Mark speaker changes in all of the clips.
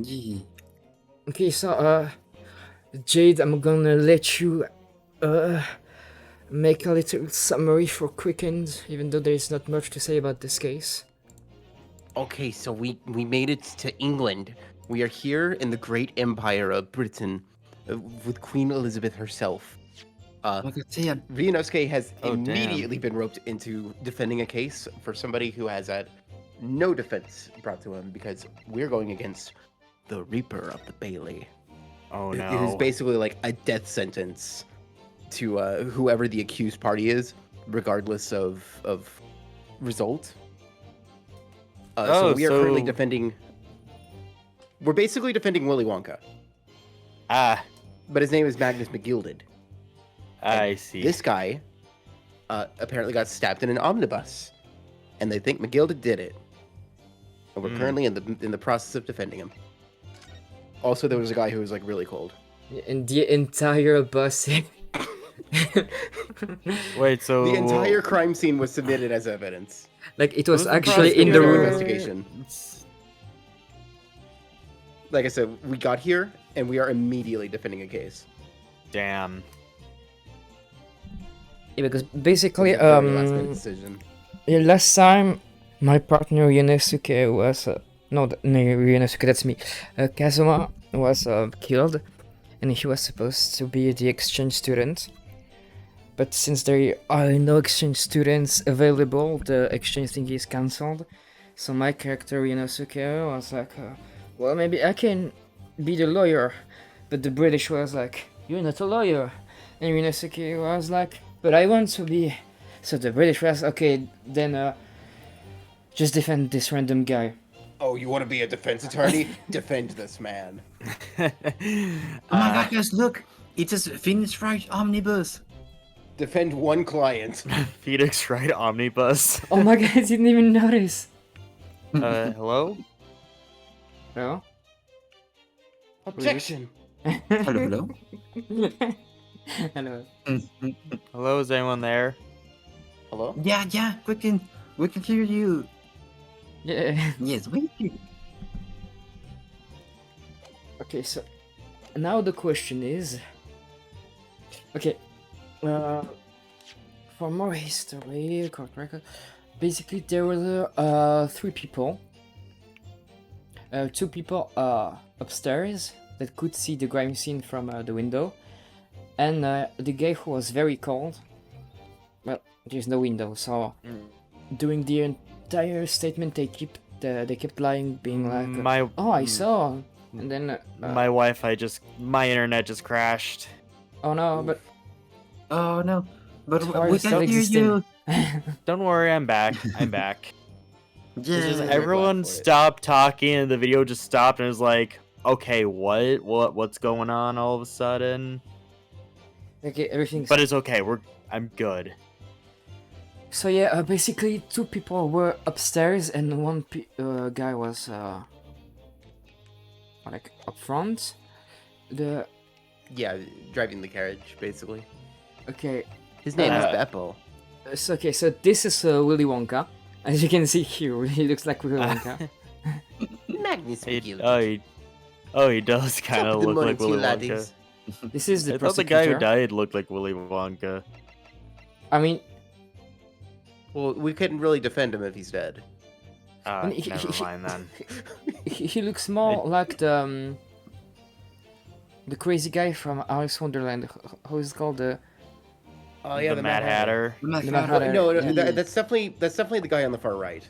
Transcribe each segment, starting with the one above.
Speaker 1: Yeah.
Speaker 2: Okay, so Jade, I'm gonna let you make a little summary for Quickend, even though there is not much to say about this case.
Speaker 3: Okay, so we made it to England. We are here in the great empire of Britain, with Queen Elizabeth herself.
Speaker 1: Like I said,
Speaker 3: Ryunosuke has
Speaker 4: Oh, damn.
Speaker 3: immediately been roped into defending a case for somebody who has had no defense brought to him because we're going against the Reaper of the Bailey.
Speaker 4: Oh
Speaker 3: It is
Speaker 4: no.
Speaker 3: basically like a death sentence to whoever the accused party is, regardless of result. So we are currently defending. We're basically defending Willy Wonka,
Speaker 4: Ah,
Speaker 3: but his name is Magnus McGilded.
Speaker 4: I see.
Speaker 3: This guy apparently got stabbed in an omnibus, and they think McGilded did it. And we're currently in the process of defending him. Also, there was a guy who was like really cold.
Speaker 2: And the entire bus.
Speaker 4: Wait, so
Speaker 3: The entire crime scene was submitted as evidence.
Speaker 2: Like it was
Speaker 4: Who's the
Speaker 2: actually in the
Speaker 3: prosecutor?
Speaker 2: room.
Speaker 3: Investigation. Like I said, we got here and we are immediately defending a case.
Speaker 4: Damn.
Speaker 2: Yeah, because basically,
Speaker 3: It was a very last-minute decision.
Speaker 2: yeah, last time my partner Yunosuke was no, Yunosuke, that's me. Kazuma was killed, and he was supposed to be the exchange student. But since there are no exchange students available, the exchange thing is cancelled. So my character Yunosuke was like, well, maybe I can be the lawyer. But the British was like, you're not a lawyer. And Yunosuke was like, but I want to be. So the British was, okay, then just defend this random guy.
Speaker 3: Oh, you want to be a defense attorney? Defend this man.
Speaker 1: oh my god, guys, look! It's a Phoenix Wright omnibus.
Speaker 3: Defend one client.
Speaker 4: Phoenix Wright omnibus.
Speaker 2: Oh my god, I didn't even notice.
Speaker 4: Hello?
Speaker 2: No?
Speaker 3: Objection.
Speaker 1: Hello, hello.
Speaker 2: Hello.
Speaker 4: Hello, is anyone there?
Speaker 3: Hello?
Speaker 1: Yeah, we can hear you.
Speaker 2: Yeah.
Speaker 1: Yes, we hear you.
Speaker 2: Okay, so now the question is, okay, for more history, court record, basically there were three people. Two people upstairs that could see the crime scene from the window, and the guy who was very cold. Well, there's no window, so during the entire statement they kept lying, being like, "Oh, I saw," and then
Speaker 4: My Wi-Fi my internet just crashed.
Speaker 2: oh no, but
Speaker 1: Oh no, but
Speaker 2: Tor
Speaker 1: we
Speaker 2: is still
Speaker 1: can hear
Speaker 2: existing.
Speaker 1: you.
Speaker 4: Don't worry, I'm back. I'm back. It's just
Speaker 1: Yeah.
Speaker 4: everyone
Speaker 3: glad for it.
Speaker 4: stopped talking and the video just stopped and it was like, okay, what's going on all of a sudden?
Speaker 2: okay, everything's.
Speaker 4: But it's okay. I'm good.
Speaker 2: So yeah, basically two people were upstairs and one guy was like up front.
Speaker 3: Yeah, driving the carriage, basically.
Speaker 2: Okay,
Speaker 3: His name is
Speaker 4: Uh,
Speaker 3: Beppo.
Speaker 2: so this is Willy Wonka. As you can see here, he looks like Willy Wonka.
Speaker 3: Magnus
Speaker 4: He does kind of look like Willy Wonka.
Speaker 2: This is the
Speaker 4: I thought the guy who
Speaker 2: prosecutor.
Speaker 4: died looked like Willy Wonka.
Speaker 2: I mean,
Speaker 3: Well, we couldn't really defend him if he's dead.
Speaker 2: And
Speaker 4: Never mind then.
Speaker 2: he looks more like the crazy guy from Alice Wonderland. How is it called?
Speaker 3: Oh yeah,
Speaker 4: the Mad Hatter.
Speaker 1: My
Speaker 2: The
Speaker 1: God.
Speaker 2: Mad Hatter.
Speaker 3: No,
Speaker 1: Yeah.
Speaker 3: that's definitely the guy on the far right.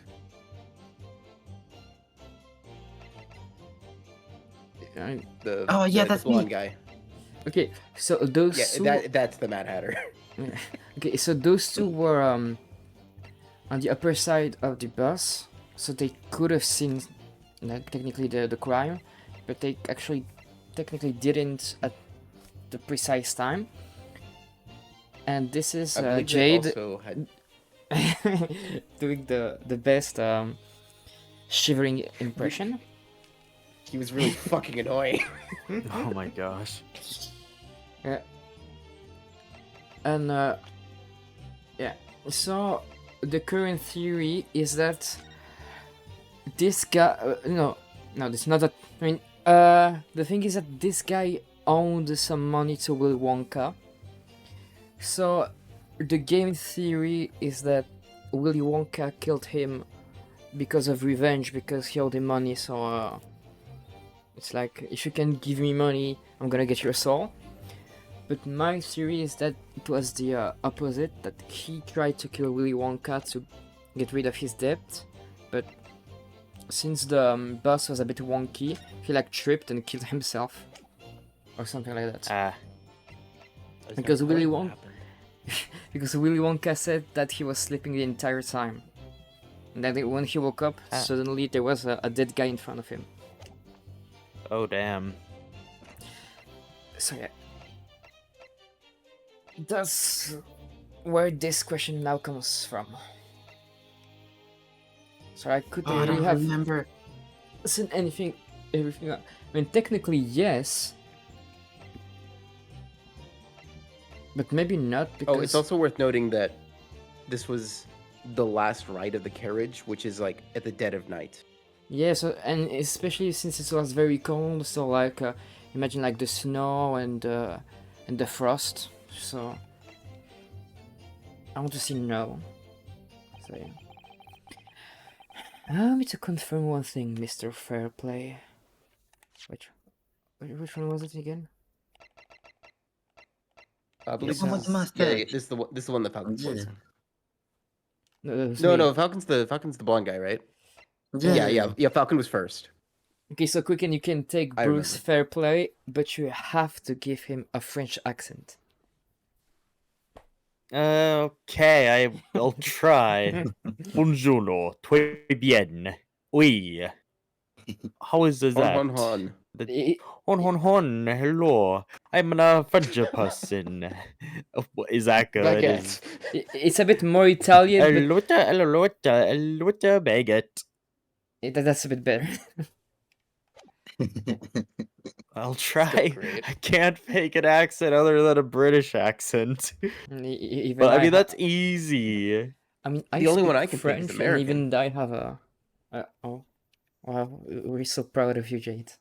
Speaker 3: The
Speaker 1: Oh, yeah,
Speaker 3: the
Speaker 1: that's
Speaker 3: blonde
Speaker 1: me.
Speaker 3: guy.
Speaker 2: Okay, so those
Speaker 3: Yeah,
Speaker 2: two.
Speaker 3: that's the Mad Hatter.
Speaker 2: Okay, so those two were on the upper side of the bus, so they could have seen like, technically the crime, but they actually technically didn't at the precise time. And this is
Speaker 3: I believe they
Speaker 2: Jade
Speaker 3: also had
Speaker 2: doing the best shivering impression.
Speaker 3: He was really fucking annoying.
Speaker 4: Oh my gosh.
Speaker 2: Yeah. And yeah, so the current theory is that this guy, no, it's not that. I mean, The thing is that this guy owed some money to Willy Wonka. So, the game theory is that Willy Wonka killed him because of revenge, because he owed him money. So, it's like, if you can give me money, I'm gonna get your soul. But my theory is that it was the opposite, that he tried to kill Willy Wonka to get rid of his debt, but since the boss was a bit wonky, he like tripped and killed himself. Or something like that. Because Willy Wonka because Willy Wonka said that he was sleeping the entire time. And then when he woke up, suddenly there was a dead guy in front of him.
Speaker 4: Oh, damn.
Speaker 2: So yeah. That's where this question now comes from. So I couldn't
Speaker 1: Oh, I
Speaker 2: really
Speaker 1: don't
Speaker 2: have
Speaker 1: remember.
Speaker 2: seen everything up. I mean, technically yes, but maybe not because.
Speaker 3: Oh, it's also worth noting that this was the last ride of the carriage, which is like at the dead of night.
Speaker 2: Yeah, so and especially since it was very cold, so like imagine like the snow and the frost. So I want to see no. So yeah. Allow me to confirm one thing, Mr. Fairplay. Which one was it again?
Speaker 3: I believe
Speaker 1: one with
Speaker 3: this
Speaker 1: the
Speaker 3: is, yeah,
Speaker 1: mustache.
Speaker 3: this is the one that Falcon's
Speaker 1: Yeah.
Speaker 3: voicing.
Speaker 2: No,
Speaker 3: No, Falcon's the blonde guy, right?
Speaker 1: Yeah.
Speaker 3: Yeah. Falcon was first.
Speaker 2: Okay, so Quicken, you can take
Speaker 3: I
Speaker 2: Bruce
Speaker 3: remember.
Speaker 2: Fairplay, but you have to give him a French accent.
Speaker 4: Okay, I will try. Buongiorno, très bien. Oui. How is that?
Speaker 3: Hon.
Speaker 4: Hon, hello. I'm a French person. Is that good?
Speaker 3: Baguette.
Speaker 2: It's a bit more Italian, but
Speaker 4: Hello, baguette.
Speaker 2: that's a bit better.
Speaker 4: I'll try.
Speaker 3: great.
Speaker 4: I can't fake an accent other than a British accent.
Speaker 2: Even
Speaker 4: But I mean,
Speaker 2: ha-
Speaker 4: that's easy.
Speaker 2: I mean, I
Speaker 3: The only
Speaker 2: speak
Speaker 3: one I can think is
Speaker 2: French, and
Speaker 3: American.
Speaker 2: even I have a. Oh, wow, we're so proud of you, Jade.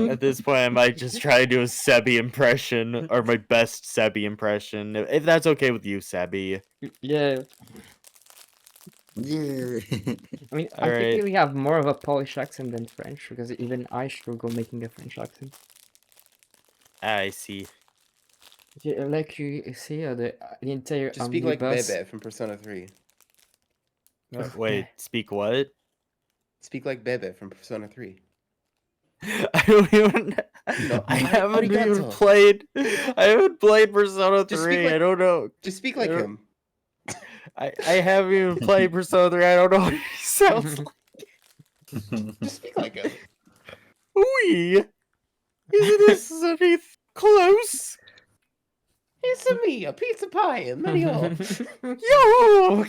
Speaker 4: At this point, I might just try to do a Sebi impression, or my best Sebi impression, if that's okay with you, Sebi.
Speaker 2: Yeah,
Speaker 1: Yeah.
Speaker 2: I mean, I
Speaker 4: Alright.
Speaker 2: think we have more of a Polish accent than French, because even I struggle making a French accent.
Speaker 4: I see.
Speaker 2: Yeah, like you see, the entire
Speaker 3: Just speak like
Speaker 2: omnibus.
Speaker 3: Bebe from Persona 3.
Speaker 4: Wait, speak what?
Speaker 3: Speak like Bebe from Persona 3.
Speaker 4: I don't even.
Speaker 3: No,
Speaker 4: I haven't even
Speaker 3: arigato.
Speaker 4: played. I haven't played Persona 3.
Speaker 3: Just speak like-
Speaker 4: I don't know.
Speaker 3: Just speak like
Speaker 4: I don't-
Speaker 3: him.
Speaker 4: I haven't even played Persona 3. I don't know what he sounds like.
Speaker 3: Just speak like him.
Speaker 4: Oui. Isn't this close?
Speaker 3: It's me, a pizza pie, and many more.
Speaker 4: Yo.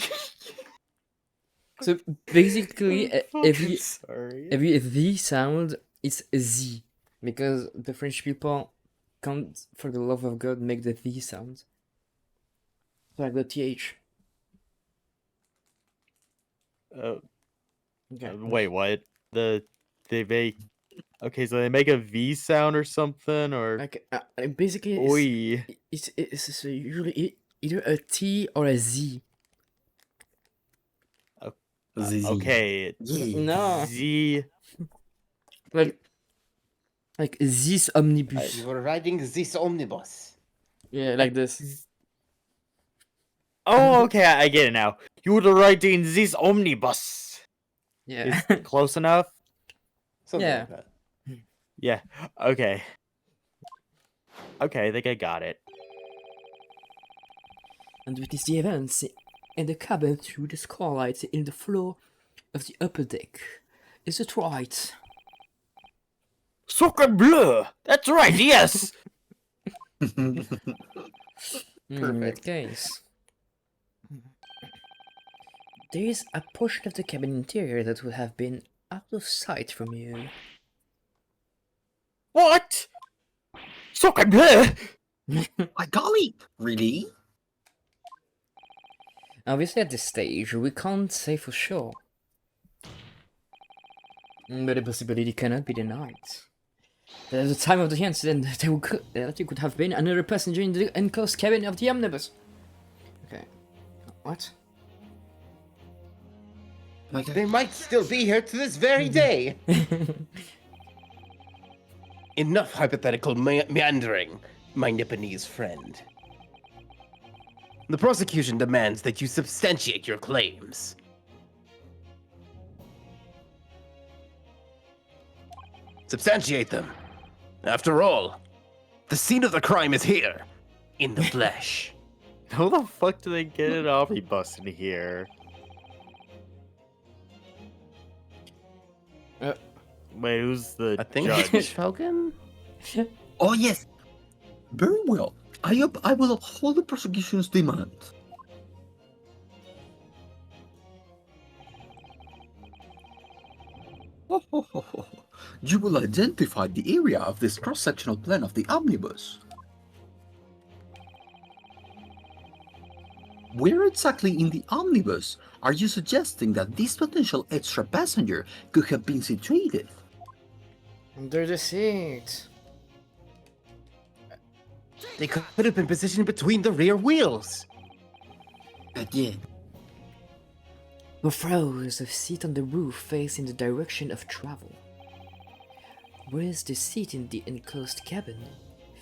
Speaker 2: So basically,
Speaker 4: I'm
Speaker 2: every
Speaker 4: sorry.
Speaker 2: V sound is Z, because the French people can't, for the love of God, make the V sound. Like the TH. Okay.
Speaker 4: Wait, what? They make. Okay, so they make a V sound or something, or
Speaker 2: Like basically,
Speaker 4: oi.
Speaker 2: it's usually either a T or a Z.
Speaker 4: Okay,
Speaker 1: Yeah.
Speaker 2: No,
Speaker 4: Z.
Speaker 2: like this omnibus.
Speaker 3: You were riding this omnibus.
Speaker 2: Yeah, like this.
Speaker 4: Oh, okay, I get it now. You were riding this omnibus.
Speaker 2: Yeah.
Speaker 4: Is close enough?
Speaker 3: Something
Speaker 2: Yeah.
Speaker 3: like that.
Speaker 4: Yeah. Okay. Okay, I think I got it.
Speaker 2: And witness the events in the cabin through the skylight in the floor of the upper deck. Is it right?
Speaker 4: Sacre bleu! That's right, yes!
Speaker 2: In that
Speaker 3: Perfect.
Speaker 2: case. There is a portion of the cabin interior that would have been out of sight from you.
Speaker 4: What? Sacre bleu!
Speaker 1: My golly! Really?
Speaker 2: Obviously at this stage, we can't say for sure. But the possibility cannot be denied. That at the time of the incident, there could have been another passenger in the enclosed cabin of the omnibus. Okay. What?
Speaker 1: My God.
Speaker 3: They might still be here to this very day. Enough hypothetical meandering, my Nipponese friend. The prosecution demands that you substantiate your claims. Substantiate them. After all, the scene of the crime is here, in the flesh.
Speaker 4: How the fuck do they get an omnibus in here? Wait, who's the
Speaker 3: I think
Speaker 4: judge?
Speaker 3: Falcon?
Speaker 1: Oh yes. Very well. I will uphold the prosecution's demand. Ho, ho, ho, ho. You will identify the area of this cross-sectional plan of the omnibus. Where exactly in the omnibus are you suggesting that this potential extra passenger could have been situated?
Speaker 2: Under the seat.
Speaker 3: They could have been positioned between the rear wheels.
Speaker 1: Again.
Speaker 2: Both rows of seat on the roof face in the direction of travel, whereas the seat in the enclosed cabin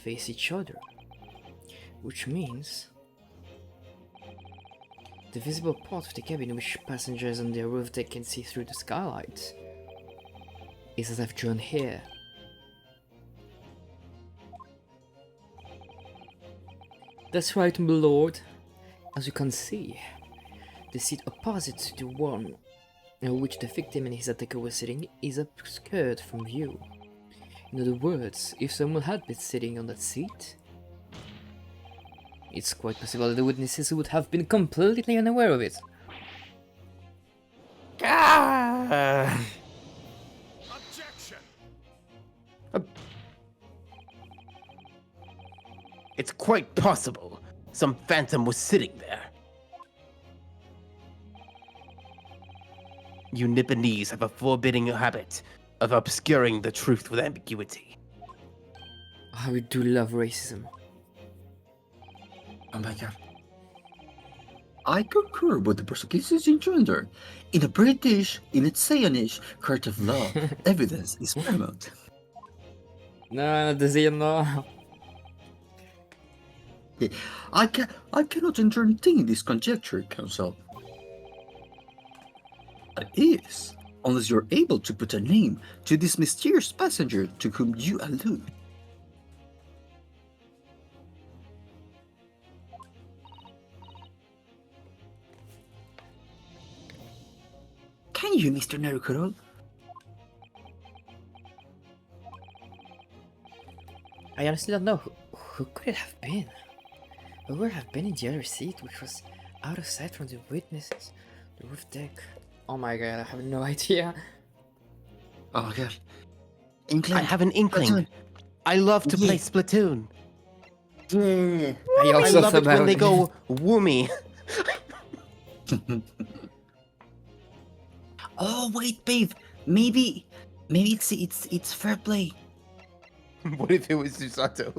Speaker 2: face each other, which means the visible part of the cabin which passengers on the roof deck can see through the skylight is as I've drawn here. That's right, my lord. As you can see, the seat opposite to the one on which the victim and his attacker were sitting is obscured from view. In other words, if someone had been sitting on that seat, it's quite possible that the witnesses would have been completely unaware of it.
Speaker 4: Ah!
Speaker 3: It's quite possible some phantom was sitting there. You Nipponese have a forbidding habit of obscuring the truth with ambiguity.
Speaker 2: I do love racism.
Speaker 1: Oh my God. I concur with the prosecution's engender. In a British, in its Zionish court of law, evidence is paramount.
Speaker 2: No, the Zeno.
Speaker 1: I cannot entertain this conjecture, counsel. It is, unless you're able to put a name to this mysterious passenger to whom you allude. Can you, Mr. Narukuro?
Speaker 2: I honestly don't know who could it have been. Who would have been in the other seat, which was out of sight from the witnesses, the roof deck. Oh my god, I have no idea.
Speaker 1: Oh my God.
Speaker 3: I
Speaker 1: Inkling.
Speaker 3: have an inkling.
Speaker 1: Splatoon.
Speaker 3: I love to play
Speaker 1: Yeah.
Speaker 3: Splatoon.
Speaker 1: Yeah.
Speaker 2: I
Speaker 3: I
Speaker 2: also
Speaker 3: love it
Speaker 2: thought
Speaker 3: when they
Speaker 2: about
Speaker 3: go woomy.
Speaker 1: Oh wait, babe. Maybe it's fair play.
Speaker 3: What if it was Susato?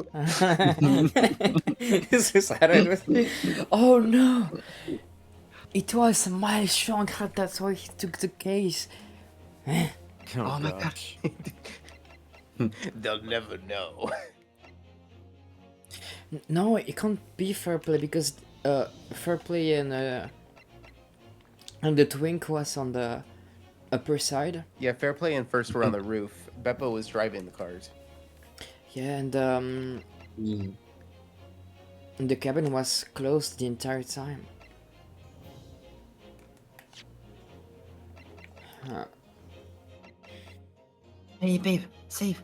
Speaker 2: Suicided with me. Oh no! It was Miles Strong, that's why he took the case.
Speaker 1: Oh my God.
Speaker 4: gosh.
Speaker 3: They'll never know.
Speaker 2: No, it can't be fair play because fair play and the twink was on the upper side.
Speaker 3: Yeah, Fair Play and First were on the roof. Beppo was driving the cars.
Speaker 2: Yeah, and
Speaker 1: Mm.
Speaker 2: the cabin was closed the entire time. Huh.
Speaker 1: Hey, babe. Safe.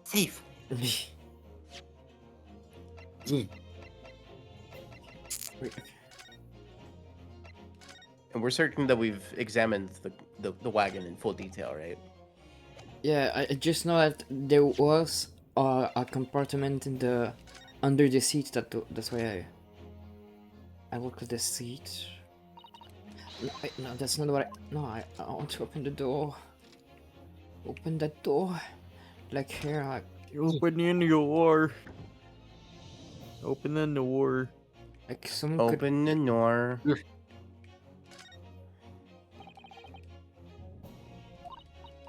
Speaker 1: Safe. Yeah.
Speaker 3: And we're certain that we've examined the wagon in full detail, right?
Speaker 2: Yeah, I just know that there was a compartment in the under the seat. That's why I looked at the seat. No, that's not what I. No, I want to open the door. Open that door. Like here, like...
Speaker 4: Open the door. Open the door.
Speaker 2: Like someone could...
Speaker 3: Open the door.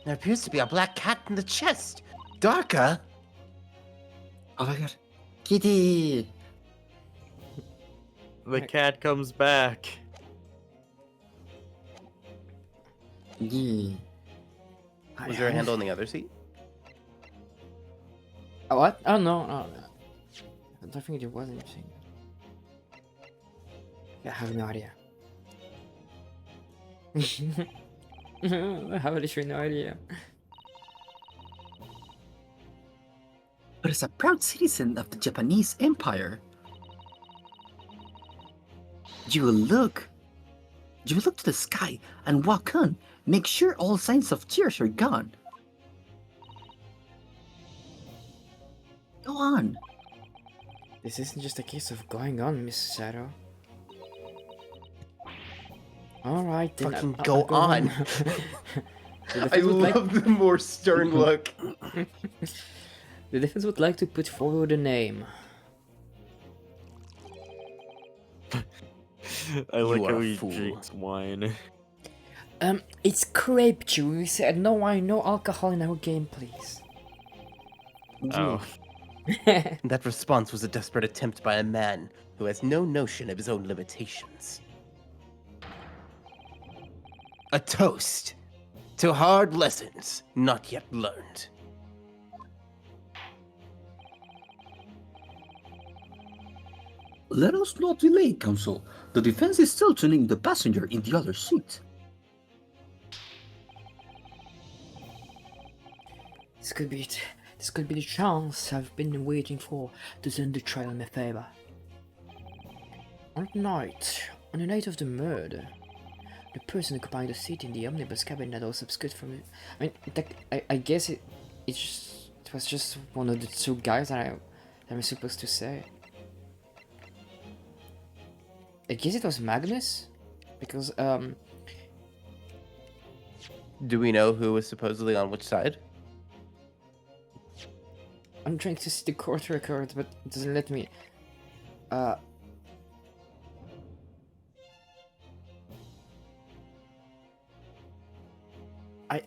Speaker 3: There appears to be a black cat in the chest. Darka?
Speaker 1: Oh my god. Kitty!
Speaker 4: The cat comes back.
Speaker 1: Yeah.
Speaker 3: Was there a handle on the other seat?
Speaker 2: Oh, what? Oh, no. I don't think there was anything. I have no idea. I have literally no idea.
Speaker 1: But as a proud citizen of the Japanese Empire, you will look to the sky and walk on. Make sure all signs of tears are gone. Go on.
Speaker 2: This isn't just a case of going on, Miss Sato. Alright, then
Speaker 3: Fucking
Speaker 2: I'll
Speaker 3: go on.
Speaker 2: The
Speaker 3: I
Speaker 2: defense would like-
Speaker 3: love the more stern look.
Speaker 2: The defense would like to put forward a name.
Speaker 4: I like
Speaker 3: You are
Speaker 4: how
Speaker 3: a
Speaker 4: he
Speaker 3: fool.
Speaker 4: drinks wine.
Speaker 2: It's grape juice and no wine, no alcohol in our game, please.
Speaker 4: Oh.
Speaker 3: That response was a desperate attempt by a man who has no notion of his own limitations. A toast to hard lessons not yet learned.
Speaker 1: Let us not delay, Counsel. The defense is still turning the passenger in the other seat.
Speaker 2: This could be it. This could be the chance I've been waiting for to turn the trial in my favor. On the night of the murder, the person occupying the seat in the omnibus cabin that was obscured from it. I mean, I guess it was just one of the two guys that I'm supposed to say. I guess it was Magnus, because
Speaker 3: Do we know who was supposedly on which side?
Speaker 2: I'm trying to see the court record, but it doesn't let me. I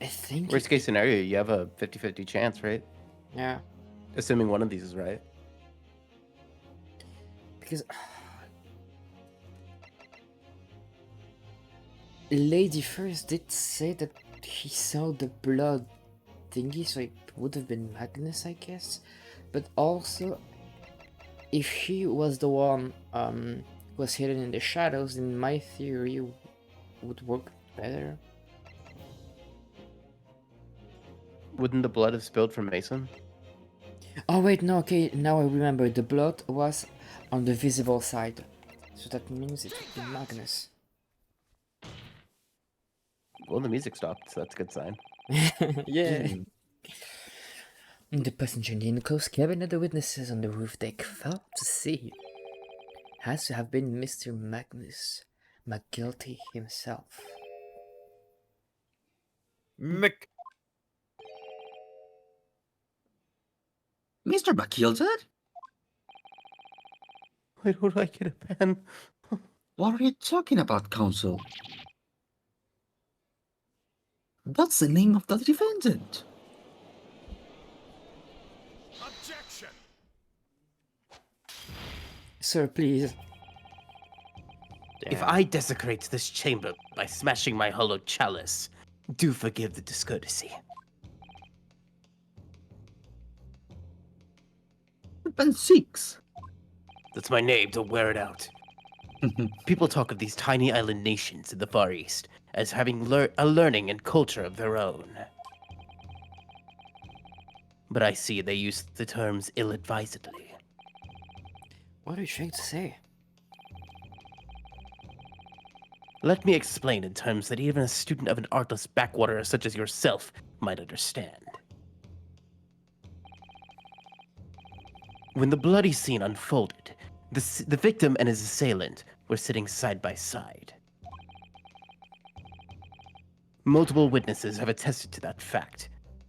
Speaker 2: think.
Speaker 3: Worst case scenario, you have a 50-50 chance, right?
Speaker 2: Yeah,
Speaker 3: Assuming one of these is right.
Speaker 2: because Lady First did say that he saw the blood thingy, so it would have been Magnus, I guess. But also, if he was the one who was hidden in the shadows, then my theory would work better.
Speaker 3: Wouldn't the blood have spilled from Mason?
Speaker 2: Oh wait, no, okay, now I remember. The blood was on the visible side. So that means it would be Magnus.
Speaker 3: Well, the music stopped, so that's a good sign.
Speaker 2: Yeah. The passenger in the enclosed cabin and the witnesses on the roof deck felt to see has to have been Mr. Magnus McGuilty himself.
Speaker 4: Mick.
Speaker 1: Mr. Bakildad?
Speaker 3: Why don't I get a pen?
Speaker 1: What are you talking about, Counsel? That's the name of the defendant.
Speaker 5: Objection!
Speaker 2: Sir, please.
Speaker 3: If I desecrate this chamber by smashing my hollow chalice, do forgive the discourtesy.
Speaker 1: Ben 6.
Speaker 3: That's my name, don't wear it out. People talk of these tiny island nations in the Far East as having a learning and culture of their own. But I see they use the terms ill-advisedly.
Speaker 2: What are you trying to say?
Speaker 3: Let me explain in terms that even a student of an artless backwater such as yourself might understand. When the bloody scene unfolded, the victim and his assailant were sitting side by side. Multiple witnesses have attested to that fact,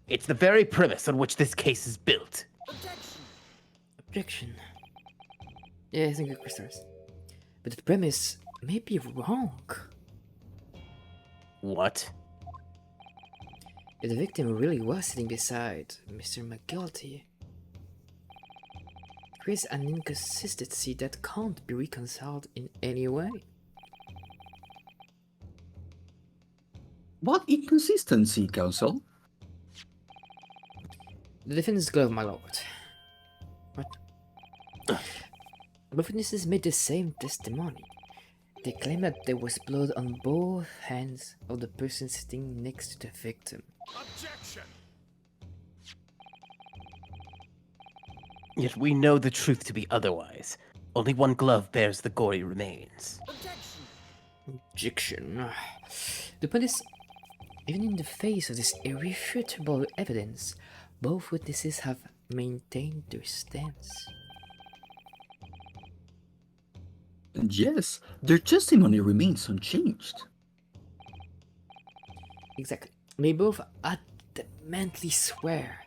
Speaker 3: It's the very premise on which this case is built.
Speaker 2: Objection. Yeah, I think it restores. But the premise may be wrong.
Speaker 3: What?
Speaker 2: If the victim really was sitting beside Mr. McGilty, it creates an inconsistency that can't be reconciled in any way.
Speaker 1: What inconsistency, counsel?
Speaker 2: The defendant's glove, my lord. What? Both witnesses made the same testimony. They claim that there was blood on both hands of the person sitting next to the victim.
Speaker 5: Objection!
Speaker 3: Yet we know the truth to be otherwise. Only one glove bears the gory remains.
Speaker 2: Objection. The police, even in the face of this irrefutable evidence, both witnesses have maintained their stance.
Speaker 1: And yes, their testimony remains unchanged.
Speaker 2: Exactly. They both adamantly swear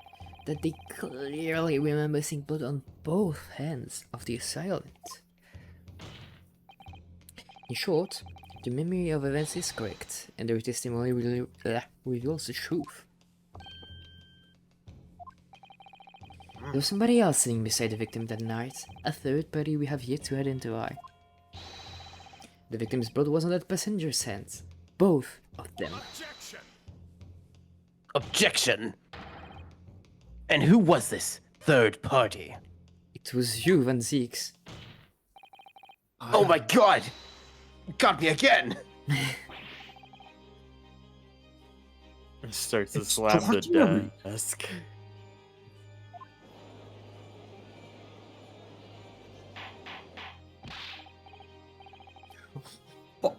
Speaker 2: that they clearly remember seeing blood on both hands of the assailant. In short, the memory of events is correct, and their testimony reveals the truth. There was somebody else sitting beside the victim that night, a third party we have yet to identify. The victim's blood was on that passenger's hands. Both of them.
Speaker 5: Objection!
Speaker 3: Objection! And who was this third party?
Speaker 2: It was you, Van Zieks.
Speaker 3: Oh my god! Got me again!
Speaker 4: Starts to
Speaker 1: It's
Speaker 4: slam the
Speaker 1: torture.
Speaker 4: desk.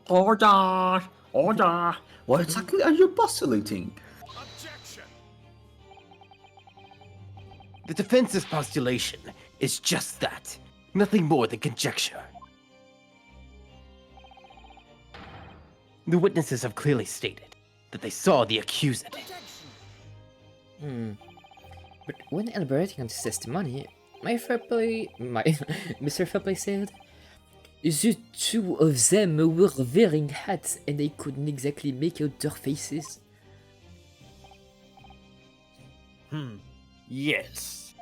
Speaker 1: Order! Order! What exactly are you postulating?
Speaker 5: Objection!
Speaker 3: The defense's postulation is just that. Nothing more than conjecture. The witnesses have clearly stated that they saw the accused.
Speaker 2: But when elaborating on his testimony, Mr. Fairplay said, the two of them were wearing hats and they couldn't exactly make out their faces.
Speaker 4: Yes.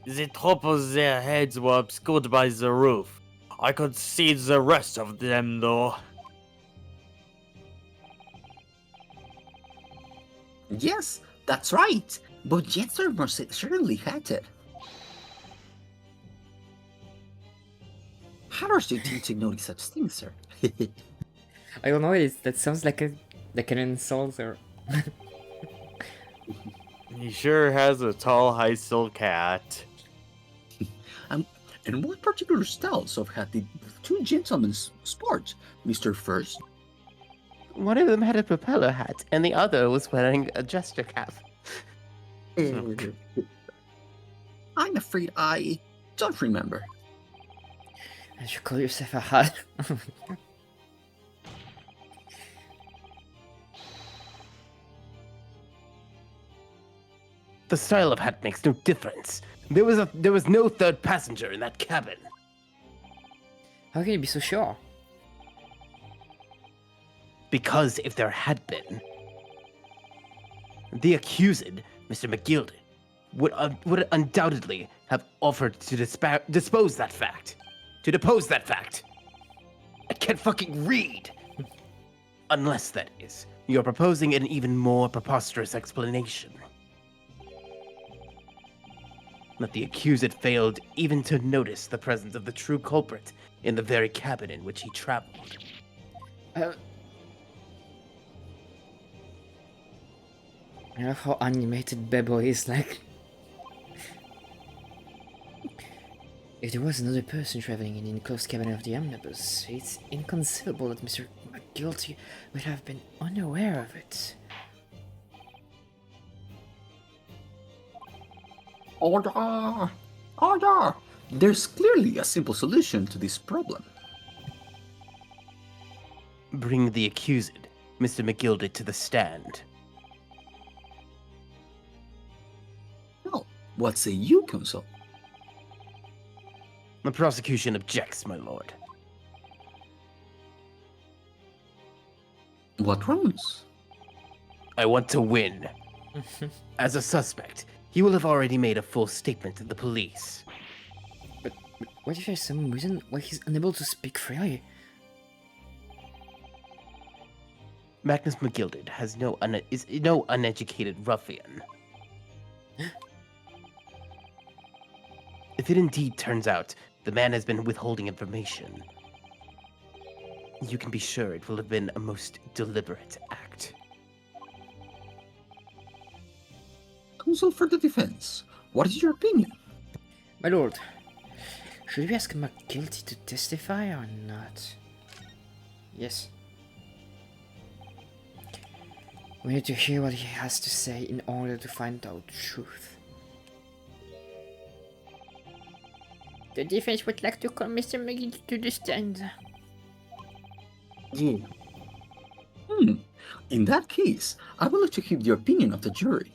Speaker 4: The top of their heads were obscured by the roof. I could see the rest of them though.
Speaker 1: Yes, that's right. But Jetster most certainly had it. How does you think to notice such things, sir?
Speaker 2: I don't know, that sounds like an insult or...
Speaker 4: He sure has a tall, high silk hat.
Speaker 1: And what particular styles of hat did two gentlemen sport, Mr. First?
Speaker 3: One of them had a propeller hat, and the other was wearing a jester cap.
Speaker 1: I'm afraid I don't remember.
Speaker 2: And you call yourself a hat?
Speaker 3: The style of hat makes no difference. There was no third passenger in that cabin.
Speaker 2: How can you be so sure?
Speaker 3: Because if there had been, the accused, Mr. McGildy, would undoubtedly have offered to depose that fact. I can't fucking read! Unless, that is, you're proposing an even more preposterous explanation. That the accused failed even to notice the presence of the true culprit in the very cabin in which he traveled.
Speaker 2: I love how animated Bebo is, like... If there was another person traveling in the enclosed cabin of the omnibus, it's inconceivable that Mr. McGilty would have been unaware of it.
Speaker 1: Order! Order! There's clearly a simple solution to this problem.
Speaker 3: Bring the accused, Mr. McGildy, to the stand.
Speaker 1: What say you, counsel?
Speaker 3: The prosecution objects, my lord.
Speaker 1: What grounds?
Speaker 3: I want to win. As a suspect, he will have already made a full statement to the police.
Speaker 2: What if there's some reason why he's unable to speak freely?
Speaker 3: Magnus McGilded is no uneducated ruffian. If it indeed turns out the man has been withholding information, you can be sure it will have been a most deliberate act.
Speaker 1: Counsel for the defense, what is your opinion?
Speaker 2: My lord, should we ask McGuilty to testify or not? Yes. We need to hear what he has to say in order to find out the truth. The defense would like to call Mr. McGuilty to the stand.
Speaker 1: Yeah. In that case, I would like to hear the opinion of the jury.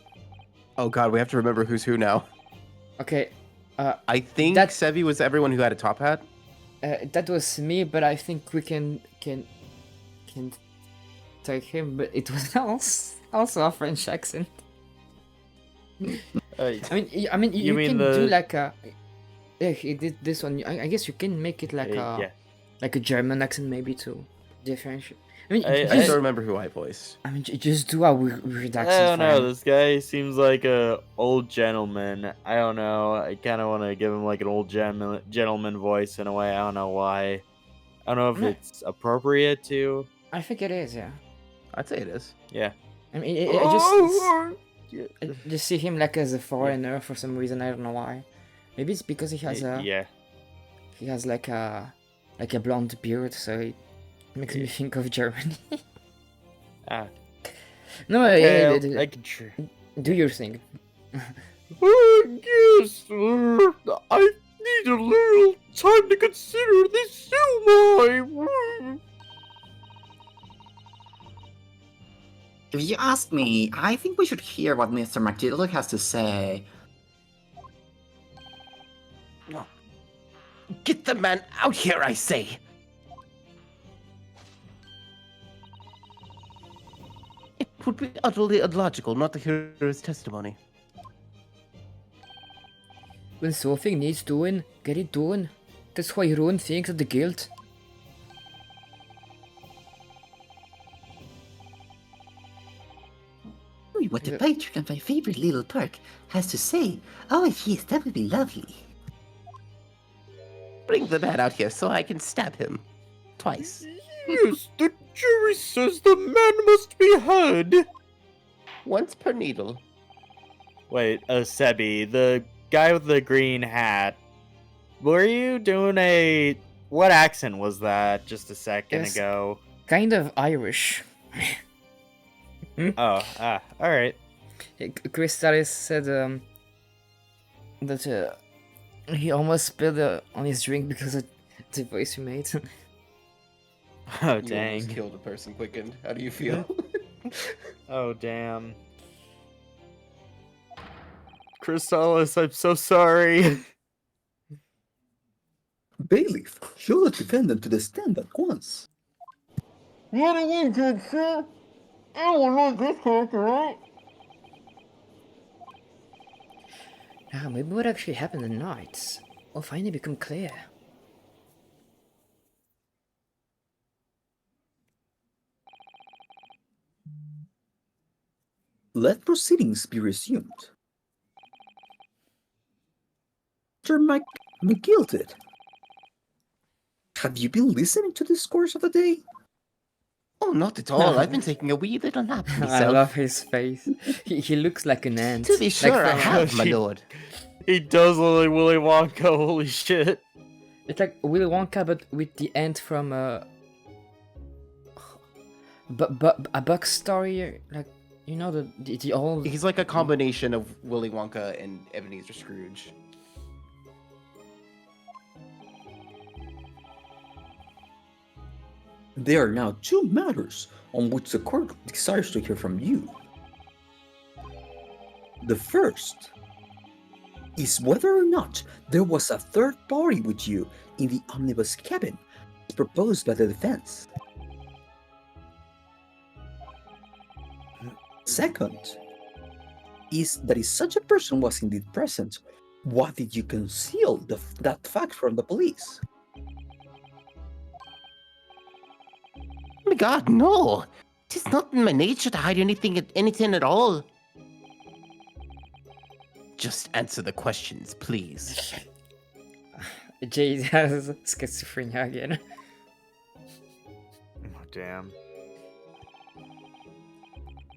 Speaker 3: Oh god, we have to remember who's who now.
Speaker 2: Okay,
Speaker 3: I think
Speaker 2: That-
Speaker 3: Sevi was everyone who had a top hat.
Speaker 2: that was me, but I think we can take him, but it was also a French accent. I mean, you
Speaker 4: You mean
Speaker 2: can
Speaker 4: the-
Speaker 2: do like a. Yeah, he did this one. I guess you can make it like
Speaker 4: yeah.
Speaker 2: like a German accent maybe to differentiate. I mean,
Speaker 3: I
Speaker 2: just,
Speaker 3: don't remember who I voiced.
Speaker 2: I mean, just do a weird
Speaker 4: I
Speaker 2: accent.
Speaker 4: don't
Speaker 2: for
Speaker 4: know.
Speaker 2: him.
Speaker 4: This guy seems like a old gentleman. I don't know. I kind of want to give him like an old gentleman voice in a way. I don't know why. I don't know if
Speaker 2: Yeah.
Speaker 4: it's appropriate to.
Speaker 2: I think it is, yeah.
Speaker 3: I'd say it is.
Speaker 4: Yeah.
Speaker 2: I mean, I just see him like as a foreigner for some reason. I don't know why. Maybe it's because he has a
Speaker 4: Yeah.
Speaker 2: he has like a blonde beard, so it makes me think of Germany.
Speaker 4: Ah.
Speaker 2: No,
Speaker 4: Okay,
Speaker 2: yeah,
Speaker 4: I can try.
Speaker 2: do your thing.
Speaker 4: Yes, I need a little time to consider this.
Speaker 1: If you ask me, I think we should hear what Mr. McGilder has to say.
Speaker 3: Get the man out here, I say! It would be utterly illogical not to hear his testimony.
Speaker 2: When something needs doing, get it done. That's why Ron thinks of the guilt.
Speaker 1: What the patron of my favorite little park has to say. Oh yes, that would be lovely.
Speaker 3: Bring the man out here so I can stab him. Twice.
Speaker 4: Yes, the jury says the man must be heard.
Speaker 3: Once per needle.
Speaker 4: Wait, Sebi, the guy with the green hat. Were you doing a... What accent was that just a second
Speaker 2: Yes.
Speaker 4: ago?
Speaker 2: Kind of Irish.
Speaker 4: Alright.
Speaker 2: Chrysalis said that he almost spilled on his drink because of the voice he made.
Speaker 4: Oh, dang.
Speaker 3: killed a person quickened. How do you feel?
Speaker 4: Oh, damn. Chrysalis, I'm so sorry.
Speaker 1: Bailiff, show the defendant to the stand at once.
Speaker 4: What do you do, sir? I don't like this character, right?
Speaker 2: Now, maybe what actually happened tonight will finally become clear.
Speaker 1: Let proceedings be resumed. Mr. McGilded, have you been listening to the discourse of the day?
Speaker 3: Oh, not at all. I've been taking a wee little nap
Speaker 2: I
Speaker 3: myself.
Speaker 2: love his face. He looks like an ant.
Speaker 3: To be sure, I
Speaker 2: from-
Speaker 3: have, my
Speaker 4: She-
Speaker 3: lord.
Speaker 4: He does look like Willy Wonka, holy shit.
Speaker 2: It's like Willy Wonka, but with the ant from a Buck Story, like you know the old.
Speaker 3: He's like a combination of Willy Wonka and Ebenezer Scrooge.
Speaker 1: There are now two matters on which the court desires to hear from you. The first, is whether or not there was a third party with you in the omnibus cabin, as proposed by the defense. Second, is that if such a person was indeed present, why did you conceal that fact from the police?
Speaker 3: Oh my god, no! It is not in my nature to hide anything at all. Just answer the questions, please.
Speaker 2: Jade has schizophrenia again.
Speaker 4: Oh, damn.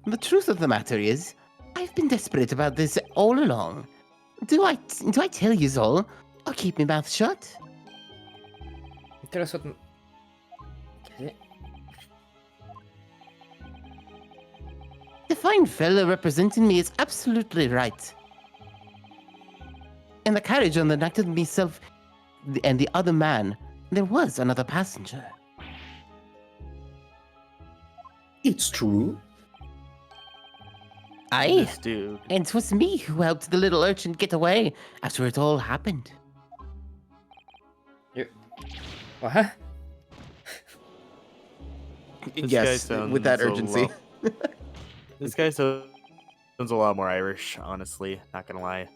Speaker 3: The truth of the matter is, I've been desperate about this all along. Do I tell you all, or keep my mouth shut?
Speaker 2: Tell us what. Okay.
Speaker 3: The fine fellow representing me is absolutely right. In the carriage on the night of myself and the other man, there was another passenger.
Speaker 1: It's true.
Speaker 3: Aye,
Speaker 4: This dude.
Speaker 3: and 'twas me who helped the little urchin get away after it all happened.
Speaker 2: What?
Speaker 4: This
Speaker 3: Yes,
Speaker 4: guy
Speaker 3: with that
Speaker 4: sounds a
Speaker 3: urgency.
Speaker 4: lot- This guy sounds a lot more Irish, honestly. Not gonna lie.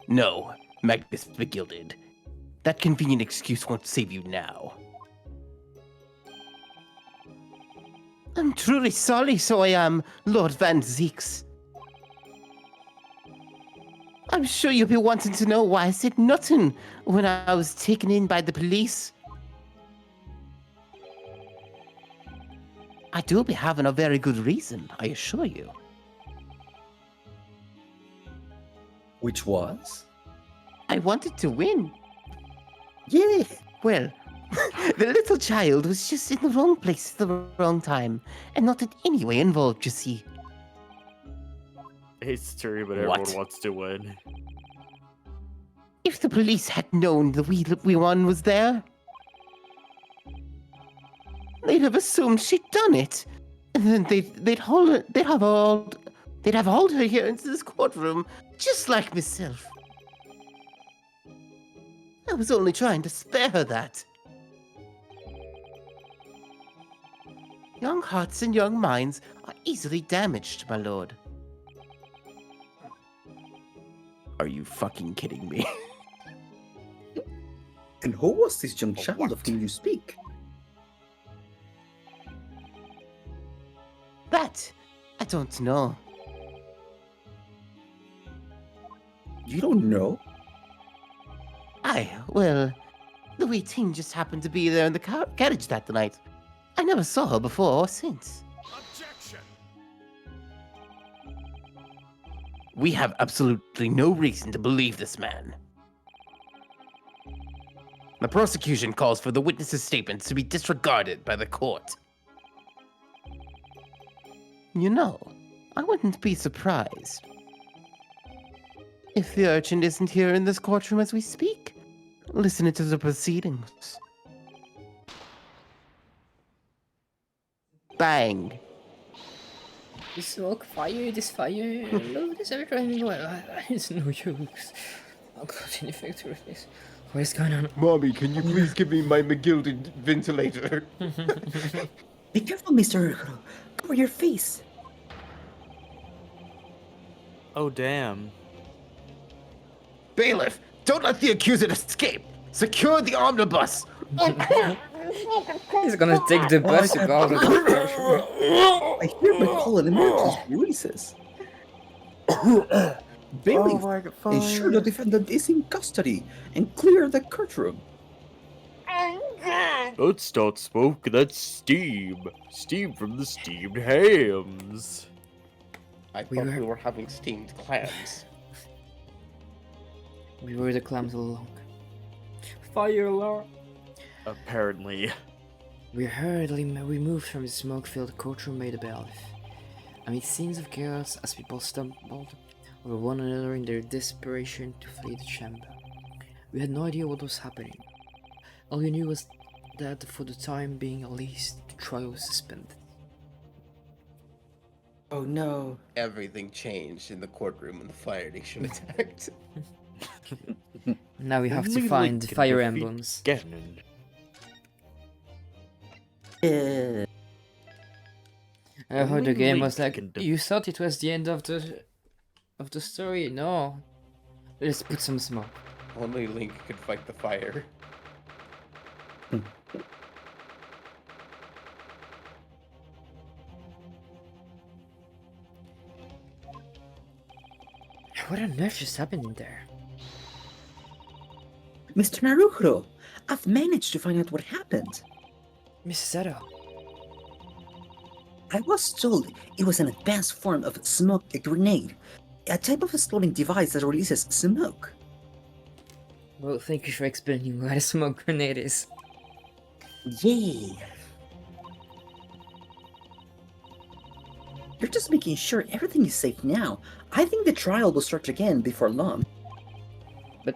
Speaker 3: No, Magnus McGilded. That convenient excuse won't save you now. I'm truly sorry, so I am, Lord Van Zeeks. I'm sure you'll be wanting to know why I said nothing when I was taken in by the police. I do be having a very good reason, I assure you.
Speaker 1: Which was?
Speaker 3: I wanted to win.
Speaker 1: Yeah.
Speaker 3: Well, the little child was just in the wrong place at the wrong time, and not in any way involved, you see.
Speaker 4: It's true, but
Speaker 3: What?
Speaker 4: everyone wants to win.
Speaker 3: If the police had known the wee one was there, they'd have assumed she'd done it, and then they'd have hauled her here into this courtroom, just like myself. I was only trying to spare her that. Young hearts and young minds are easily damaged, my lord. Are you fucking kidding me?
Speaker 1: And who was this young child of whom you speak?
Speaker 3: That, I don't know.
Speaker 1: You don't know?
Speaker 3: Well, the wee thing just happened to be there in the carriage that night. I never saw her before or since.
Speaker 5: Objection!
Speaker 3: We have absolutely no reason to believe this man. The prosecution calls for the witness's statements to be disregarded by the court. You know, I wouldn't be surprised if the urchin isn't here in this courtroom as we speak, listening to the proceedings. Bang.
Speaker 2: This smoke, fire, this fire, love this everything. It's no use. I'll continue through this. What is going on?
Speaker 3: Mommy, can you please give me my McGilded ventilator?
Speaker 1: Be careful, Mr. Urkel. Cover your face.
Speaker 4: Oh, damn.
Speaker 3: Bailiff, don't let the accused escape! Secure the omnibus!
Speaker 2: He's gonna take the bus to go out of the pressure.
Speaker 1: I hereby call an emergency recess. Bailiff, ensure the defendant is in custody and clear the courtroom.
Speaker 4: That's not smoke, that's steam. Steam from the steamed hams.
Speaker 3: I
Speaker 2: We
Speaker 3: thought
Speaker 2: were-
Speaker 3: we were having steamed clams.
Speaker 2: We were the clams all along. Fire alarm!
Speaker 4: Apparently.
Speaker 2: We hurriedly removed from the smoke-filled courtroom by the bailiff. Amid scenes of chaos as people stumbled over one another in their desperation to flee the chamber. We had no idea what was happening. All we knew was that for the time being at least, the trial was suspended.
Speaker 1: Oh no.
Speaker 3: Everything changed in the courtroom when the Fire Nation attacked.
Speaker 2: Now we have to
Speaker 4: Only
Speaker 2: find
Speaker 4: Link can
Speaker 2: fire
Speaker 4: defeat
Speaker 2: emblems.
Speaker 4: Ganon.
Speaker 2: I heard
Speaker 4: Only
Speaker 2: the game was
Speaker 4: Link
Speaker 2: like,
Speaker 4: can
Speaker 2: you thought it was the end of the story? No. Let's put some smoke.
Speaker 3: Only Link could fight the fire.
Speaker 2: What on earth just happened in there?
Speaker 1: Mr. Naruto, I've managed to find out what happened.
Speaker 2: Miss Zero.
Speaker 1: I was told it was an advanced form of smoke grenade, a type of exploding device that releases smoke.
Speaker 2: Well, thank you for explaining what a smoke grenade is.
Speaker 1: Yay! You're just making sure everything is safe now. I think the trial will start again before long.
Speaker 2: Who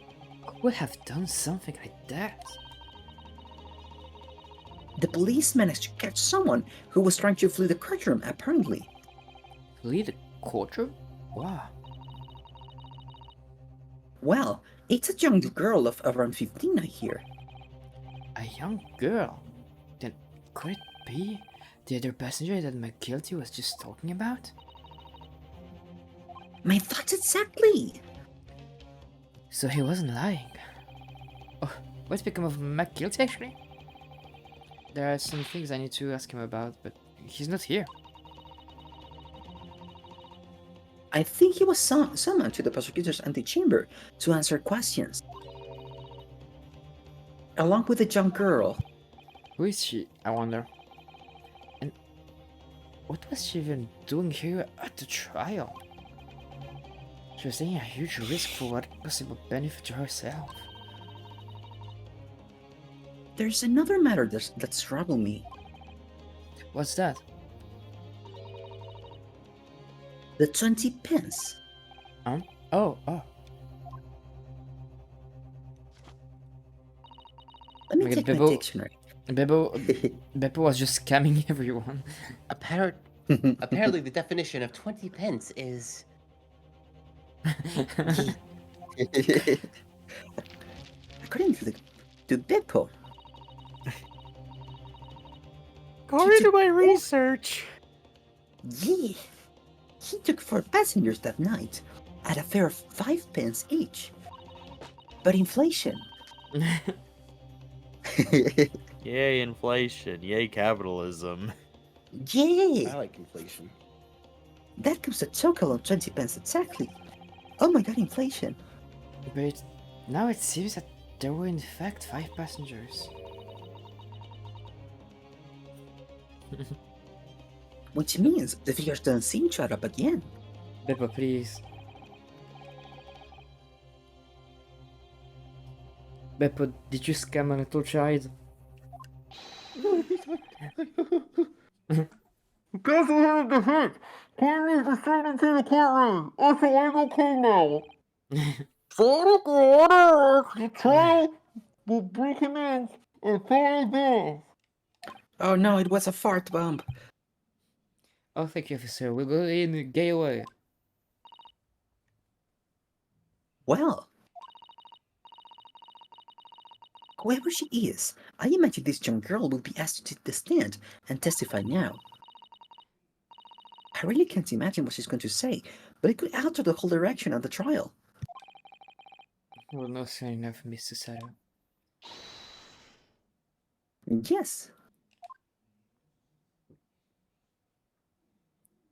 Speaker 2: would have done something like that?
Speaker 1: The police managed to catch someone who was trying to flee the courtroom, apparently.
Speaker 2: Flee the courtroom? Wow.
Speaker 1: Well, it's a young girl of around 15, I hear.
Speaker 2: A young girl? Then could it be the other passenger that McGuilty was just talking about?
Speaker 1: My thoughts exactly!
Speaker 2: So he wasn't lying. Oh, what's become of McGuilty actually? There are some things I need to ask him about, but he's not here.
Speaker 1: I think he was summoned to the prosecutor's antechamber to answer questions. Along with the young girl.
Speaker 2: Who is she, I wonder? And what was she even doing here at the trial? She was taking a huge risk for what possible benefit to herself.
Speaker 1: There's another matter that's troubled me.
Speaker 2: What's that?
Speaker 1: The 20 pence.
Speaker 2: Oh.
Speaker 1: Let me
Speaker 2: Okay,
Speaker 1: take my
Speaker 2: Bibble.
Speaker 1: dictionary.
Speaker 2: Beppo was just scamming everyone.
Speaker 3: Apparently, the definition of 20 pence is
Speaker 1: According to Beppo,
Speaker 4: According to my research.
Speaker 1: yeah, he took 4 passengers that night at a fare of 5 pence each. But inflation.
Speaker 4: Yay, inflation. Yay, capitalism.
Speaker 1: Yeah,
Speaker 3: I like inflation.
Speaker 1: that comes to a total of 20 pence exactly. Oh my god, inflation.
Speaker 2: But now it seems that there were in fact 5 passengers.
Speaker 1: Which means the figures don't seem to add up again.
Speaker 2: Beppo, please. Beppo, did you scam a little child?
Speaker 6: Guess what happened to him? Clearly the students in the courtroom. Also, I will call now. Sonic order! The trial will bring him in 5 days.
Speaker 1: Oh no, it was a fart bomb.
Speaker 2: Oh, thank you, officer. We will in gay away.
Speaker 1: Well, whoever she is, I imagine this young girl will be asked to take the stand and testify now. I really can't imagine what she's going to say, but it could alter the whole direction of the trial.
Speaker 2: Well, no soon enough, Mr. Sato.
Speaker 1: Yes.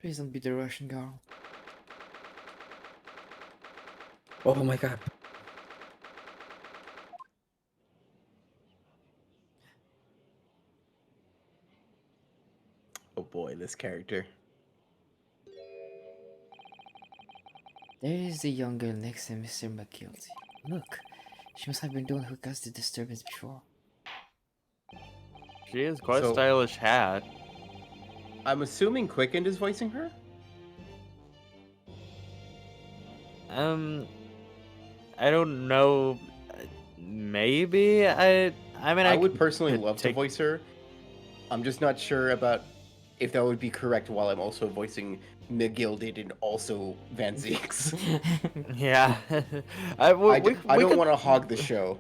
Speaker 2: Please don't be the Russian girl.
Speaker 1: Oh my god.
Speaker 3: Oh boy, this character.
Speaker 2: There is the young girl next to Mr. McGuilty. Look, she must have been the one who caused the disturbance before.
Speaker 4: She has quite a
Speaker 3: So-
Speaker 4: stylish hat.
Speaker 3: I'm assuming Quickened is voicing her?
Speaker 4: I don't know. Maybe I mean
Speaker 3: I
Speaker 4: I
Speaker 3: would
Speaker 4: could
Speaker 3: personally love to
Speaker 4: take-
Speaker 3: voice her. I'm just not sure about if that would be correct while I'm also voicing McGilded and also Van Zeeks.
Speaker 4: Yeah.
Speaker 3: I
Speaker 4: we
Speaker 3: don't
Speaker 4: could-
Speaker 3: want to hog the show.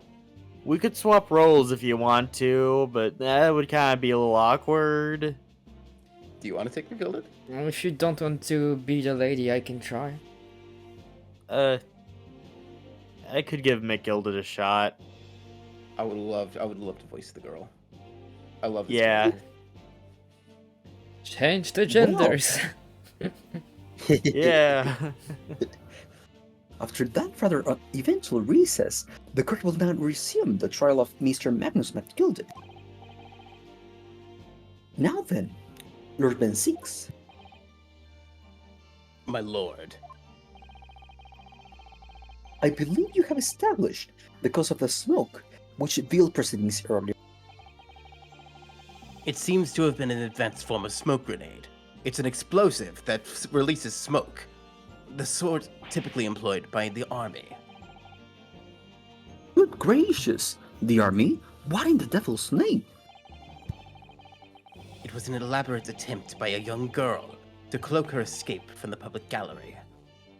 Speaker 4: We could swap roles if you want to, but that would kind of be a little awkward.
Speaker 3: Do you want to take McGilded?
Speaker 2: Well, if you don't want to be the lady, I can try.
Speaker 4: I could give McGilded a shot.
Speaker 3: I would love to voice the girl. I love this
Speaker 4: Yeah.
Speaker 3: character.
Speaker 2: Change the genders.
Speaker 4: Yeah.
Speaker 1: After that rather eventful recess, the court will now resume the trial of Mr. Magnus MacGilded. Now then, Lord Ben Six.
Speaker 3: My lord.
Speaker 1: I believe you have established the cause of the smoke which veiled proceedings earlier.
Speaker 3: It seems to have been an advanced form of smoke grenade. It's an explosive that releases smoke. The sort typically employed by the army.
Speaker 1: Good gracious, the army? What in the devil's name?
Speaker 3: It was an elaborate attempt by a young girl to cloak her escape from the public gallery,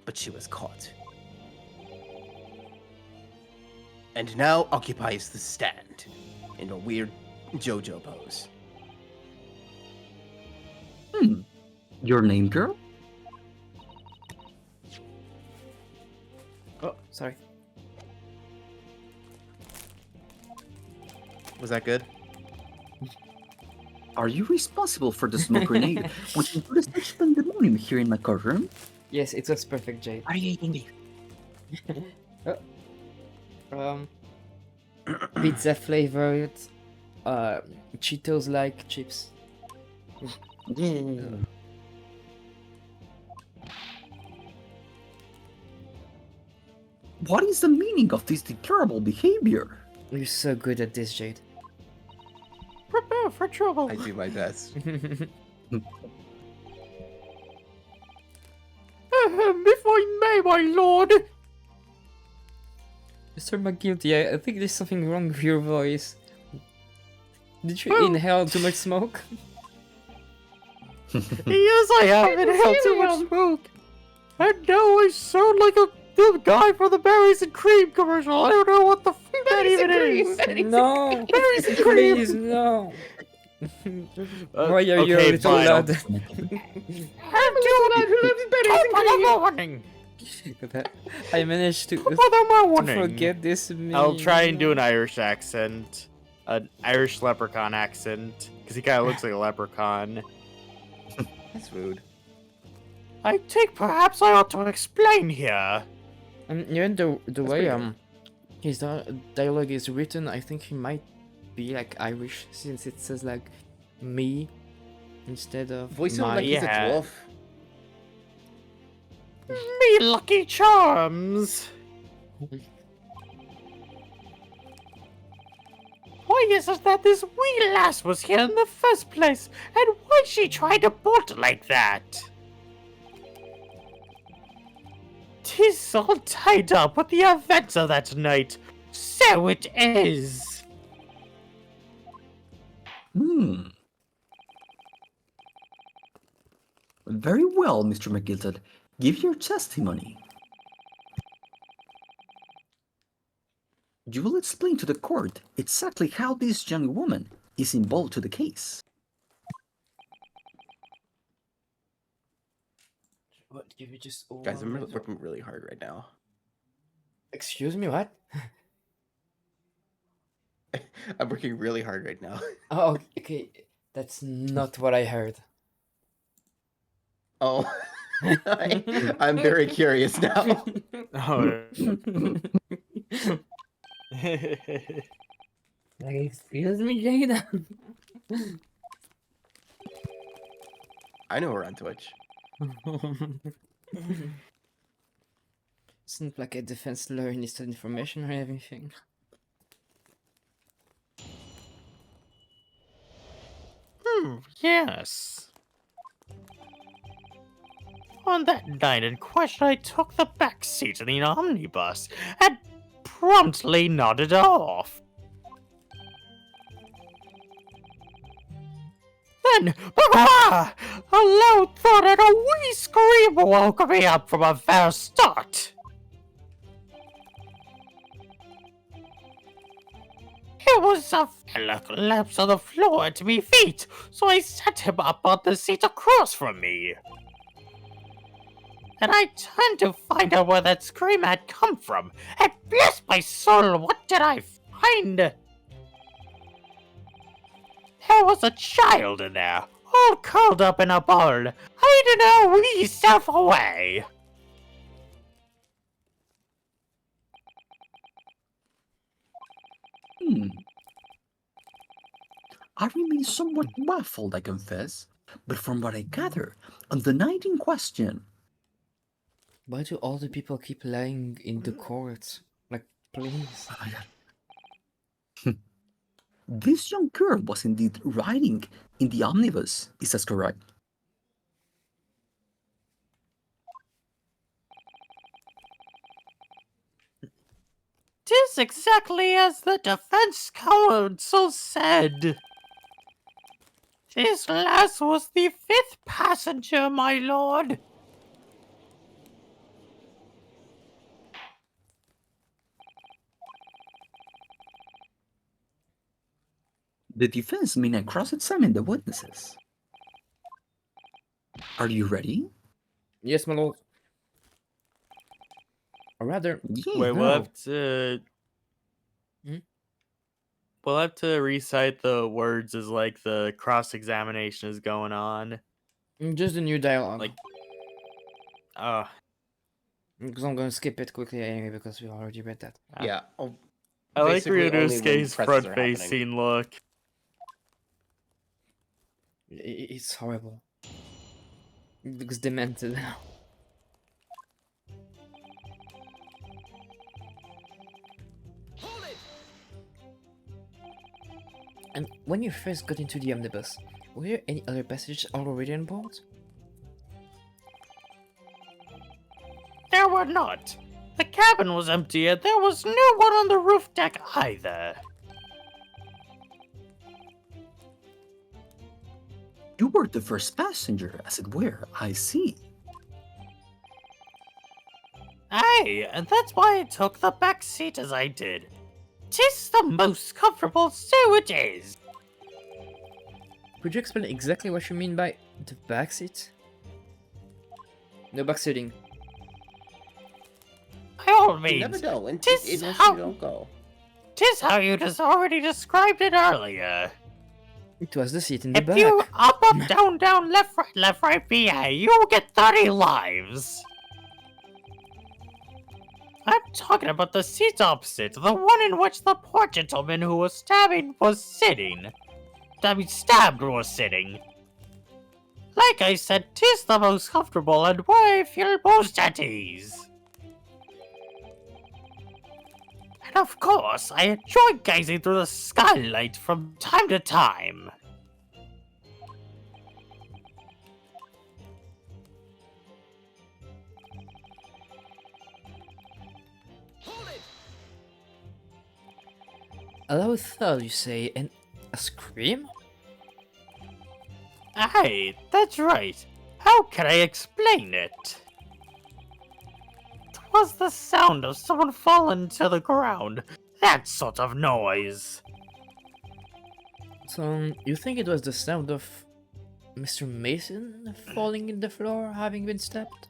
Speaker 3: but she was caught. And now occupies the stand in a weird JoJo pose.
Speaker 1: Your name, girl?
Speaker 2: Oh, sorry.
Speaker 3: Was that good?
Speaker 1: Are you responsible for the smoke grenade which included such pandemonium here in my courtroom?
Speaker 2: Yes, it was perfect, Jade.
Speaker 1: Are you eating beef?
Speaker 2: Pizza flavored, Cheetos like chips.
Speaker 1: What is the meaning of this deplorable behavior?
Speaker 2: You're so good at this, Jade.
Speaker 4: Prepare for trouble.
Speaker 3: I do my best.
Speaker 4: If I may, my lord.
Speaker 2: Mr. McGuilty, I think there's something wrong with your voice. Did you
Speaker 4: Oh.
Speaker 2: inhale too much smoke?
Speaker 4: Yes, I have inhaled too much smoke. And now I sound like the guy from the berries and cream commercial. I don't know what the f that even is.
Speaker 2: No!
Speaker 4: Berries and cream.
Speaker 2: Please, no! Why are you a
Speaker 4: okay,
Speaker 2: little
Speaker 4: fine.
Speaker 2: loud?
Speaker 4: I'm doing top of the morning.
Speaker 2: I managed to
Speaker 4: Top of the morning.
Speaker 2: forget this meme.
Speaker 4: I'll try and do an Irish accent. An Irish leprechaun accent. Because he kind of looks like a leprechaun.
Speaker 3: That's rude.
Speaker 4: I think perhaps I ought to explain here.
Speaker 2: Even the way
Speaker 3: pretty good.
Speaker 2: his dialogue is written, I think he might be like Irish since it says like me instead of
Speaker 3: Voice him
Speaker 2: my.
Speaker 3: like he's a
Speaker 4: Yeah.
Speaker 3: dwarf.
Speaker 4: Me lucky charms. Why is it that this wee lass was here in the first place? And why she tried to bolt like that? 'Tis all tied up with the events of that night. So it is.
Speaker 1: Very well, Mr. McGilted. Give your testimony. You will explain to the court exactly how this young woman is involved to the case.
Speaker 2: What? Give me just.
Speaker 3: Guys, I'm working really hard right now.
Speaker 2: Excuse me, what?
Speaker 3: I'm working really hard right now.
Speaker 2: Oh, okay. That's not what I heard.
Speaker 3: Oh, I'm very curious now.
Speaker 4: Oh.
Speaker 2: Excuse me, Jada.
Speaker 3: I know we're on Twitch.
Speaker 2: It's not like a defense lawyer needs that information or anything.
Speaker 4: Yes. On that night in question, I took the back seat in the omnibus and promptly nodded off. again! Bah! A loud thud and a wee scream woke me up from a fair start. It was a fella collapsed on the floor at me feet, so I set him up on the seat across from me. And I turned to find out where that scream had come from, and bless my soul, what did I find? There was a child in there, all curled up in a ball, hiding her wee self away.
Speaker 1: I remain somewhat baffled, I confess, but from what I gather, on the night in question,
Speaker 2: Why do all the people keep lying in the court? Like, please.
Speaker 1: this young girl was indeed riding in the omnibus. Is that correct?
Speaker 4: Tis exactly as the defense counsel said. This lass was the 5th passenger, my lord.
Speaker 1: The defense may not cross-examine the witnesses. Are you ready?
Speaker 2: Yes, my lord. Or rather,
Speaker 1: Yeah,
Speaker 4: Wait,
Speaker 2: no.
Speaker 4: we'll have to recite the words as like the cross-examination is going on.
Speaker 2: Just a new dialogue.
Speaker 4: Like, oh,
Speaker 2: Because I'm gonna skip it quickly anyway, because we already read that.
Speaker 3: Yeah.
Speaker 4: I like
Speaker 3: Basically, only when
Speaker 4: Ryunosuke's
Speaker 3: presses
Speaker 4: front
Speaker 3: are
Speaker 4: face
Speaker 3: happening.
Speaker 4: scene look.
Speaker 2: It's horrible. It looks demented now. And when you first got into the omnibus, were there any other passengers already on board?
Speaker 4: There were not. The cabin was empty and there was no one on the roof deck either.
Speaker 1: you were the first passenger, as it were, I see.
Speaker 4: Aye, and that's why I took the back seat as I did. 'Tis the most comfortable, so it is.
Speaker 2: Could you explain exactly what you mean by the backseat? No backseating.
Speaker 4: By all
Speaker 3: You never
Speaker 4: means,
Speaker 3: know
Speaker 4: Tis
Speaker 3: unless
Speaker 4: how-
Speaker 3: you don't go.
Speaker 4: 'tis how you just already described it earlier.
Speaker 2: It was the seat in the
Speaker 4: If
Speaker 2: back.
Speaker 4: you up, down, down, left, right, BA, you'll get 30 lives. I'm talking about the seat opposite, the one in which the poor gentleman who was was sitting. Stabbed was sitting. Like I said, 'tis the most comfortable and where I feel most at ease. And of course, I enjoy gazing through the skylight from time to time.
Speaker 2: A loud thud, you say, and a scream?
Speaker 4: Aye, that's right. How can I explain it? It was the sound of someone falling to the ground. That sort of noise.
Speaker 2: So, you think it was the sound of Mr. Mason falling in the floor, having been stabbed?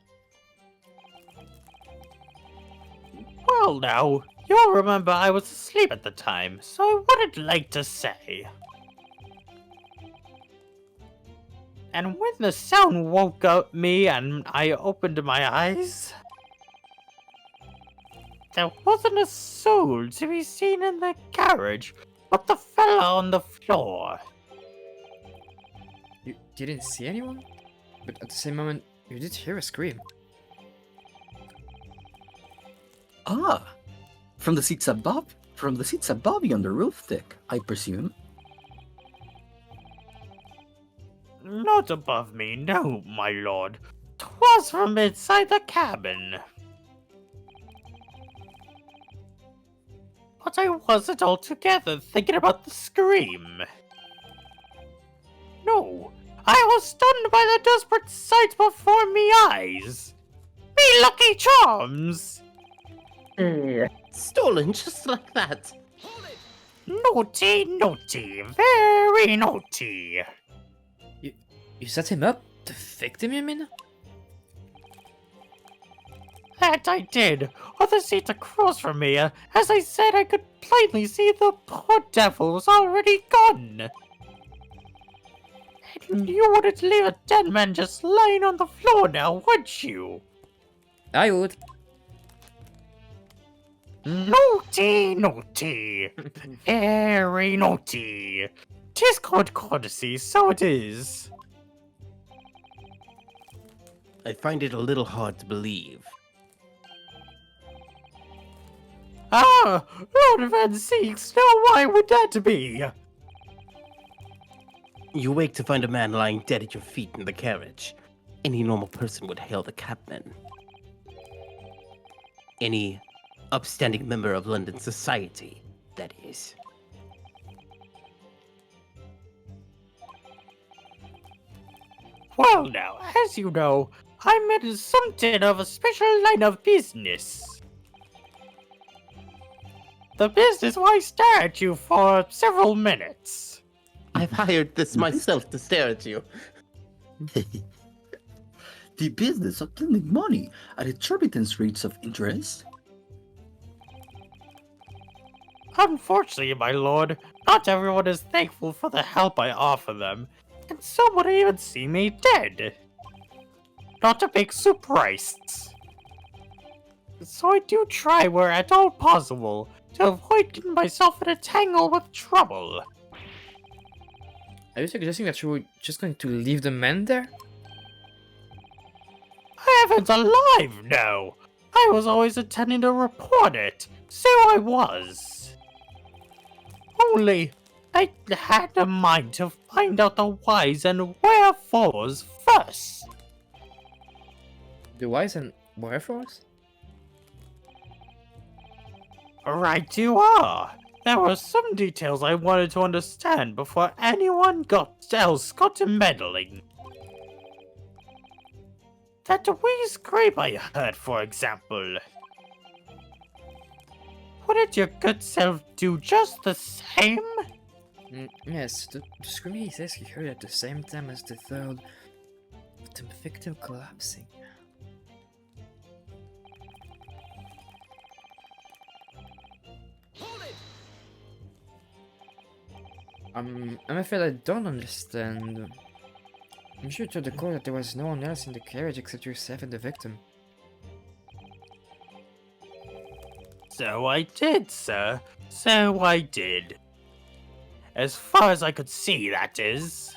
Speaker 4: Well now, you'll remember I was asleep at the time, so I wouldn't like to say. And when the sound woke up me and I opened my eyes, there wasn't a soul to be seen in the carriage, but the fella on the floor.
Speaker 2: You didn't see anyone? But at the same moment, you did hear a scream.
Speaker 1: Ah, from the seats above you on the roof deck, I presume.
Speaker 4: Not above me, no, my lord. 'Twas from inside the cabin. But I wasn't altogether thinking about the scream. No, I was stunned by the desperate sight before me eyes. Me lucky charms!
Speaker 3: Stolen just like that.
Speaker 4: Naughty, naughty, very naughty.
Speaker 2: You set him up? The victim, you mean?
Speaker 4: That I did, on the seat across from me. As I said, I could plainly see the poor devil was already gone. And you wouldn't leave a dead man just lying on the floor now, would you?
Speaker 2: I would.
Speaker 4: Naughty, naughty, very naughty. 'Tis called courtesy, so it is.
Speaker 3: I find it a little hard to believe.
Speaker 4: Ah, Lord Van Seeks, now why would that be?
Speaker 3: You wake to find a man lying dead at your feet in the carriage. Any normal person would hail the cabman. Any upstanding member of London society, that is.
Speaker 4: Well now, as you know, I'm in something of a special line of business. The business why stare at you for several minutes.
Speaker 3: I've hired this myself to stare at you.
Speaker 1: The business of lending money at exorbitant rates of interest?
Speaker 4: Unfortunately, my lord, not everyone is thankful for the help I offer them, and some would even see me dead. Not a big surprise. So I do try where at all possible to avoid getting myself in a tangle with trouble.
Speaker 2: Are you suggesting that you were just going to leave the man there?
Speaker 4: Heavens alive, no! I was always intending to report it, so I was. Only, I had a mind to find out the whys and wherefores first.
Speaker 2: The whys and wherefores?
Speaker 4: Right you are. There were some details I wanted to understand before anyone else got to meddling. That wee scrape I heard, for example. Wouldn't your good self do just the same?
Speaker 2: Yes, the screaming says he heard at the same time as the third, with the victim collapsing. I'm afraid I don't understand. I'm sure you told the court that there was no one else in the carriage except yourself and the victim.
Speaker 4: So I did, sir. So I did. As far as I could see, that is.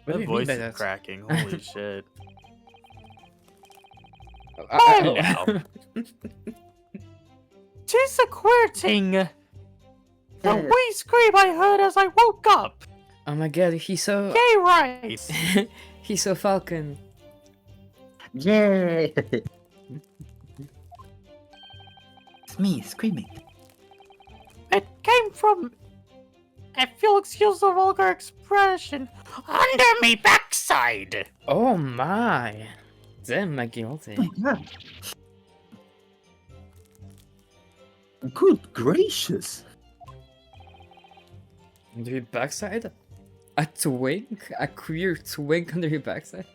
Speaker 2: What do
Speaker 4: The
Speaker 2: you mean
Speaker 4: voice
Speaker 2: by
Speaker 4: is
Speaker 2: that?
Speaker 4: cracking. Holy shit.
Speaker 2: Oh,
Speaker 4: now. 'Tis a queer thing. The wee scream I heard as I woke up.
Speaker 2: Oh my god, he saw...
Speaker 4: Gay rice.
Speaker 2: he saw Falcon.
Speaker 1: Yay! It's me screaming.
Speaker 4: It came from, if you'll excuse the vulgar expression, under me backside.
Speaker 2: Oh my! Damn, my guilty.
Speaker 1: Oh my god. Good gracious!
Speaker 2: Under your backside? A twink? A queer twink under your backside?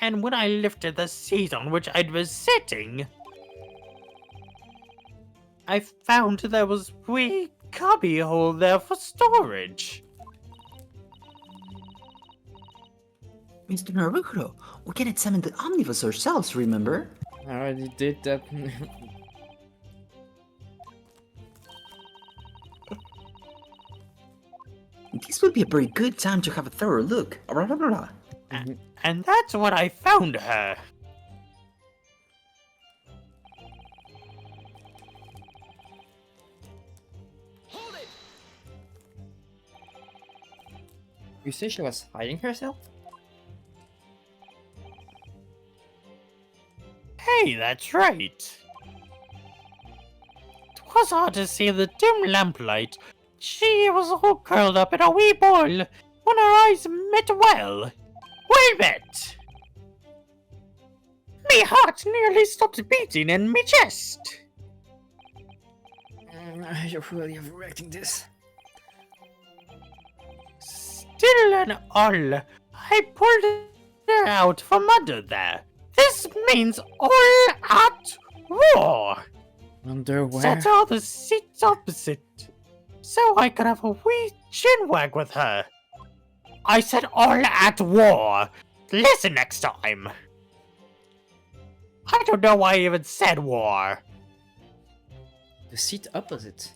Speaker 4: And when I lifted the seat on which I was sitting, I found there was a wee cubby hole there for storage.
Speaker 1: Mr. Naruto, we can examine the omnibus ourselves, remember?
Speaker 2: I already did that.
Speaker 1: This would be a very good time to have a thorough look.
Speaker 4: And that's what I found her.
Speaker 2: You say she was hiding herself?
Speaker 4: Hey, that's right. 'Twas hard to see the dim lamplight, she was all curled up in a wee ball when our eyes met well. We met! Me heart nearly stopped beating in me chest.
Speaker 2: You're really overreacting this.
Speaker 4: Still and all, I pulled her out from under there. This means all at war.
Speaker 2: Underwear?
Speaker 4: Set all the seats opposite, so I could have a wee chinwag with her. I said all at war. Listen next time. I don't know why I even said war.
Speaker 2: The seat opposite.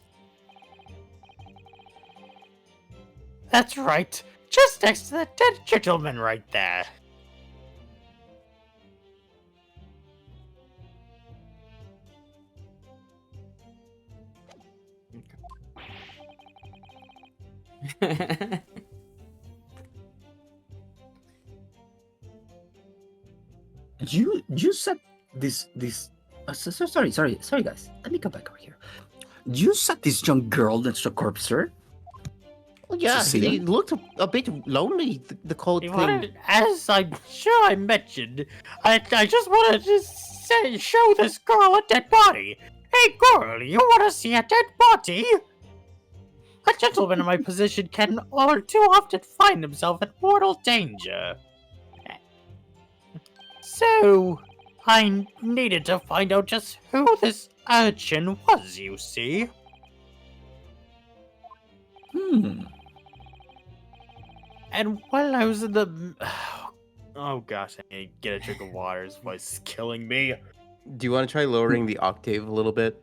Speaker 4: That's right, just next to the dead gentleman right there.
Speaker 1: You said this sorry guys. Let me come back over here. You said this young girl next to corpse, sir?
Speaker 3: Well, yeah,
Speaker 1: Cecilia?
Speaker 3: he looked a bit lonely, the cold
Speaker 4: Well,
Speaker 3: thing.
Speaker 4: as I'm sure I mentioned, I just wanted to show this girl a dead body. Hey girl, you want to see a dead body? A gentleman in my position can all too often find himself in mortal danger. So, I needed to find out just who this urchin was, you see. And while I was in the... Oh gosh, I need to get a drink of water. His voice is killing me.
Speaker 3: Do you want to try lowering the octave a little bit?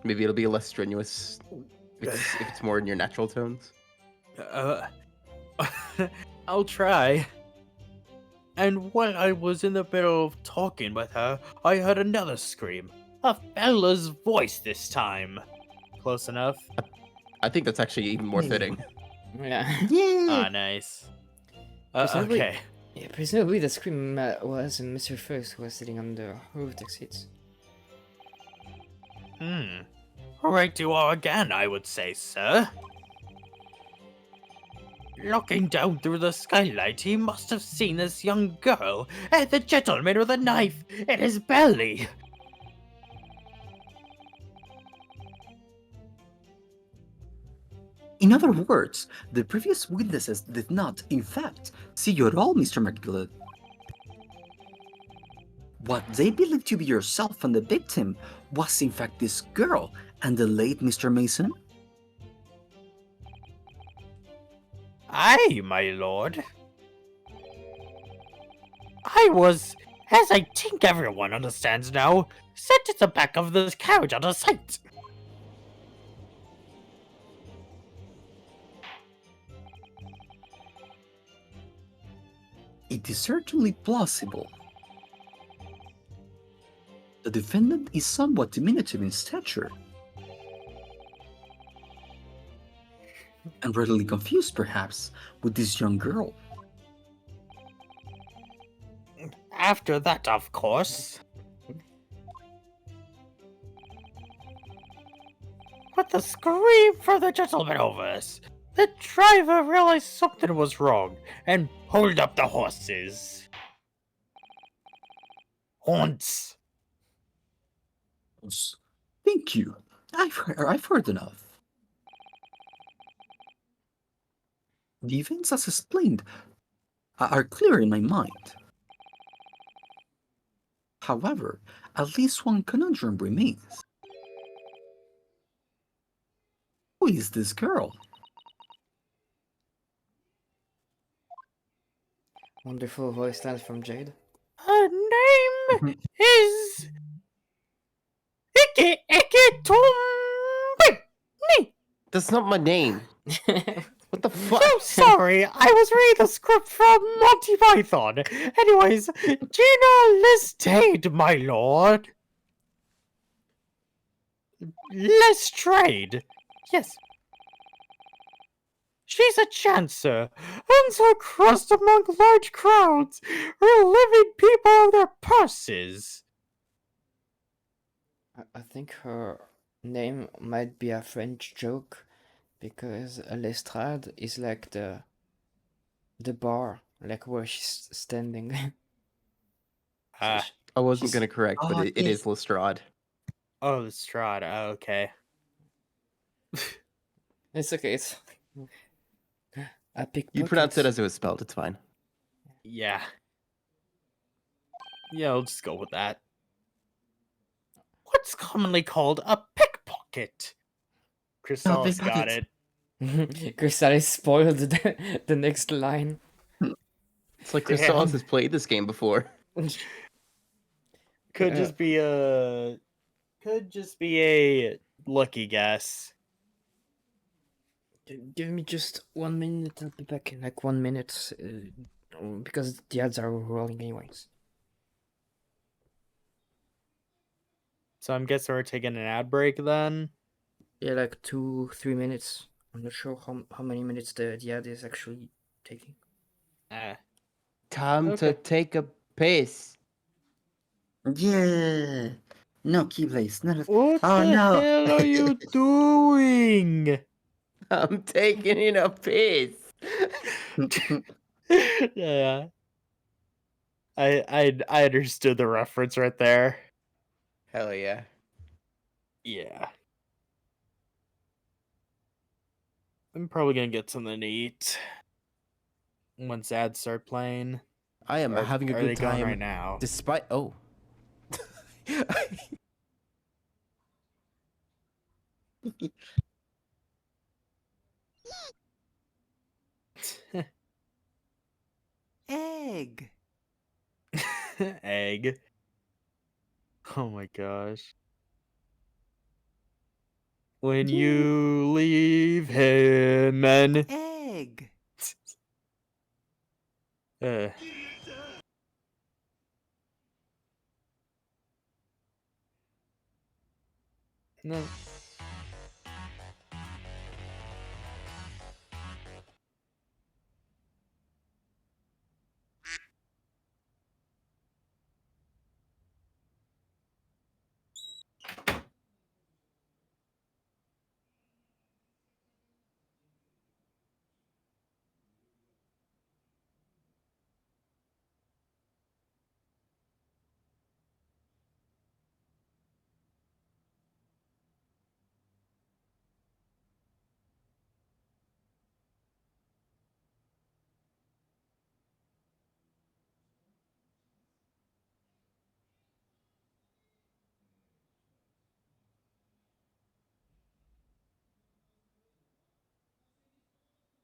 Speaker 3: Maybe it'll be less strenuous if it's more in your natural tones.
Speaker 4: I'll try. And while I was in the middle of talking with her, I heard another scream. A fella's voice this time. Close enough?
Speaker 3: I think that's actually even more fitting.
Speaker 2: Yeah.
Speaker 4: Ah, nice.
Speaker 2: Presumably-
Speaker 4: Okay.
Speaker 2: Yeah, presumably the scream was Mr. First, who was sitting on the roof seats.
Speaker 4: Right to all again, I would say, sir. Looking down through the skylight, he must have seen this young girl and the gentleman with a knife in his belly.
Speaker 1: In other words, the previous witnesses did not, in fact, see you at all, Mr. McGill. What they believed to be yourself and the victim was in fact this girl and the late Mr. Mason?
Speaker 4: Aye, my lord. I was, as I think everyone understands now, sent to the back of the carriage out of sight.
Speaker 1: It is certainly plausible. The defendant is somewhat diminutive in stature, and readily confused, perhaps, with this young girl.
Speaker 4: After that, of course. With the scream for the gentleman over us, the driver realized something was wrong and pulled up the horses. Once.
Speaker 1: Thank you. I've heard enough. The events as explained are clear in my mind. However, at least one conundrum remains. Who is this girl?
Speaker 2: Wonderful voice line from Jade.
Speaker 4: Her name is Iki Tombi.
Speaker 3: That's not my name. What the fuck?
Speaker 4: So sorry, I was reading the script from Monty Python. Anyways, Gina Lestrade, my lord. Lestrade. Yes. She's a chancer, and her crust among large crowds, relieving people of their purses.
Speaker 2: I think her name might be a French joke, because Lestrade is like the bar, like where she's standing. So
Speaker 4: Ah,
Speaker 3: I wasn't
Speaker 2: she's-
Speaker 3: gonna correct, but
Speaker 1: Oh,
Speaker 3: it is
Speaker 1: yes.
Speaker 3: Lestrade.
Speaker 4: oh, the Strahd. Oh, okay.
Speaker 2: It's okay. It's a pickpocket.
Speaker 3: You pronounce it as it was spelled. It's fine.
Speaker 4: Yeah. Yeah, I'll just go with that. What's commonly called a pickpocket? Chrysalis got
Speaker 1: pickpocket.
Speaker 4: it.
Speaker 2: Chrysalis spoiled the next line.
Speaker 3: It's like
Speaker 4: Damn.
Speaker 3: Chrysalis has played this game before.
Speaker 4: Could
Speaker 2: Yeah.
Speaker 4: just be a lucky guess.
Speaker 2: Give me just 1 minute. I'll be back in like 1 minute, because the ads are rolling anyways.
Speaker 4: So I'm guessing we're taking an ad break then.
Speaker 2: Yeah, like 2-3 minutes. I'm not sure how many minutes the ad is actually taking.
Speaker 3: Time
Speaker 4: Okay.
Speaker 3: to take a piss.
Speaker 1: Yeah. No, Keyblades. Not
Speaker 4: What
Speaker 1: oh,
Speaker 4: the
Speaker 1: no.
Speaker 4: hell are you doing?
Speaker 3: I'm taking a piss.
Speaker 4: Yeah. I understood the reference right there.
Speaker 3: Hell yeah.
Speaker 4: Yeah. I'm probably gonna get something to eat once ads start playing.
Speaker 3: I am
Speaker 4: Or
Speaker 3: having a
Speaker 4: are
Speaker 3: good
Speaker 4: they going
Speaker 3: time
Speaker 4: right now?
Speaker 3: despite
Speaker 7: Egg.
Speaker 4: Egg. Oh my gosh. When you leave him and
Speaker 7: Egg.
Speaker 4: uh, no.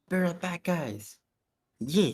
Speaker 1: Be right back, guys. Yeah.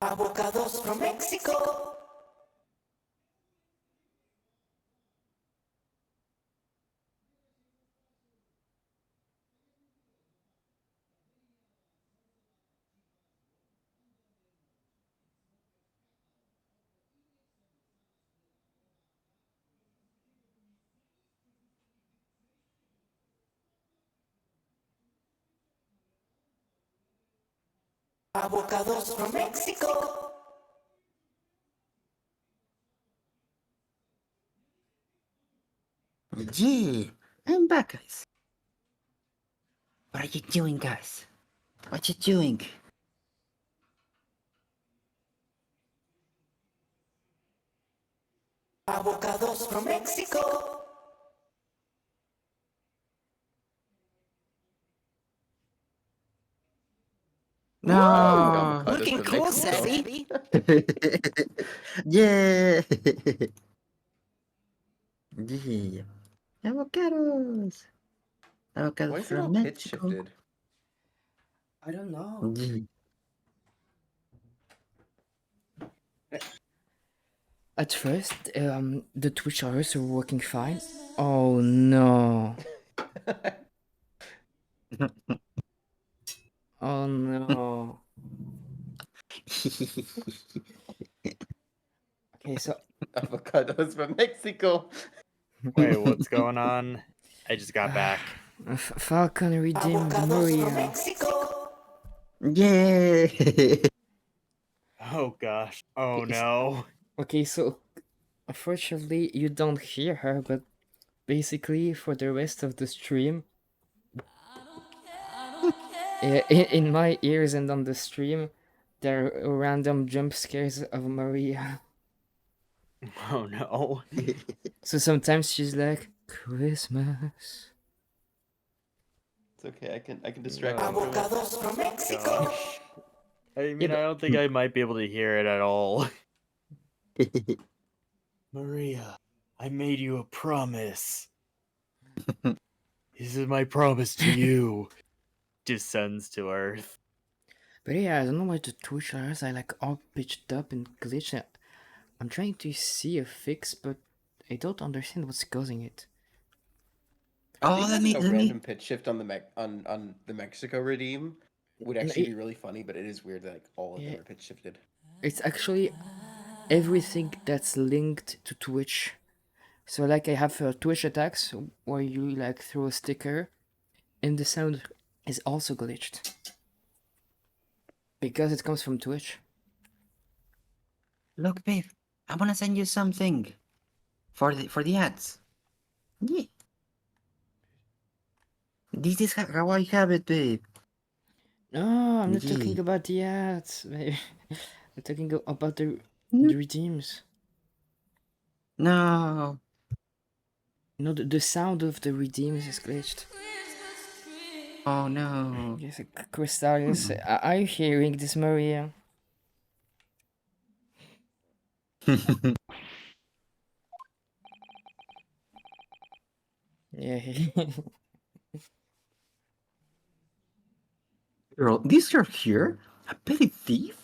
Speaker 8: Avocados from Mexico. Avocados from Mexico.
Speaker 1: Yeah. I'm back, guys. What are you doing, guys? What you doing?
Speaker 8: Avocados from Mexico.
Speaker 1: No.
Speaker 3: Avocados
Speaker 8: Looking
Speaker 3: from
Speaker 8: cool,
Speaker 3: Mexico.
Speaker 8: Savvy.
Speaker 1: Yeah. Yeah. Avocados. Avocados
Speaker 3: Why is it all
Speaker 1: from
Speaker 3: pitch
Speaker 1: Mexico.
Speaker 3: shifted?
Speaker 2: I don't know.
Speaker 1: Yeah.
Speaker 2: At first, the Twitch hours were working fine. Oh no. Oh no. Okay, so
Speaker 3: Avocados from Mexico.
Speaker 4: Wait, what's going on? I just got back.
Speaker 2: Falcon redeemed
Speaker 8: Avocados from
Speaker 2: Maria.
Speaker 8: Mexico.
Speaker 1: Yeah.
Speaker 4: Oh gosh. Oh
Speaker 2: Okay,
Speaker 4: no.
Speaker 2: Okay, so unfortunately you don't hear her, but basically for the rest of the stream, in my ears and on the stream, there are random jump scares of Maria.
Speaker 4: Oh no.
Speaker 2: So sometimes she's like, Christmas.
Speaker 3: It's okay. I can distract you.
Speaker 8: Avocados from Mexico.
Speaker 4: Gosh. I mean,
Speaker 2: but-
Speaker 4: I don't think I might be able to hear it at all. Maria, I made you a promise. This is my promise to you. Descends to Earth.
Speaker 2: But yeah, I don't know why the Twitch hours are like all pitched up and glitched. I'm trying to see a fix, but I don't understand what's causing it.
Speaker 1: Oh,
Speaker 3: I think
Speaker 1: let
Speaker 3: having
Speaker 1: me
Speaker 3: a
Speaker 1: let me.
Speaker 3: random pitch shift on the on the Mexico redeem would actually
Speaker 2: it-
Speaker 3: be really funny, but it is weird that like all of
Speaker 2: Yeah.
Speaker 3: them are pitch shifted.
Speaker 2: It's actually everything that's linked to Twitch. So like I have Twitch attacks where you like throw a sticker, and the sound is also glitched because it comes from Twitch.
Speaker 1: Look, babe. I wanna send you something for the ads. Yeah. This is how I have it, babe.
Speaker 2: No, I'm not talking
Speaker 1: Yeah.
Speaker 2: about the ads. Babe. I'm talking about the
Speaker 1: Mm.
Speaker 2: redeems.
Speaker 1: No.
Speaker 2: No, the sound of the redeems is glitched.
Speaker 1: Oh no.
Speaker 2: Yes, Crystalius, are you hearing this, Maria? Yeah.
Speaker 1: Girl, this girl here, a petty thief?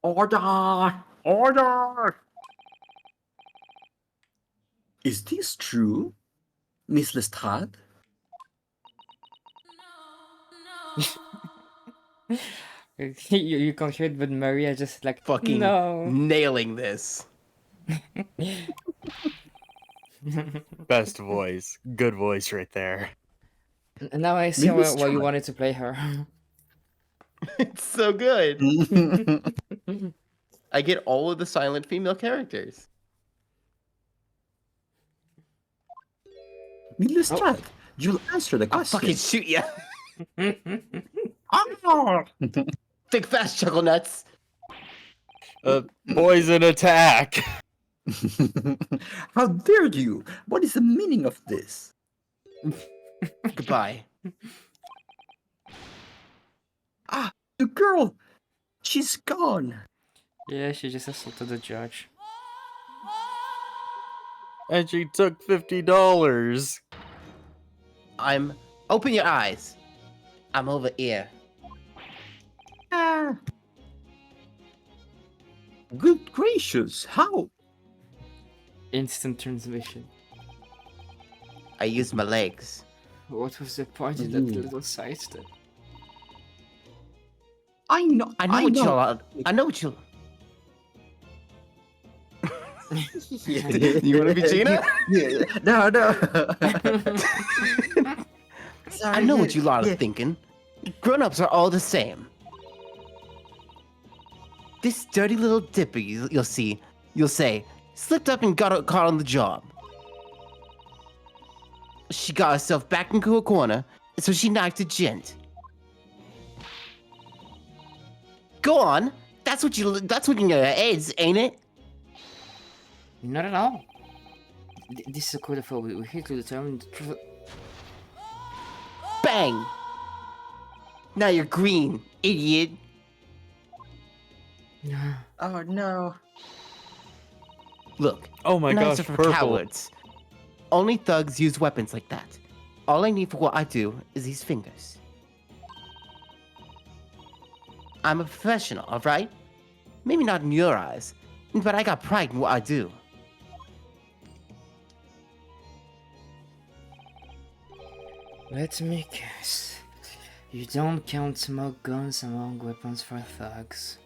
Speaker 1: Order! Order! Is this true, Miss Lestrade?
Speaker 2: you can't hear it, but Maria just like
Speaker 3: Fucking
Speaker 2: no.
Speaker 3: nailing this.
Speaker 4: Best voice. Good voice right there.
Speaker 2: And now I see
Speaker 1: Maybe
Speaker 2: why you
Speaker 1: try.
Speaker 2: wanted to play her.
Speaker 3: It's so good. I get all of the silent female characters.
Speaker 1: Miss Lestrade, you'll answer the
Speaker 3: I'll
Speaker 1: question.
Speaker 3: fucking shoot ya.
Speaker 1: Ah!
Speaker 3: Think fast, Chuckle Nuts.
Speaker 4: Poison attack.
Speaker 1: How dare you? What is the meaning of this?
Speaker 3: Goodbye.
Speaker 1: Ah, the girl! She's gone!
Speaker 2: Yeah, she just assaulted the judge.
Speaker 4: And she took $50.
Speaker 3: Open your eyes. I'm over here.
Speaker 1: Ah. Good gracious, how?
Speaker 2: Instant transmission.
Speaker 3: I use my legs.
Speaker 2: What was the point in that
Speaker 1: Ooh.
Speaker 2: little sidestep?
Speaker 1: I know
Speaker 3: I know what you. You want to be Gina?
Speaker 1: Yeah. No, no.
Speaker 3: I know what you lot are thinking. Grown-ups are all the same. This dirty little dipper you'll say, slipped up and got caught on the job. She got herself back into a corner, so she knocked a gent. Go on. That's what in your heads, ain't it?
Speaker 2: Not at all. This is a code of we're here to determine the truth.
Speaker 3: Bang! Now you're green, idiot.
Speaker 1: Oh no.
Speaker 3: Look,
Speaker 4: Oh my
Speaker 3: knives
Speaker 4: gosh,
Speaker 3: are for
Speaker 4: purple.
Speaker 3: cowards. Only thugs use weapons like that. All I need for what I do is these fingers. I'm a professional, alright? Maybe not in your eyes, but I got pride in what I do.
Speaker 2: Let me guess. You don't count smoke guns among weapons for thugs.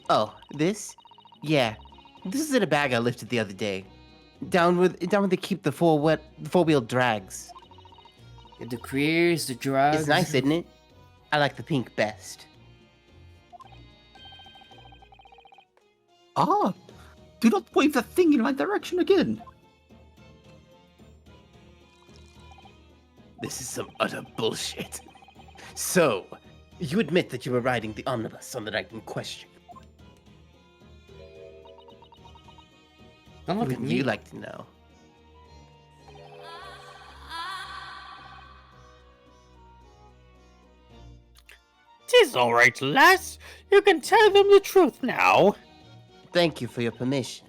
Speaker 3: Oh, this? Yeah, this is in a bag I lifted the other day. Down where they keep the four-wheel drags.
Speaker 2: The queers, the drugs.
Speaker 3: It's nice, isn't it? I like the pink best.
Speaker 1: Ah, do not wave that thing in my direction again.
Speaker 3: This is some utter bullshit. So, you admit that you were riding the omnibus on the night in question.
Speaker 2: Don't look at
Speaker 3: Wouldn't
Speaker 2: me.
Speaker 3: you like to know?
Speaker 4: Tis all right, lass. You can tell them the truth now.
Speaker 3: Thank you for your permission.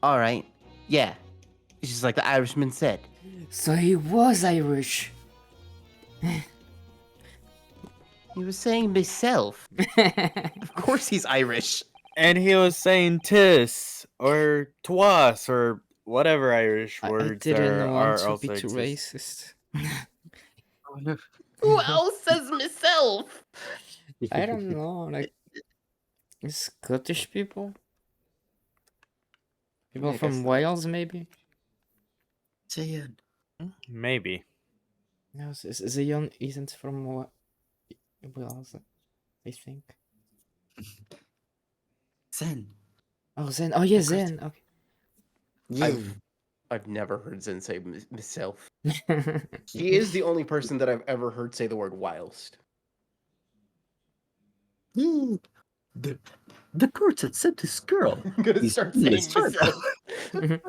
Speaker 3: Alright, yeah. It's just like the Irishman said.
Speaker 2: So he was Irish.
Speaker 3: He was saying myself. Of course he's Irish.
Speaker 4: And he was saying tis or twas or whatever Irish
Speaker 2: I
Speaker 4: words
Speaker 2: didn't
Speaker 4: are
Speaker 2: want to
Speaker 4: also
Speaker 2: be too
Speaker 4: exist.
Speaker 2: racist.
Speaker 3: Who else says myself?
Speaker 2: I don't know, like Scottish people? People
Speaker 3: I guess
Speaker 2: from
Speaker 3: not.
Speaker 2: Wales, maybe?
Speaker 1: Zayan.
Speaker 4: Maybe.
Speaker 2: No, Zion isn't from Wales, I think.
Speaker 1: Zen.
Speaker 2: Oh, Zen. Oh, yeah,
Speaker 1: Of course.
Speaker 2: Zen.
Speaker 1: Yeah.
Speaker 3: I've never heard Zen say myself.
Speaker 2: Okay.
Speaker 3: He is the only person that I've ever heard say the word whilst.
Speaker 1: Yeah. The court had said this girl.
Speaker 3: I'm gonna
Speaker 1: is
Speaker 3: start
Speaker 1: only
Speaker 3: saying
Speaker 1: started.
Speaker 3: myself.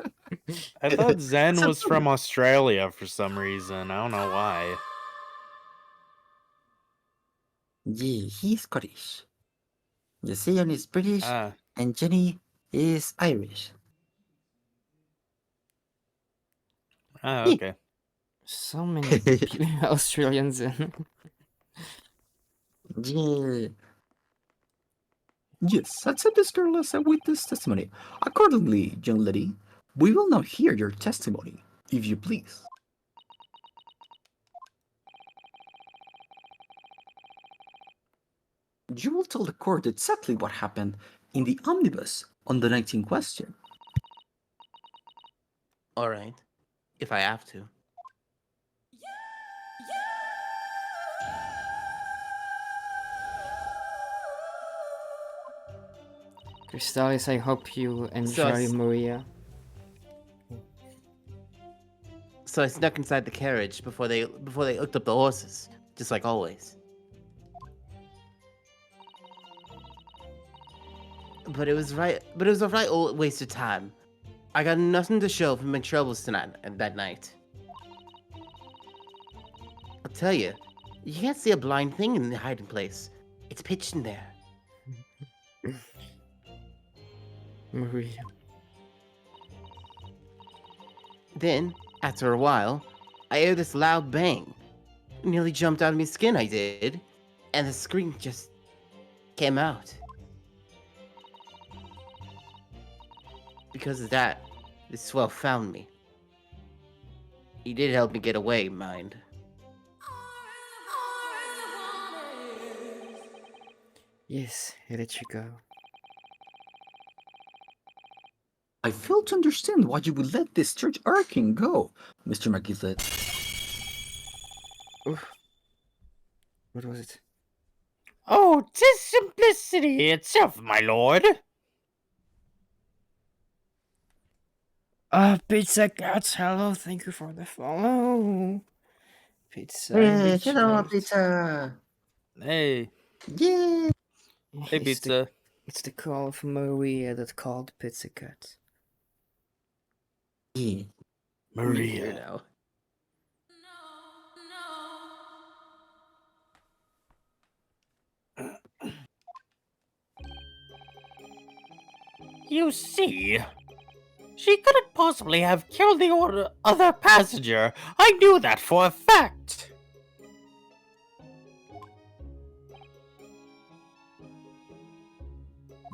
Speaker 4: I thought Zen
Speaker 1: So-
Speaker 4: was from Australia for some reason. I don't know why.
Speaker 1: Yeah, he's Scottish. Zayan is British,
Speaker 4: Ah,
Speaker 1: and Jenny is Irish.
Speaker 4: okay.
Speaker 2: So many Australians Zen.
Speaker 1: Yeah. Yes, I'd said this girl as a witness testimony. Accordingly, young lady, we will now hear your testimony, if you please. You will tell the court exactly what happened in the omnibus on the night in question.
Speaker 3: Alright. If I have to.
Speaker 2: Crystallis, I hope you enjoy
Speaker 3: it's-
Speaker 2: Maria.
Speaker 3: So I snuck inside the carriage before they hooked up the horses, just like always. But it was a right old waste of time. I got nothing to show for my troubles tonight and that night. I'll tell you, you can't see a blind thing in the hiding place. It's pitched in there.
Speaker 2: Maria.
Speaker 3: Then, after a while, I heard this loud bang. Nearly jumped out of my skin, I did. And the scream just came out. Because of that, this swell found me. He did help me get away, mind.
Speaker 2: Yes, he let you go.
Speaker 1: I fail to understand why you would let this church arcane go, Mr. McGillet.
Speaker 2: Oof. What was it?
Speaker 4: Oh, 'tis simplicity itself, my lord.
Speaker 2: Ah, Pizza Cats, hello, thank you for the follow. Pizza.
Speaker 1: Hey, hello,
Speaker 2: Richard.
Speaker 1: Peter.
Speaker 4: Hey.
Speaker 1: Yeah.
Speaker 4: Hey,
Speaker 2: It's
Speaker 4: pizza.
Speaker 2: It's the call of Maria that called Pizza Cat.
Speaker 1: Yeah.
Speaker 3: I'm in here now.
Speaker 4: You see, she couldn't possibly have killed the other passenger. I knew that for a fact.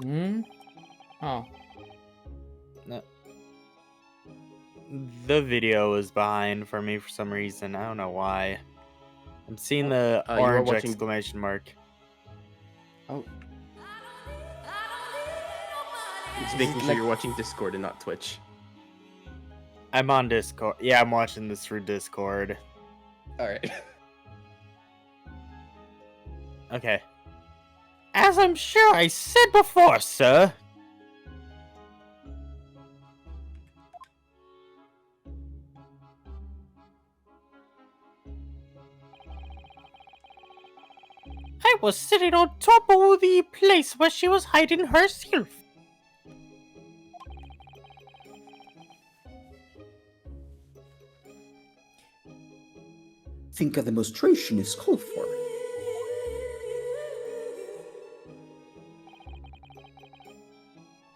Speaker 2: Hmm? Oh.
Speaker 4: The video is behind for me for some reason. I don't know why. I'm seeing the
Speaker 3: You are
Speaker 4: orange
Speaker 3: watching-
Speaker 4: exclamation mark.
Speaker 2: Oh.
Speaker 3: Just
Speaker 2: Is
Speaker 3: making
Speaker 2: it
Speaker 3: sure
Speaker 2: like-
Speaker 3: you're watching Discord and not Twitch.
Speaker 4: I'm on Discord. Yeah, I'm watching this through Discord.
Speaker 3: All right.
Speaker 4: Okay. As I'm sure I said before, sir. I was sitting on top of the place where she was hiding herself.
Speaker 1: Think a demonstration is called for.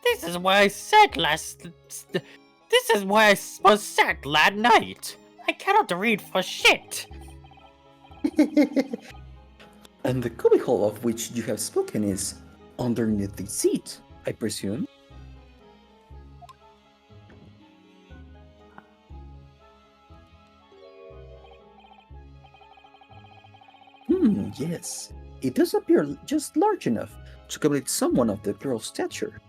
Speaker 4: This is why I said This is why I was sacked last night. I cannot read for shit.
Speaker 1: And the cubbyhole of which you have spoken is underneath the seat, I presume. Yes. It does appear just large enough to accommodate someone of the girl's stature.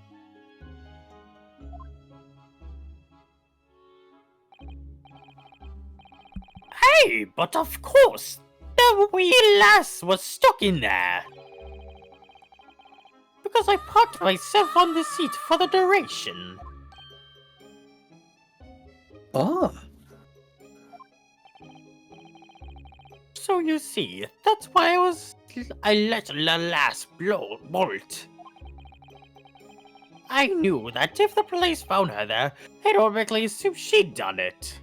Speaker 4: Hey, but of course, the wee lass was stuck in there. Because I parked myself on the seat for the duration.
Speaker 1: Ah,
Speaker 4: So you see, that's why I let the lass bolt. I knew that if the police found her there, they'd automatically assume she'd done it.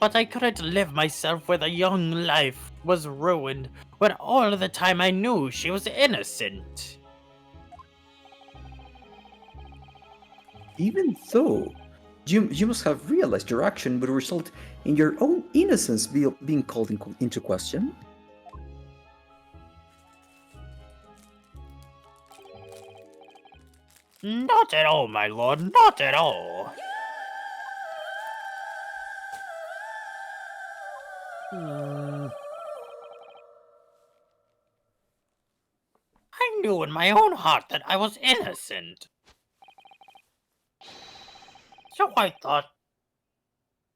Speaker 4: But I couldn't live myself where the young life was ruined when all the time I knew she was innocent.
Speaker 1: even though you must have realized your action would result in your own innocence being called into question.
Speaker 4: Not at all, my lord, not at all. I knew in my own heart that I was innocent. So I thought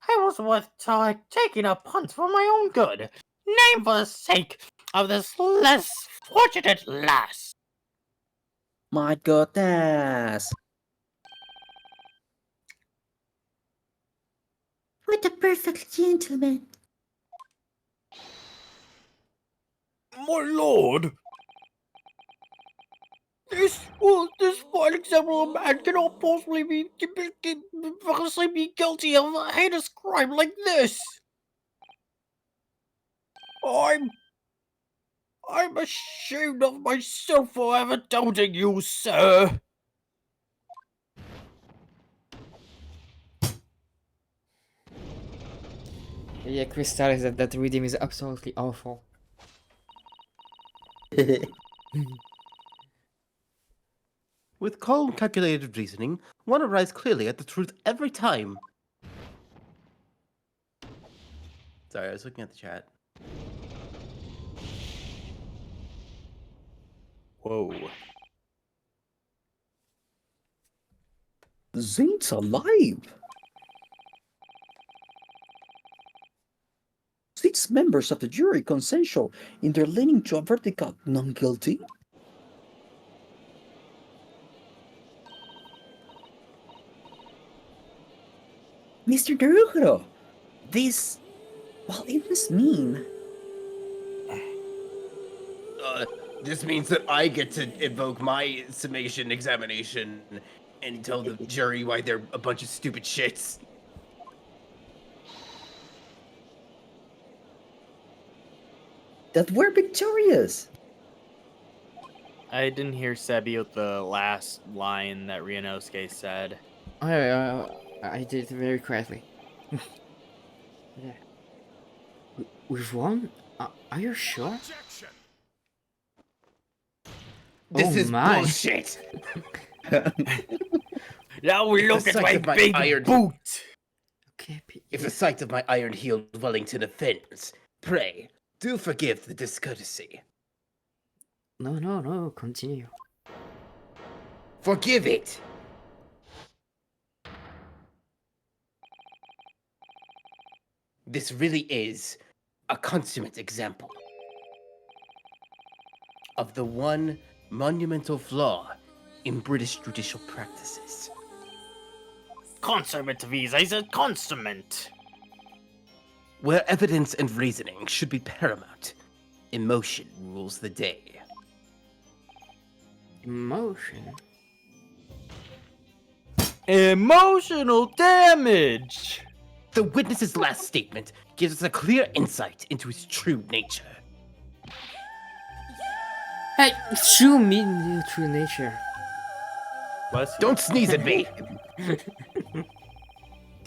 Speaker 4: I was worth taking a punt for my own good, name for the sake of this less fortunate lass.
Speaker 1: My goodness! What a perfect gentleman!
Speaker 4: My lord! This fine example of man cannot possibly be guilty of a heinous crime like this. I'm ashamed of myself for ever doubting you, sir.
Speaker 2: Yeah, Crystal is that redeem is absolutely awful.
Speaker 3: With calm, calculated reasoning, one arrives clearly at the truth every time. Sorry, I was looking at the chat.
Speaker 4: Whoa.
Speaker 1: Zane's alive! 6 members of the jury consensual in their leaning to a verdict non-guilty? Mr. Naruto, it must mean...
Speaker 3: This means that I get to invoke my summation examination and tell the jury why they're a bunch of stupid shits.
Speaker 1: That we're victorious.
Speaker 4: I didn't hear Sebi with the last line that Ryunosuke said.
Speaker 2: I did it very quietly. Yeah. We've won? Are you sure?
Speaker 5: Objection.
Speaker 3: This
Speaker 2: Oh
Speaker 3: is
Speaker 2: my.
Speaker 3: bullshit.
Speaker 4: Now we
Speaker 3: If
Speaker 4: look
Speaker 3: the
Speaker 4: at
Speaker 3: sight
Speaker 4: my
Speaker 3: of my
Speaker 4: big
Speaker 3: iron-
Speaker 4: boot!
Speaker 2: Okay,
Speaker 3: If the sight of my iron-heeled Wellington offends, pray, do forgive the discourtesy.
Speaker 2: No, continue.
Speaker 3: Forgive it! This really is a consummate example of the one monumental flaw in British judicial practices.
Speaker 4: Consummate visa is a consummate!
Speaker 3: Where evidence and reasoning should be paramount, emotion rules the day.
Speaker 2: Emotion?
Speaker 4: Emotional damage!
Speaker 3: The witness's last statement gives us a clear insight into his true nature.
Speaker 2: Hey, show me the true nature.
Speaker 3: Don't sneeze at me!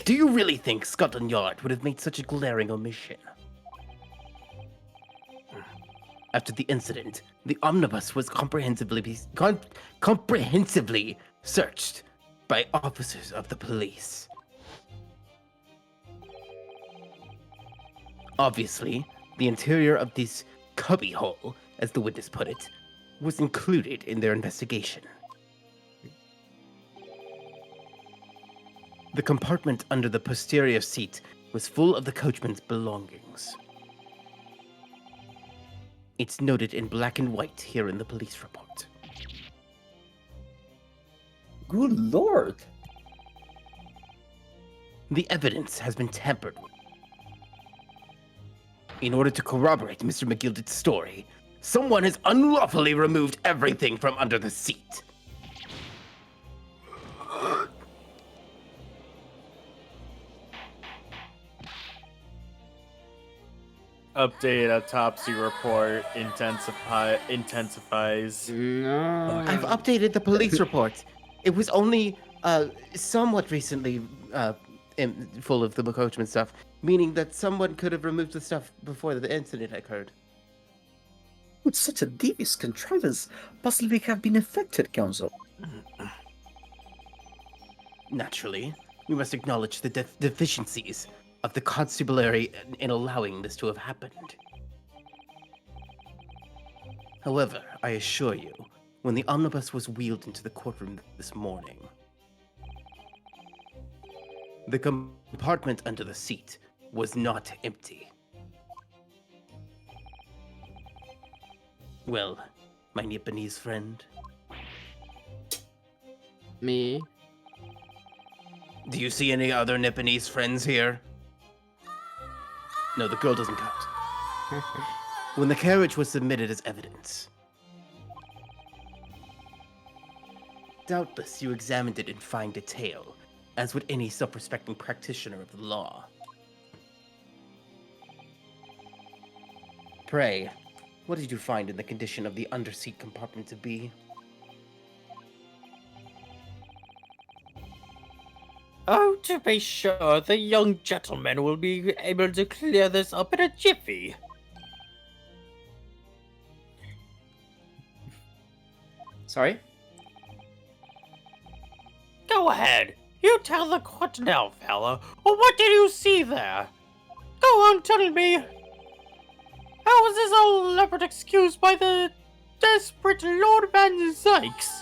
Speaker 3: Do you really think Scotland Yard would have made such a glaring omission? After the incident, the omnibus was comprehensively searched by officers of the police. Obviously, the interior of this cubbyhole, as the witness put it, was included in their investigation. The compartment under the posterior seat was full of the coachman's belongings. It's noted in black and white here in the police report.
Speaker 1: Good lord.
Speaker 3: The evidence has been tampered with. In order to corroborate Mr. McGilded's story, someone has unlawfully removed everything from under the seat.
Speaker 4: Update autopsy report intensifies.
Speaker 2: No.
Speaker 3: I've updated the police report. It was only somewhat recently full of the coachman stuff, meaning that someone could have removed the stuff before the incident occurred.
Speaker 1: Would such a devious contrivance possibly have been effected, Counsel?
Speaker 3: Naturally, we must acknowledge the deficiencies of the constabulary in allowing this to have happened. However, I assure you, when the omnibus was wheeled into the courtroom this morning, the compartment under the seat was not empty. Well, my Nipponese friend,
Speaker 2: Me?
Speaker 3: do you see any other Nipponese friends here? No, the girl doesn't count. When the carriage was submitted as evidence, doubtless you examined it in fine detail, as would any self-respecting practitioner of the law. Pray, what did you find in the condition of the underseat compartment to be?
Speaker 4: Oh, to be sure, the young gentleman will be able to clear this up in a jiffy.
Speaker 2: Sorry?
Speaker 4: Go ahead. You tell the court now, fella. Or what did you see there? Go on, tell me. How was this old leopard excused by the desperate Lord Van Zykes?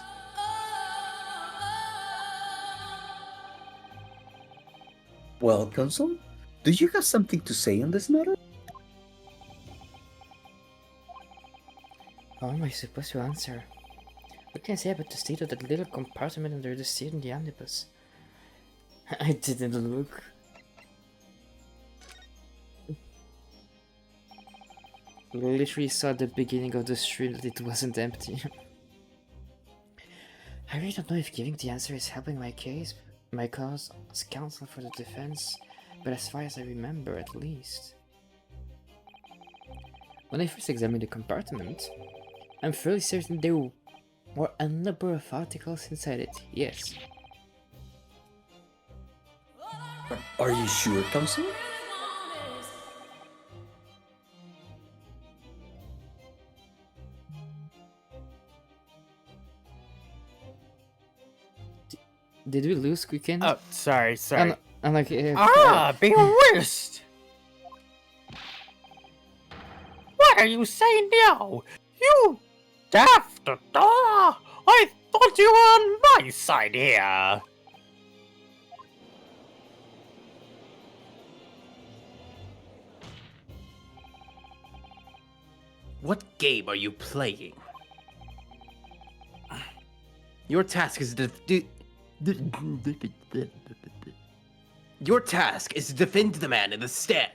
Speaker 1: Well, Counsel, do you have something to say on this matter?
Speaker 2: How am I supposed to answer? What can I say about the state of that little compartment under the seat in the omnibus? I didn't look. We literally saw at the beginning of the stream that it wasn't empty. I really don't know if giving the answer is helping my case, my cause as counsel for the defense, but as far as I remember at least. When I first examined the compartment, I'm fairly certain there were a number of articles inside it, yes.
Speaker 1: Are you sure, Counsel?
Speaker 2: Did we lose Quicken?
Speaker 4: Oh, sorry.
Speaker 2: I'm like,
Speaker 4: Bewitched! What are you saying now? You daft dog! I thought you were on my side here.
Speaker 3: What game are you playing? Your task is Your task is to defend the man in the stand.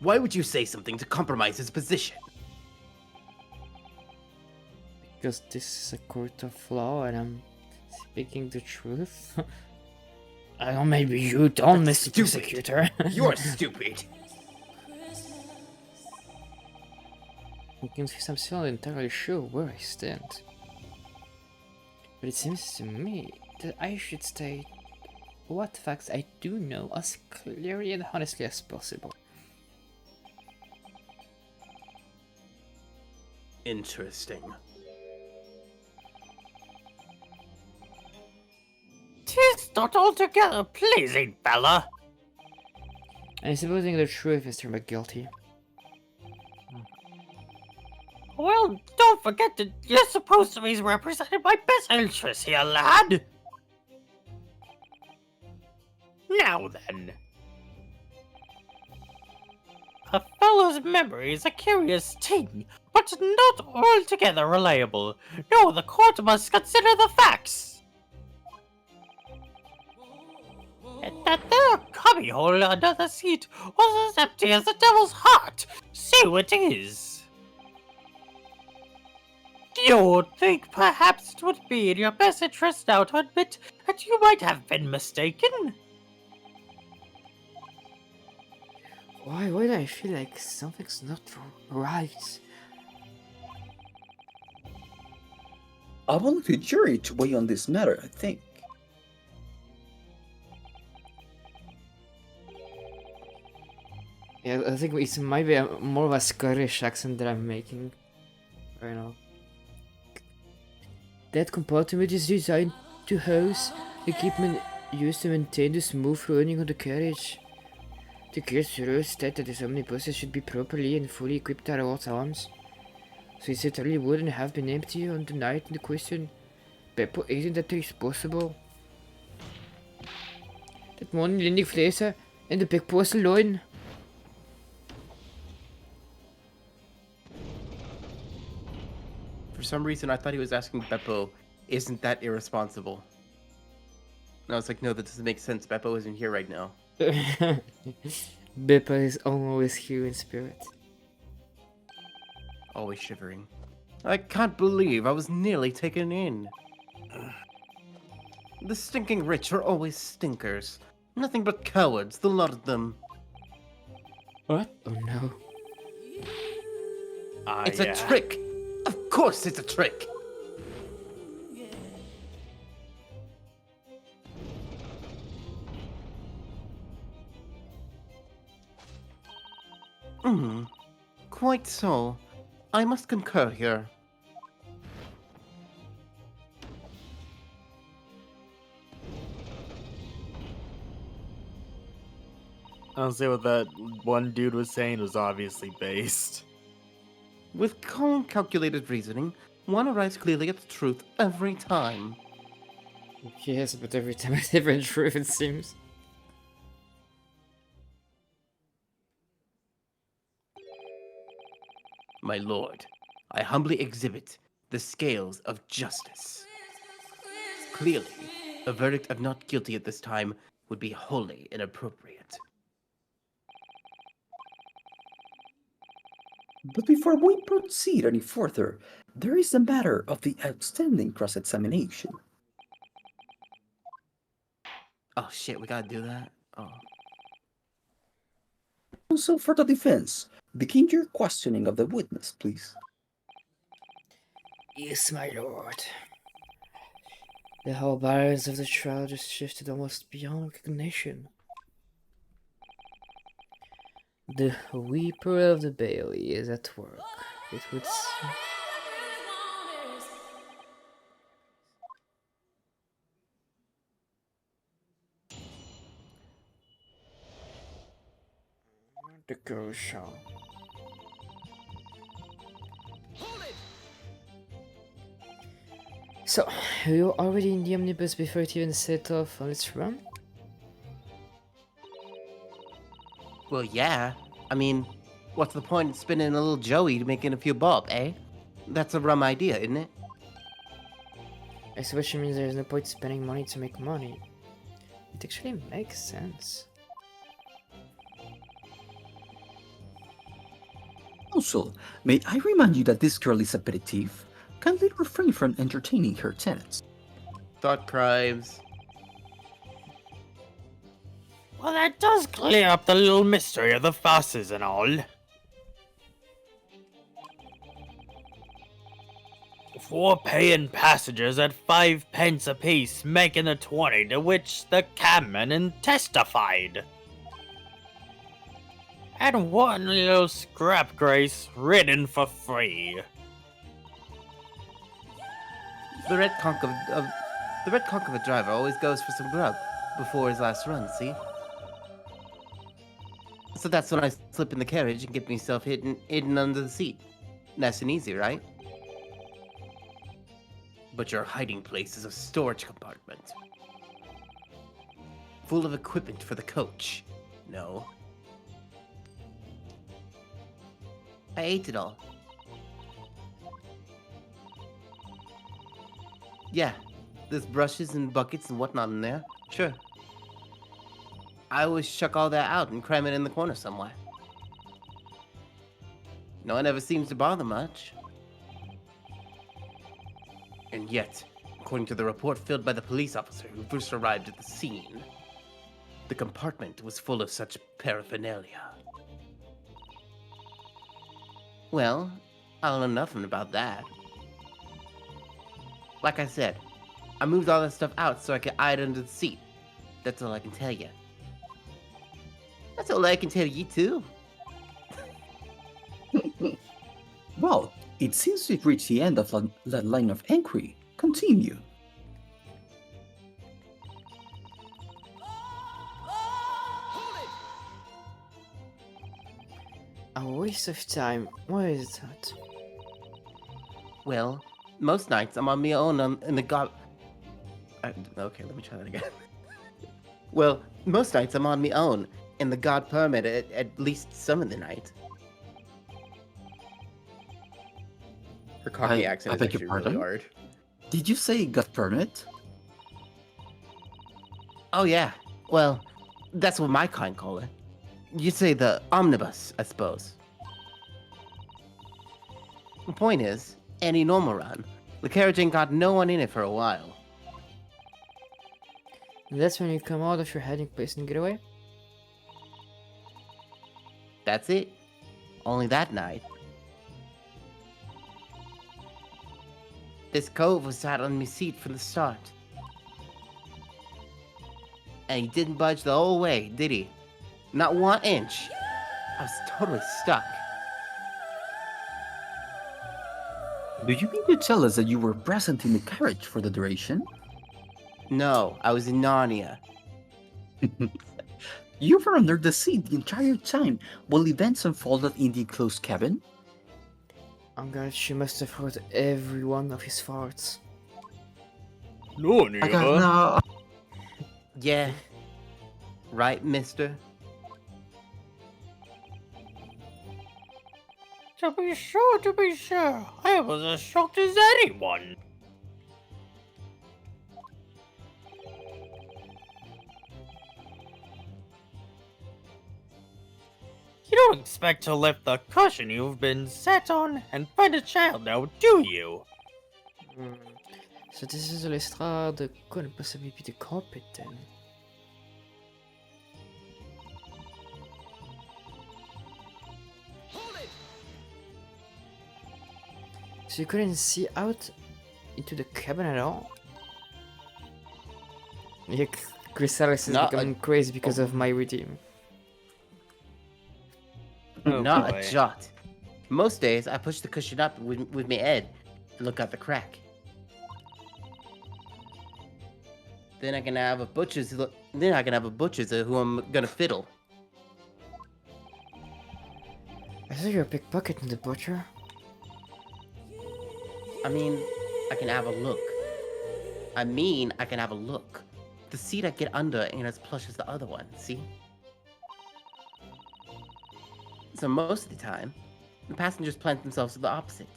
Speaker 3: Why would you say something to compromise his position?
Speaker 2: because this is a court of law and I'm speaking the truth. I don't, maybe you don't,
Speaker 3: That's
Speaker 2: Mr.
Speaker 3: stupid.
Speaker 2: Prosecutor.
Speaker 3: You're stupid.
Speaker 2: I'm confused, I'm still not entirely sure where I stand. But it seems to me that I should state what facts I do know as clearly and honestly as possible.
Speaker 3: Interesting.
Speaker 4: Tis not altogether pleasing, fella.
Speaker 2: And supposing the truth is turned back guilty.
Speaker 4: Well, don't forget that you're supposed to be representing my best interests here, lad. Now then. A fellow's memory is a curious thing, but not altogether reliable. No, the court must consider the facts. That there cubbyhole under the seat was as empty as the devil's heart. So it is. You would think perhaps it would be in your best interest now to admit that you might have been mistaken.
Speaker 2: Why do I feel like something's not right?
Speaker 1: I want the jury to weigh on this matter, I think.
Speaker 2: Yeah, I think it might be more of a Scottish accent that I'm making right now. That compartment is designed to house equipment used to maintain the smooth running of the carriage. The case rules state that the omnibuses should be properly and fully equipped at all times. So it certainly wouldn't have been empty on the night in the question. Beppo isn't that responsible. Dat man lindig vlees en de big porcelain.
Speaker 3: For some reason, I thought he was asking Beppo, isn't that irresponsible? And I was like, no, that doesn't make sense. Beppo isn't here right now.
Speaker 2: Beppo is always here in spirit.
Speaker 3: Always shivering. I can't believe I was nearly taken in. The stinking rich are always stinkers. Nothing but cowards, the lot of them.
Speaker 2: What? Oh no.
Speaker 3: It's a trick! Of course it's a trick! Quite so. I must concur here.
Speaker 4: I'll say what that one dude was saying was obviously based.
Speaker 3: With calm, calculated reasoning, one arrives clearly at the truth every time.
Speaker 2: Yes, but every time a different truth it seems.
Speaker 3: My lord, I humbly exhibit the scales of justice. Clearly, a verdict of not guilty at this time would be wholly inappropriate.
Speaker 1: But before we proceed any further, there is a matter of the outstanding cross-examination.
Speaker 3: Oh shit, we gotta do that? Oh.
Speaker 1: Also, for the defense, begin your questioning of the witness, please.
Speaker 2: Yes, my lord. The whole balance of the trial just shifted almost beyond recognition. The Weeper of the Bailey is at work. It would seem. The girl shall. So, we were already in the omnibus before it even set off on its run?
Speaker 3: Well, yeah. I mean, what's the point in spinning a little Joey to making a few bob, eh? That's a rum idea, isn't it?
Speaker 2: I suppose she means there's no point spending money to make money. It actually makes sense.
Speaker 1: Also, may I remind you that this girl is a petty thief? Kindly refrain from entertaining her tenants.
Speaker 3: Thought crimes.
Speaker 4: Well, that does clear up the little mystery of the fusses and all. 4 paying passengers at 5 pence apiece, making the 20, to which the cabman testified. And one little scrap grace ridden for free.
Speaker 3: The red conch of a driver always goes for some grub before his last run, see? So that's when I slip in the carriage and get myself hidden under the seat. Nice and easy, right? But your hiding place is a storage compartment. Full of equipment for the coach. No. I ate it all. Yeah, there's brushes and buckets and whatnot in there. Sure. I always chuck all that out and cram it in the corner somewhere. No one ever seems to bother much. And yet, according to the report filled by the police officer who first arrived at the scene, the compartment was full of such paraphernalia. Well, I don't know nothing about that. Like I said, I moved all that stuff out so I could hide under the seat. That's all I can tell you. That's all I can tell you too.
Speaker 1: Well, it seems we've reached the end of that line of inquiry. Continue.
Speaker 2: A waste of time. What is that?
Speaker 3: Well, most nights I'm on my own in the okay, let me try that again. Well, most nights I'm on my own in the god permit at least some of the night. Her Cockney accent is
Speaker 1: beg your
Speaker 3: actually really
Speaker 1: pardon?
Speaker 3: hard.
Speaker 1: Did you say got permit?
Speaker 3: Oh yeah, well, that's what my kind call it. You'd say the omnibus, I suppose. The point is, any normal run, the carriage ain't got no one in it for a while.
Speaker 2: That's when you come out of your hiding place and get away?
Speaker 3: That's it. Only that night. This cove was sat on me seat from the start. And he didn't budge the whole way, did he? Not 1 inch. I was totally stuck.
Speaker 1: Do you mean to tell us that you were present in the carriage for the duration?
Speaker 3: No, I was in Narnia.
Speaker 1: You were under the seat the entire time while events unfolded in the enclosed cabin?
Speaker 2: Oh god, she must have heard every one of his farts.
Speaker 1: I got now.
Speaker 3: Yeah. Right, mister?
Speaker 4: To be sure. I was as shocked as anyone. You don't expect to lift the cushion you've been sat on and find a child now, do you?
Speaker 2: So this is l'estrade couldn't possibly be the carpet then. So you couldn't see out into the cabin at all? Yeah, Chrysalis is
Speaker 3: Not a-
Speaker 2: becoming crazy because of my redeem.
Speaker 4: Oh
Speaker 3: Not
Speaker 4: boy.
Speaker 3: a jot. Most days, I push the cushion up with my head and look out the crack. Then I can have a butcher's. Then I can have a butcher's who I'm gonna fiddle.
Speaker 2: I saw your pickpocket in the butcher.
Speaker 3: I mean, I can have a look. I can have a look. The seat I get under ain't as plush as the other one, see? So most of the time, the passengers plant themselves to the opposite.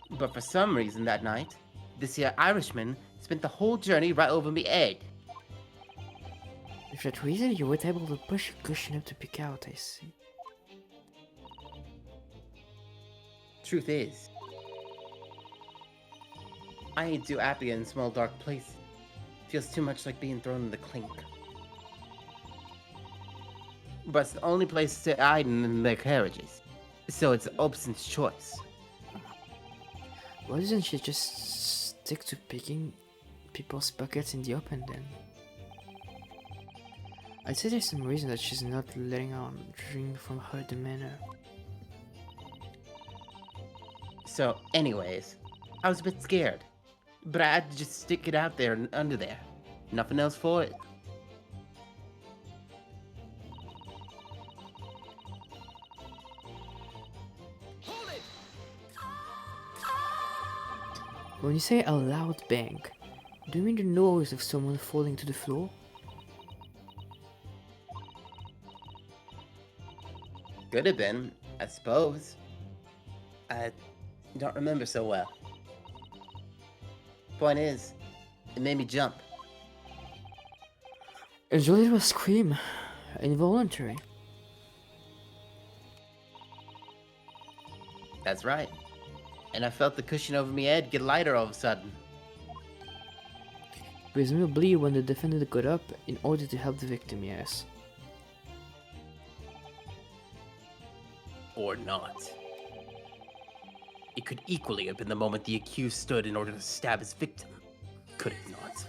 Speaker 3: But for some reason that night, this here Irishman spent the whole journey right over me head.
Speaker 2: For that reason, you were able to push a cushion up to pick out, I see.
Speaker 3: Truth is, I ain't too happy in small dark places. Feels too much like being thrown in the clink. But it's the only place to hide in their carriages, so it's Obson's choice.
Speaker 2: Why doesn't she just stick to picking people's pockets in the open then? I'd say there's some reason that she's not letting on drink from her the manor.
Speaker 3: So, anyways, I was a bit scared, but I had to just stick it out there and under there. Nothing else for it.
Speaker 2: When you say a loud bang, do you mean the noise of someone falling to the floor?
Speaker 3: Could have been, I suppose. I don't remember so well. Point is, it made me jump.
Speaker 2: It's a little scream. Involuntary.
Speaker 3: That's right. And I felt the cushion over my head get lighter all of a sudden.
Speaker 2: Presumably when the defendant got up in order to help the victim, yes.
Speaker 3: Or not. It could equally have been the moment the accused stood in order to stab his victim. Could it not?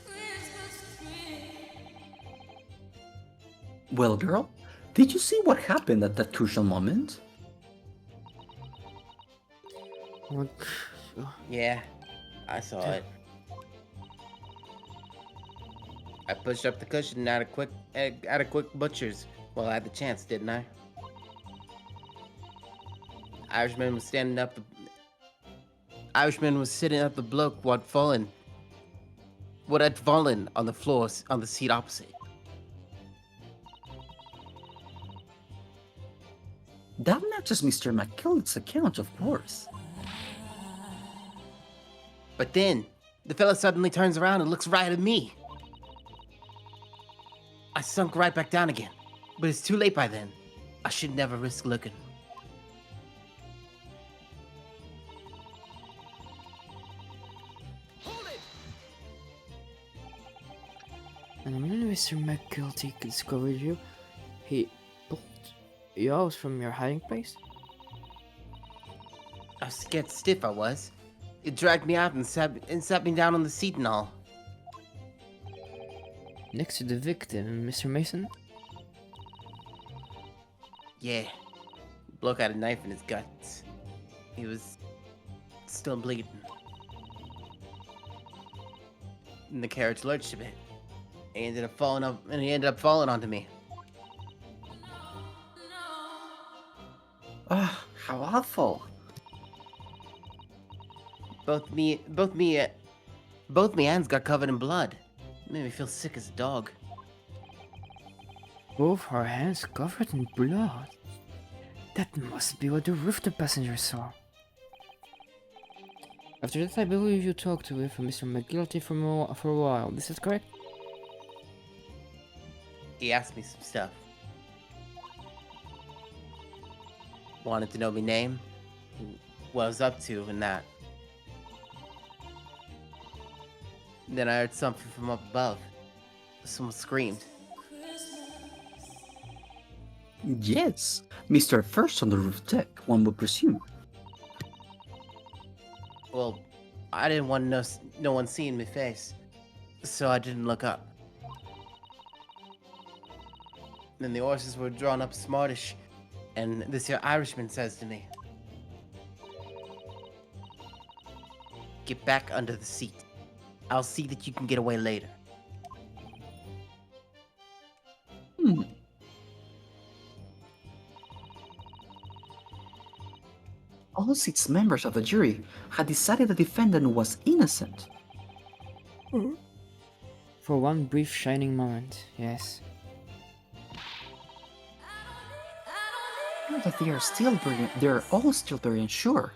Speaker 1: Well, girl, did you see what happened at that crucial moment?
Speaker 2: What?
Speaker 3: Yeah, I saw it. I pushed up the cushion at a quick butcher's. Well, I had the chance, didn't I? Irishman was standing up. Irishman was sitting up the bloke what had fallen on the floor on the seat opposite.
Speaker 1: That matches Mr. McKill's account, of course.
Speaker 3: But then, the fella suddenly turns around and looks right at me. I sunk right back down again, but it's too late by then. I should never risk looking.
Speaker 2: And when Mr. McGilty discovered you, he pulled you out from your hiding place?
Speaker 3: I was scared stiff, I was. It dragged me out and sat me down on the seat and all.
Speaker 2: Next to the victim, Mr. Mason?
Speaker 3: Yeah. Bloke had a knife in his guts. He was still bleeding. And the carriage lurched a bit. He ended up falling onto me.
Speaker 1: Ah, how awful.
Speaker 3: Both me hands got covered in blood. It made me feel sick as a dog.
Speaker 2: Both her hands covered in blood. That must be what the roof the passenger saw. After that, I believe you talked with Mr. McGilty for a while. Is that correct?
Speaker 3: He asked me some stuff. Wanted to know my name, what I was up to, and that. Then I heard something from up above. Someone screamed.
Speaker 1: Yes, Mr. First on the roof deck, one would presume.
Speaker 3: Well, I didn't want no one seeing my face, so I didn't look up. Then the horses were drawn up smartish, and this here Irishman says to me, "Get back under the seat. I'll see that you can get away later."
Speaker 1: Hmm. All 6 members of the jury had decided the defendant was innocent.
Speaker 2: For one brief shining moment, yes.
Speaker 1: But they're all still very unsure.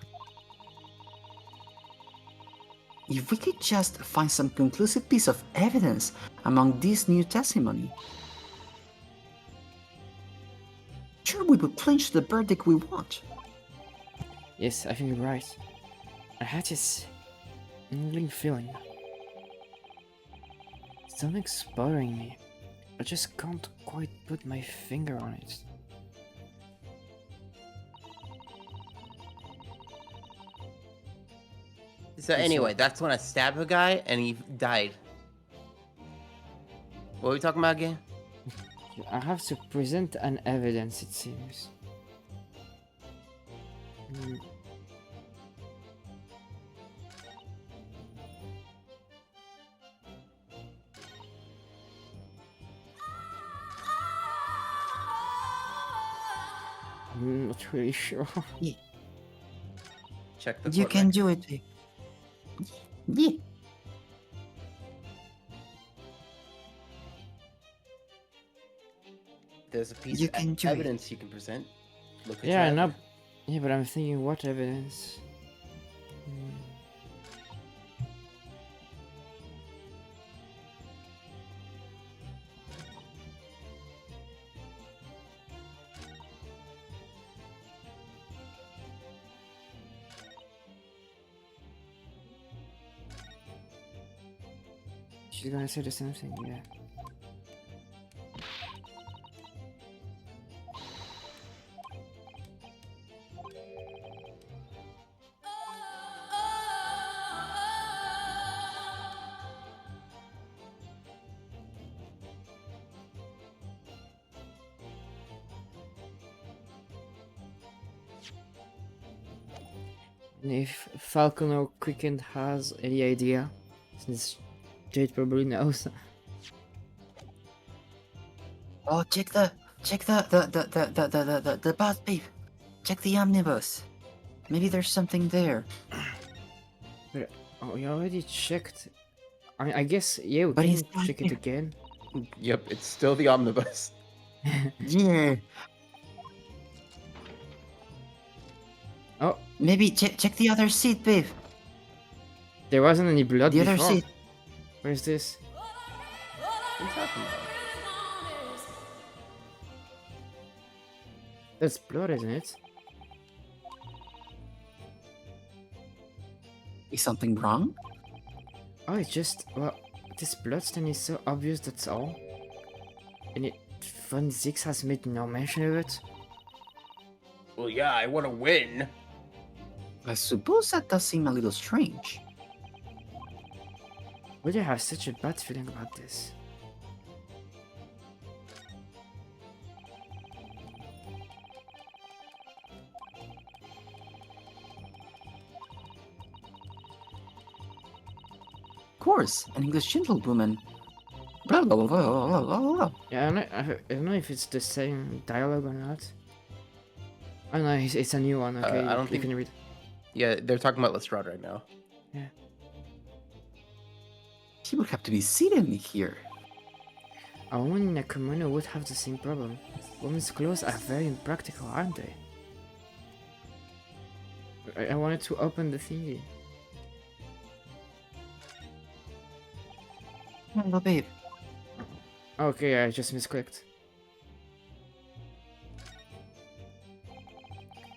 Speaker 1: If we could just find some conclusive piece of evidence among this new testimony, sure we would clinch the verdict we want.
Speaker 2: Yes, I think you're right. I had this niggling feeling. Something's bothering me. I just can't quite put my finger on it.
Speaker 3: So anyway, that's when I stabbed a guy and he died. What are we talking about again?
Speaker 2: I have to present an evidence, it seems. I'm not really sure.
Speaker 3: Check the
Speaker 1: You
Speaker 3: court
Speaker 1: can
Speaker 3: record.
Speaker 1: do it. Yeah.
Speaker 3: There's a piece
Speaker 1: You
Speaker 3: of
Speaker 1: can do it.
Speaker 3: evidence you can present. Look at
Speaker 2: Yeah, I
Speaker 3: your
Speaker 2: know.
Speaker 3: evidence.
Speaker 2: Yeah, but I'm thinking, what evidence? She's gonna say the same thing, yeah. And if Falcon or Quicken has any idea, since Jade probably knows.
Speaker 1: Oh, check the bus, babe. Check the omnibus. Maybe there's something there.
Speaker 2: But we already checked. I mean, I guess, yeah, we
Speaker 1: But
Speaker 2: can
Speaker 1: it's not
Speaker 2: check it
Speaker 1: here.
Speaker 2: again.
Speaker 3: Yep, it's still the omnibus.
Speaker 1: Yeah.
Speaker 2: Oh,
Speaker 1: Maybe check the other seat, babe.
Speaker 2: there wasn't any blood
Speaker 1: The other
Speaker 2: before.
Speaker 1: seat.
Speaker 2: Where's this?
Speaker 3: What are you talking about?
Speaker 2: That's blood, isn't it?
Speaker 1: Is something wrong?
Speaker 2: Oh, it's just, well, this bloodstain is so obvious, that's all. And it, Fun 6 has made no mention of it.
Speaker 3: Well, yeah, I want to win.
Speaker 1: I suppose that does seem a little strange.
Speaker 2: Why do I have such a bad feeling about this?
Speaker 1: Of course, an English gentlewoman. Blah blah blah blah blah blah blah.
Speaker 2: Yeah, I don't know if it's the same dialogue or not. Oh no, it's a new one, okay,
Speaker 3: I don't
Speaker 2: you
Speaker 3: think-
Speaker 2: can read.
Speaker 3: Yeah, they're talking about Lestrade right now.
Speaker 2: Yeah.
Speaker 1: She would have to be seated here.
Speaker 2: A woman in a kimono would have the same problem. Women's clothes are very impractical, aren't they? I wanted to open the thingy.
Speaker 1: Hello, babe.
Speaker 2: Okay, I just misclicked.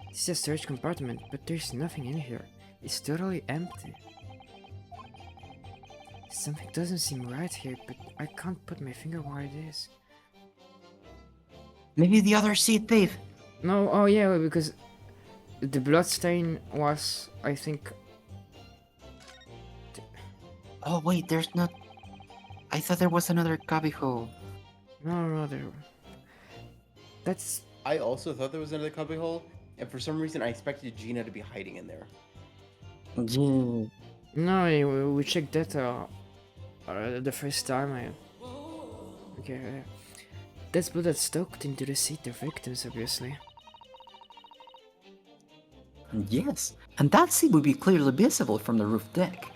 Speaker 2: This is a storage compartment, but there's nothing in here. It's totally empty. Something doesn't seem right here, but I can't put my finger where it is.
Speaker 1: Maybe the other seat, babe.
Speaker 2: No, oh yeah, because the bloodstain was, I think...
Speaker 1: Oh wait, there's not. I thought there was another cubbyhole.
Speaker 2: No, there... That's...
Speaker 3: I also thought there was another cubbyhole, and for some reason I expected Gina to be hiding in there.
Speaker 1: Yeah.
Speaker 2: No, we checked that the first time. Okay, that's blood that's stoked into the seat of victims, obviously.
Speaker 1: Yes, and that seat would be clearly visible from the roof deck.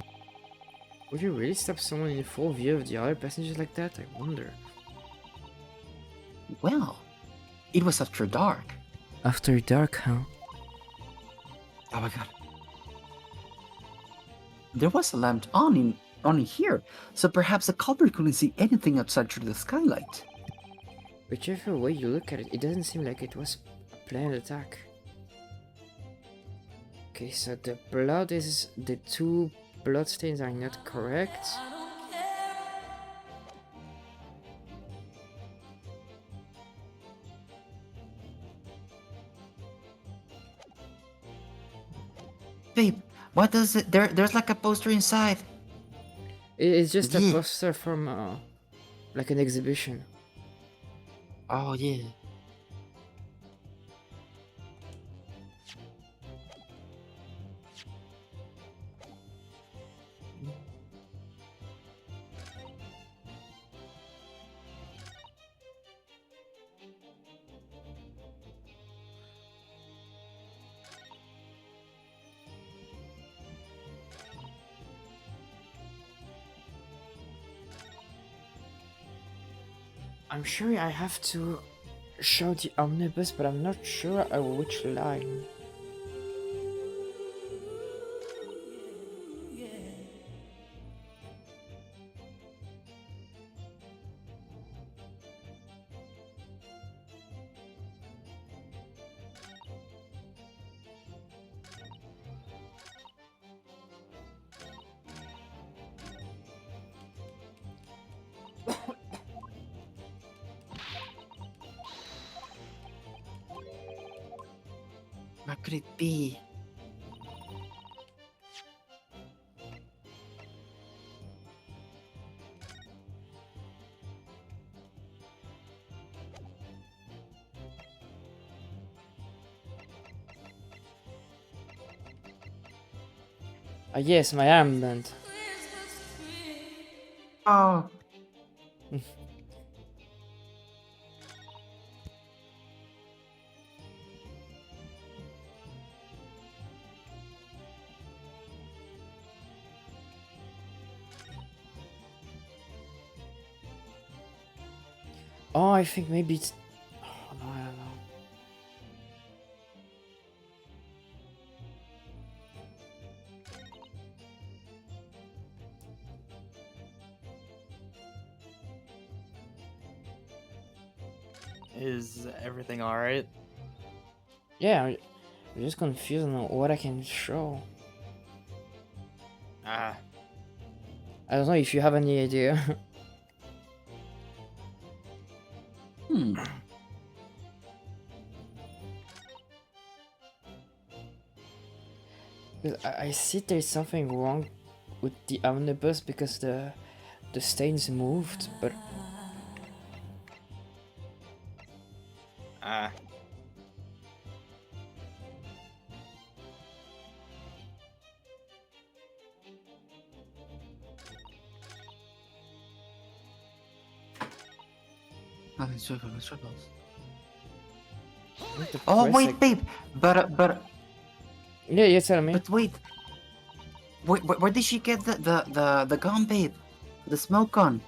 Speaker 2: Would you really stop someone in full view of the other passengers like that? I wonder.
Speaker 1: Well, it was after dark.
Speaker 2: After dark, huh?
Speaker 1: Oh my god. There was a lamp on in here, so perhaps the culprit couldn't see anything outside through the skylight.
Speaker 2: Whichever way you look at it, it doesn't seem like it was a planned attack. Okay, so the blood is... the two bloodstains are not correct.
Speaker 1: Babe, what does it? There's like a poster inside.
Speaker 2: It's just a
Speaker 1: Yeah.
Speaker 2: poster from like an exhibition.
Speaker 1: Oh yeah.
Speaker 2: I'm sure I have to show the omnibus, but I'm not sure which line.
Speaker 1: What could it be?
Speaker 2: Ah yes, my armband.
Speaker 1: Oh.
Speaker 2: Oh, I think maybe it's... oh, no, I don't know.
Speaker 4: Is everything alright?
Speaker 2: Yeah, I'm just confused on what I can show.
Speaker 4: Ah,
Speaker 2: I don't know if you have any idea.
Speaker 1: Hmm.
Speaker 2: 'Cause I see there's something wrong with the omnibus because the stains moved, but
Speaker 4: ah.
Speaker 1: Let's try those.
Speaker 2: what the
Speaker 1: Oh
Speaker 2: Christ,
Speaker 1: wait, babe. But
Speaker 2: yeah, you tell me.
Speaker 1: but wait. Where did she get the gun, babe? The smoke gun.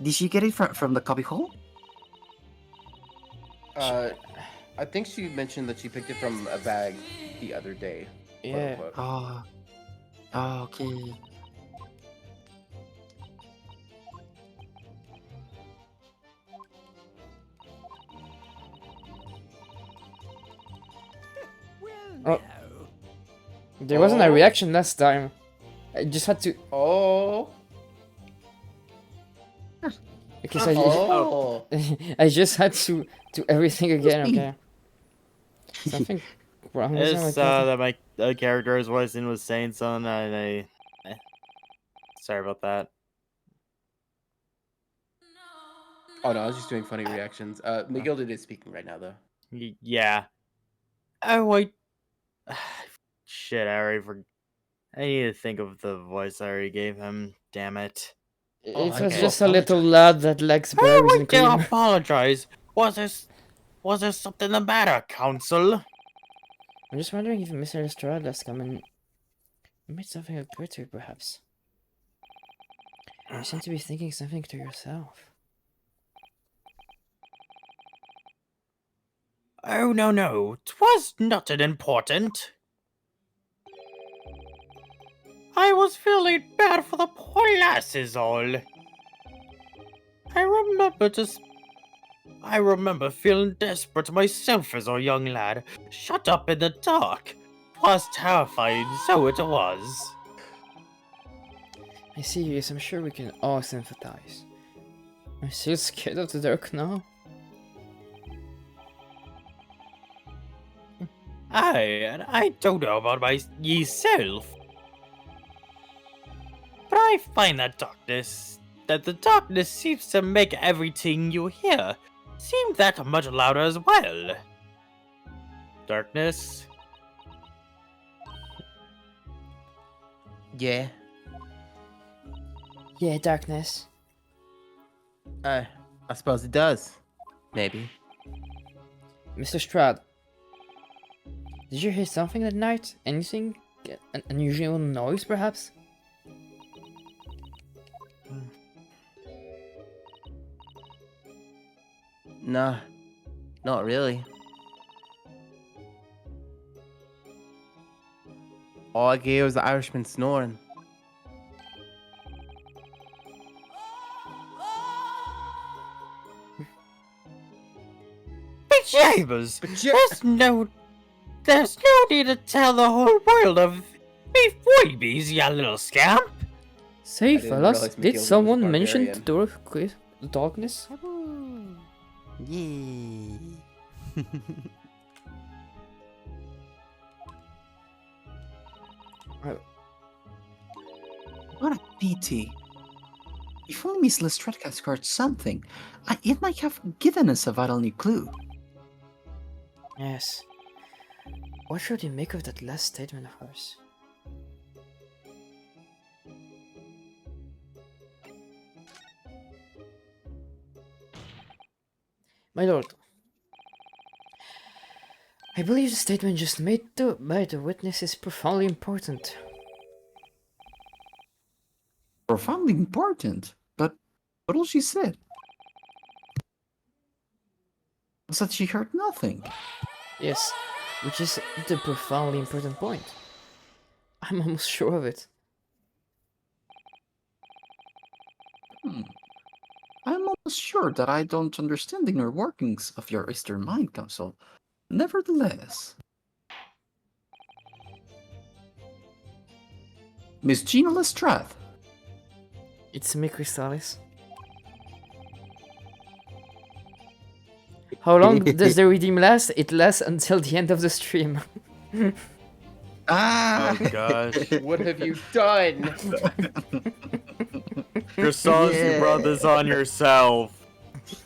Speaker 1: Did she get it from the cubbyhole?
Speaker 3: I think she mentioned that she picked it from a bag the other day. quote
Speaker 2: Yeah.
Speaker 3: unquote.
Speaker 1: Oh, okay.
Speaker 2: Oh. There wasn't a reaction last time. I just had to.
Speaker 3: Oh.
Speaker 2: Because
Speaker 3: Oh.
Speaker 2: I just had to do everything again.
Speaker 1: me.
Speaker 2: Okay. Something wrong with
Speaker 4: It's
Speaker 2: my
Speaker 4: that my character I was voicing was saying something, and sorry about that.
Speaker 3: Oh no, I was just doing funny reactions. McGilded is speaking right now though.
Speaker 4: Yeah. Oh wait. Shit, I already forgot. I need to think of the voice I already gave him. Damn it.
Speaker 2: It
Speaker 3: Oh,
Speaker 2: was
Speaker 3: I
Speaker 2: just
Speaker 3: do
Speaker 2: a little
Speaker 3: apologize.
Speaker 2: lad that likes berries
Speaker 4: Oh, I
Speaker 2: and
Speaker 4: do
Speaker 2: cream.
Speaker 4: apologize. Was there something the matter, Council?
Speaker 2: I'm just wondering if Mr. Lestrade has come and made something of Twitter, perhaps. You seem to be thinking something to yourself.
Speaker 4: Oh, no. 'Twas nothing important. I was feeling bad for the poor lass is all. I remember feeling desperate myself as a young lad, shut up in the dark. 'Twas terrifying, so it was.
Speaker 2: I see, yes, I'm sure we can all sympathize. I'm still scared of the dark now.
Speaker 4: I don't know about myself. But I find that the darkness seems to make everything you hear seem that much louder as well. Darkness?
Speaker 3: Yeah.
Speaker 2: Yeah, darkness.
Speaker 3: I suppose it does. Maybe.
Speaker 2: Mr. Strad, did you hear something that night? Anything? An unusual noise, perhaps?
Speaker 3: Nah. Not really. All I gave was the Irishman snoring.
Speaker 4: Bejabbers! There's no need to tell the whole world of beef weebies, you little scamp!
Speaker 2: Say,
Speaker 3: didn't
Speaker 2: fellas,
Speaker 3: realize
Speaker 2: did
Speaker 3: McGilda was a
Speaker 2: someone mention the
Speaker 3: barbarian.
Speaker 2: darkness?
Speaker 7: Yeah.
Speaker 1: What a pity. If only Miss Lestrade had scored something, it might have given us a vital new clue.
Speaker 2: Yes. What should you make of that last statement of hers? My lord, I believe the statement just made by the witness is profoundly important.
Speaker 1: Profoundly important, but all she said was that she heard nothing.
Speaker 2: Yes, which is the profoundly important point. I'm almost sure of it.
Speaker 1: I'm almost sure that I don't understand the inner workings of your Eastern Mind Council. Nevertheless, Miss Gina Lestrade.
Speaker 2: It's me, Crystallis. How long does the redeem last? It lasts until the end of the stream.
Speaker 1: Ah!
Speaker 4: Oh gosh.
Speaker 3: What have you done?
Speaker 4: Crystals, you brought this on yourself.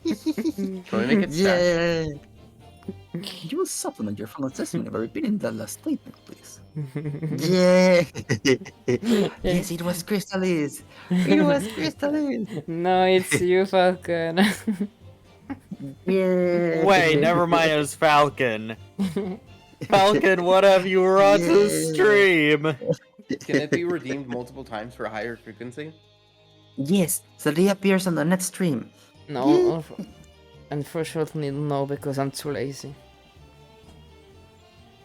Speaker 3: Can we make it start?
Speaker 1: Yeah. You will supplement your final testimony by repeating that last statement, please. Yeah. Yes, it was Crystallis. It was Crystallis.
Speaker 2: No, it's you, Falcon.
Speaker 1: Yeah.
Speaker 4: Wait, never mind, it was Falcon. Falcon, what have you brought to the stream?
Speaker 3: Can it be redeemed multiple times for a higher frequency?
Speaker 1: Yes, so they appears on the next stream.
Speaker 2: No, unfortunately no, because I'm too lazy.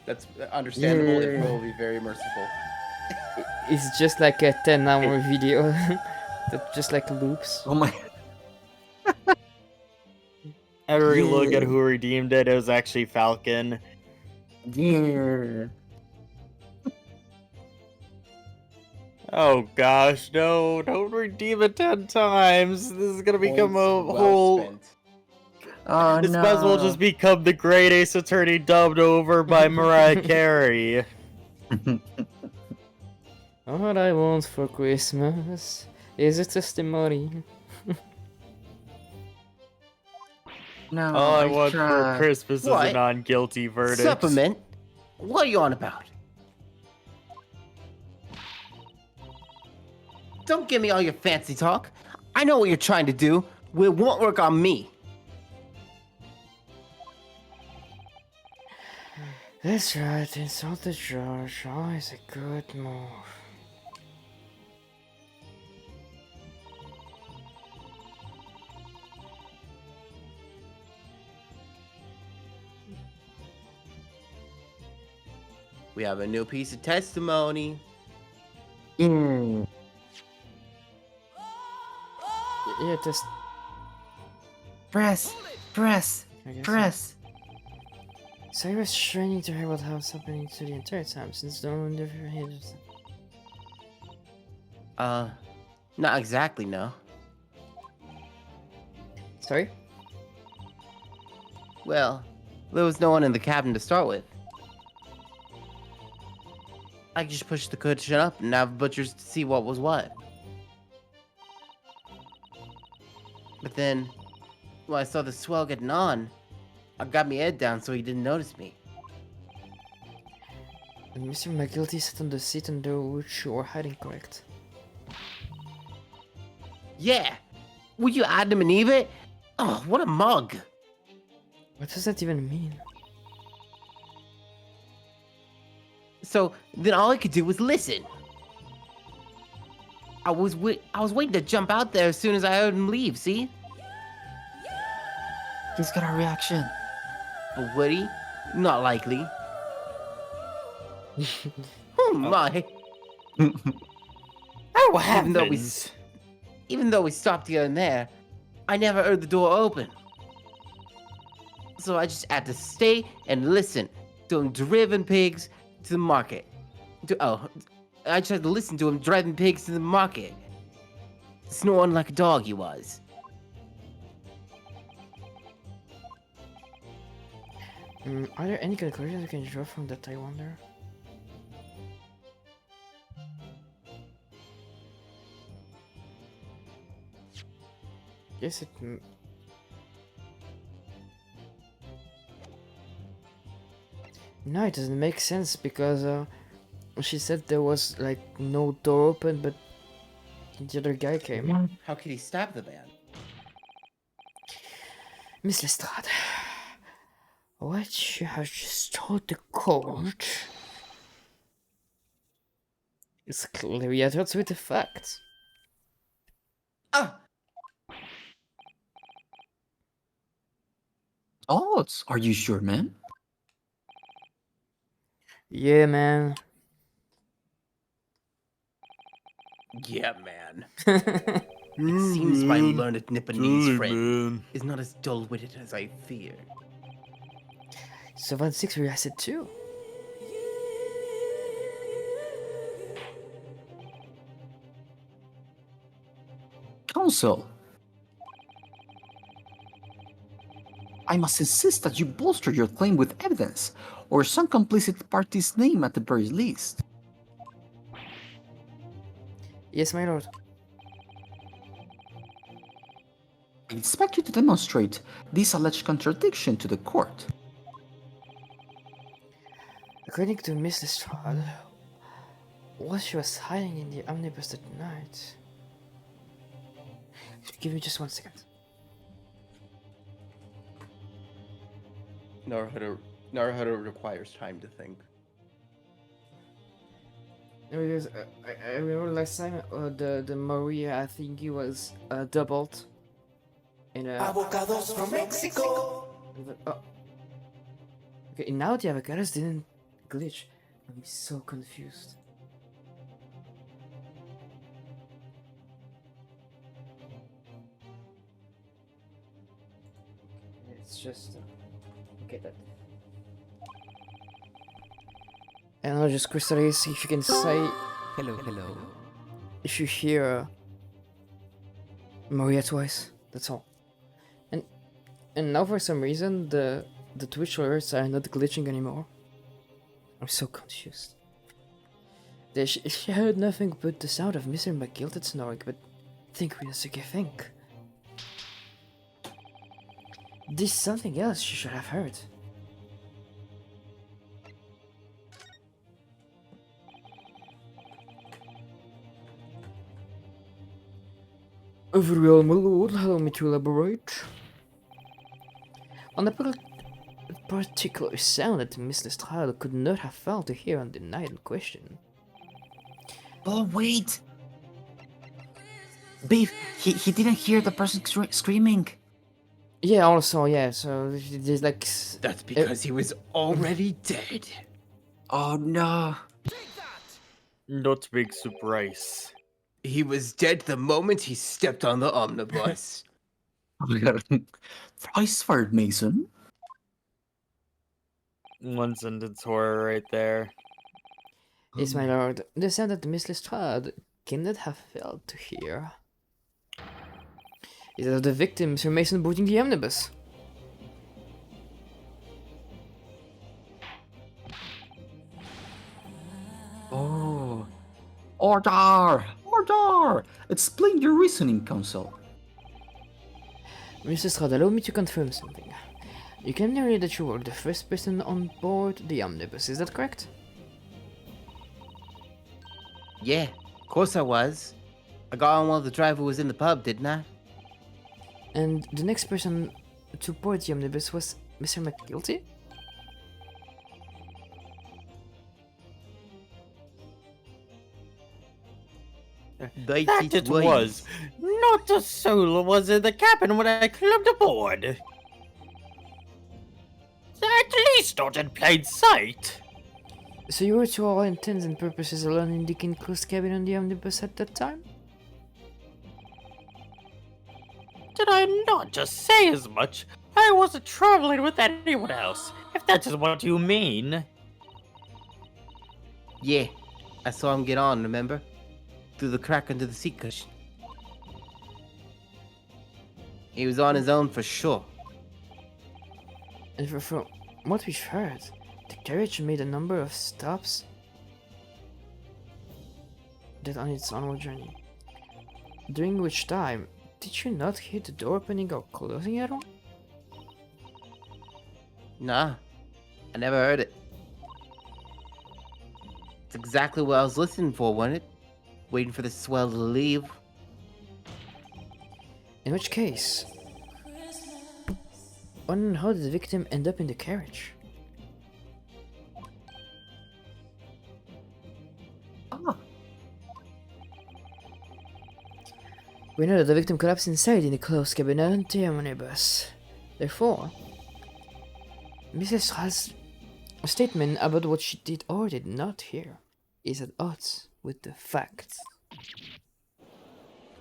Speaker 3: That's understandable. It
Speaker 1: Yeah.
Speaker 3: will be very merciful.
Speaker 2: It's just like a 10-hour video that just like loops.
Speaker 1: Oh my.
Speaker 4: Every look at who redeemed it, it was actually Falcon.
Speaker 1: Yeah.
Speaker 4: Oh gosh, no! Don't redeem it 10 times. This is gonna become
Speaker 3: Points
Speaker 4: a
Speaker 3: well
Speaker 4: whole.
Speaker 3: spent.
Speaker 1: Oh
Speaker 4: This
Speaker 1: no.
Speaker 4: might as well just become the Great Ace Attorney dubbed over by Mariah Carey.
Speaker 2: All I want for Christmas is a testimony.
Speaker 1: No,
Speaker 4: All I
Speaker 1: I
Speaker 4: want for
Speaker 1: tried.
Speaker 4: Christmas is a
Speaker 3: What?
Speaker 4: non-guilty verdict.
Speaker 3: Supplement? What are you on about? Don't give me all your fancy talk. I know what you're trying to do. It won't work on me.
Speaker 2: That's right, insult the judge, always a good move.
Speaker 3: We have a new piece of testimony.
Speaker 1: Yeah.
Speaker 2: Yeah, just
Speaker 1: Press, press,
Speaker 2: I guess.
Speaker 1: press.
Speaker 2: So he was training to hear what was happening to the entire time since no one ever hit.
Speaker 3: Not exactly, no.
Speaker 2: Sorry?
Speaker 3: Well, there was no one in the cabin to start with. I just pushed the cushion up and have butchers to see what was what. But then, when I saw the swell getting on, I got my head down so he didn't notice me.
Speaker 2: And Mr. McGilty sat on the seat under which you were hiding, correct?
Speaker 3: Yeah! Were you Adam and Eve? Oh, what a mug!
Speaker 2: What does that even mean?
Speaker 3: So then all I could do was listen. I was waiting to jump out there as soon as I heard him leave, see?
Speaker 1: He's got a reaction.
Speaker 3: But would he? Not likely. Oh my.
Speaker 4: Oh
Speaker 3: Even though we
Speaker 4: heavens!
Speaker 3: Even though we stopped here and there, I never heard the door open. So I just had to stay and listen to him driving pigs to the market. I just had to listen to him driving pigs to the market. Snoring like a dog he was.
Speaker 2: Are there any conclusions you can draw from that, I wonder? Yes, it... No, it doesn't make sense because she said there was like no door open, but the other guy came.
Speaker 3: How could he stab the man?
Speaker 2: Miss Lestrade, what you have just told the court is clearly at odds with the facts.
Speaker 3: Ah!
Speaker 1: Odds? Are you sure, man?
Speaker 2: Yeah, man.
Speaker 3: Yeah, man. It seems my learned Nipponese friend is not as dull-witted as I feared.
Speaker 2: So 1-6 reacted too.
Speaker 1: Counsel. I must insist that you bolster your claim with evidence, or some complicit party's name at the very least.
Speaker 2: Yes, my lord.
Speaker 1: I expect you to demonstrate this alleged contradiction to the court.
Speaker 2: According to Miss Lestrade, while she was hiding in the omnibus that night. Give me just 1 second.
Speaker 3: Naruhodo requires time to think.
Speaker 2: Because I remember last time the Maria, I think it was doubled in a.
Speaker 8: Avocados from Mexico.
Speaker 2: Oh. Okay, now the avocados didn't glitch. I'm so confused. It's just okay that. And I'll just crystallize if you can say
Speaker 7: Hello, hello.
Speaker 2: if you hear Maria twice, that's all. And now for some reason the Twitch alerts are not glitching anymore. I'm so confused. She heard nothing but the sound of Mr. McGilted snoring, but think Ryunosuke think. This something else she should have heard. Overall, my lord, allow me to elaborate. On a particular sound that Miss Lestrade could not have failed to hear on the night in question.
Speaker 1: Oh, wait! Babe, he didn't hear the person screaming.
Speaker 2: Yeah, also, yeah, so there's like...
Speaker 3: That's because he was already dead.
Speaker 1: Oh no.
Speaker 4: Not big surprise.
Speaker 3: He was dead the moment he stepped on the omnibus.
Speaker 1: Oh my god. Price for it, Mason.
Speaker 4: One sentence horror right there.
Speaker 2: Yes, my lord, the sound that Miss Lestrade cannot have failed to hear is that of the victim, Sir Mason, boarding the omnibus.
Speaker 1: Oh. Order! Order! Explain your reasoning, counsel.
Speaker 2: Miss Lestrade, allow me to confirm something. You can narrate that you were the first person on board the omnibus, is that correct?
Speaker 3: Yeah, of course I was. I got on while the driver was in the pub, didn't I?
Speaker 2: And the next person to board the omnibus was Mr. McGilty?
Speaker 4: That it was. Not a soul was in the cabin when I climbed aboard. At least not in plain sight.
Speaker 2: So you were to all intents and purposes alone in the enclosed cabin on the omnibus at that time?
Speaker 4: Did I not just say as much? I wasn't traveling with anyone else, if that is what you mean.
Speaker 3: Yeah, I saw him get on, remember? Through the crack under the seat cushion. He was on his own for sure.
Speaker 2: And from what we've heard, the carriage made a number of stops that on its onward journey. During which time, did you not hear the door opening or closing at all?
Speaker 3: Nah, I never heard it. It's exactly what I was listening for, wasn't it? Waiting for the swell to leave.
Speaker 2: In which case, when and how did the victim end up in the carriage?
Speaker 1: Ah.
Speaker 2: We know that the victim collapsed inside in the closed cabin on the omnibus. Therefore, Mrs. Stra's statement about what she did or did not hear is at odds with the facts.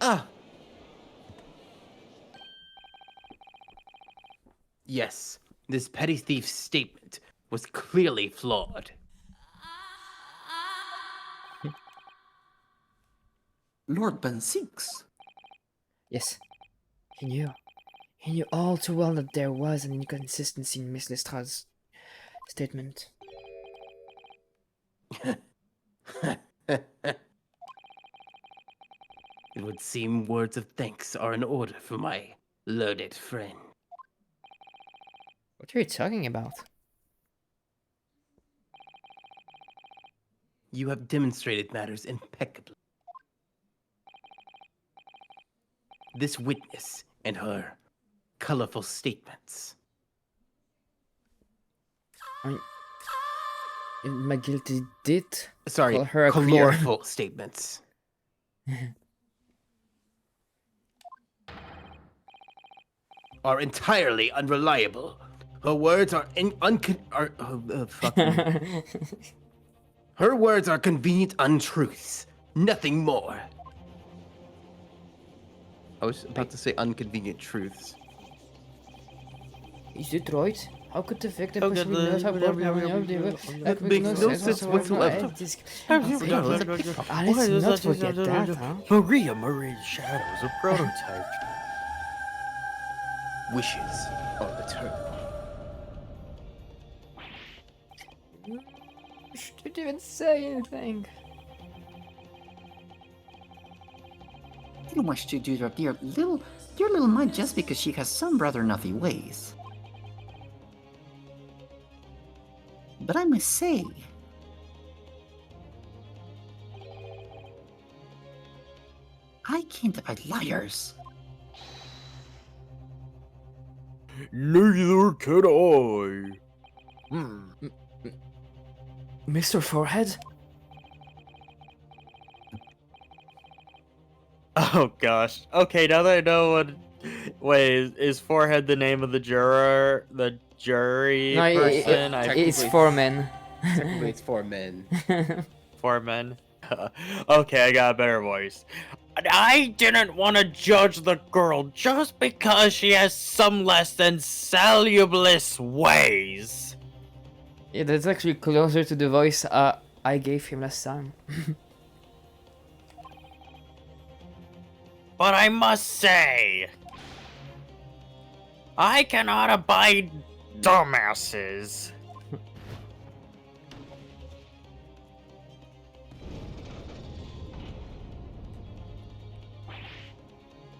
Speaker 3: Ah! Yes, this petty thief's statement was clearly flawed.
Speaker 1: Lord Ben Six.
Speaker 2: Yes, he knew. He knew all too well that there was an inconsistency in Miss Lestrade's statement.
Speaker 3: It would seem words of thanks are in order for my learned friend.
Speaker 2: What are you talking about?
Speaker 3: You have demonstrated matters impeccably. This witness and her colorful statements.
Speaker 2: McGilty did
Speaker 3: Sorry,
Speaker 2: call her a queer.
Speaker 3: colorful statements. Are entirely unreliable. Her words are fucking. Her words are convenient untruths, nothing more. I was about to say inconvenient truths.
Speaker 2: Is it right? How could the victim
Speaker 4: How
Speaker 2: possibly
Speaker 4: could
Speaker 2: know
Speaker 4: the-
Speaker 2: how important
Speaker 3: That makes no sense whatsoever.
Speaker 2: Let's not forget that, huh?
Speaker 4: Marie Shadow's a prototype.
Speaker 3: Wishes are eternal.
Speaker 2: She didn't even say anything.
Speaker 1: Didn't wish to do your little mind just because she has some rather naughty ways. But I must say, I can't abide liars.
Speaker 4: Neither can I.
Speaker 2: Mr. Forehead?
Speaker 4: Oh gosh. Okay, now that I know what. Wait, is Forehead the name of the juror? The jury
Speaker 2: No,
Speaker 4: person?
Speaker 2: it's
Speaker 3: Technically,
Speaker 2: for men.
Speaker 3: Technically, it's for men.
Speaker 4: Four men. Okay, I got a better voice. I didn't want to judge the girl just because she has some less than salubrious ways.
Speaker 2: Yeah, that's actually closer to the voice I gave him last time.
Speaker 4: But I must say, I cannot abide dumbasses.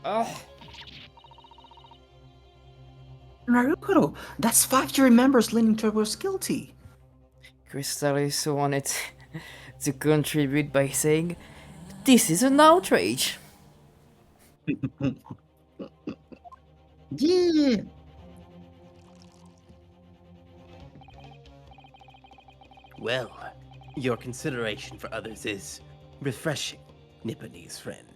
Speaker 2: Oh.
Speaker 1: Narukuro, that's 5 jury members leaning towards guilty.
Speaker 2: Crystallis wanted to contribute by saying, "This is an outrage."
Speaker 1: Yeah.
Speaker 3: Well, your consideration for others is refreshing, Nipponese friend.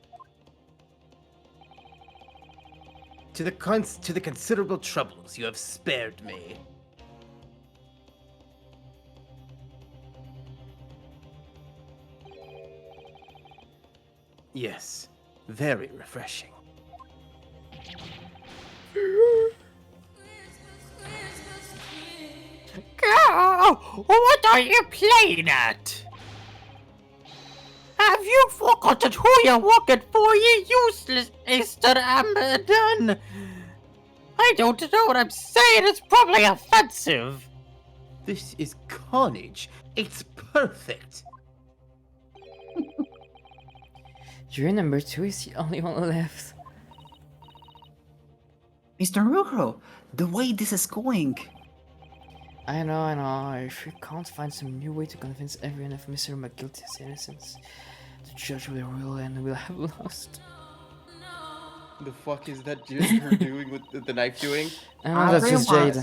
Speaker 3: To the considerable troubles you have spared me. Yes, very refreshing.
Speaker 4: Girl, what are you playing at? Have you forgotten who you're working for, you useless Easter Amadon? I don't know what I'm saying, it's probably offensive.
Speaker 3: This is carnage. It's perfect.
Speaker 2: Jury number 2 is the only one left.
Speaker 1: Mr. Narukuro, the way this is going.
Speaker 2: I know. If we can't find some new way to convince everyone of Mr. McGuilty's innocence, the judge will rule and we'll have lost.
Speaker 3: The fuck is that her doing with the knife doing?
Speaker 2: I know, that's just Jade.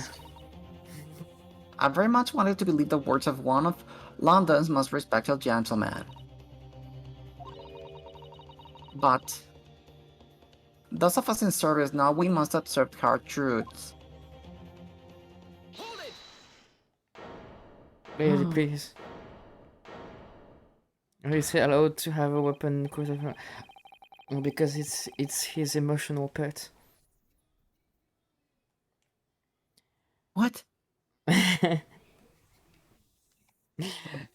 Speaker 1: I very much wanted to believe the words of one of London's most respected gentlemen. But those of us in service now, we must observe hard truths.
Speaker 2: Lady, please. He's allowed to have a weapon because it's his emotional pet.
Speaker 1: What?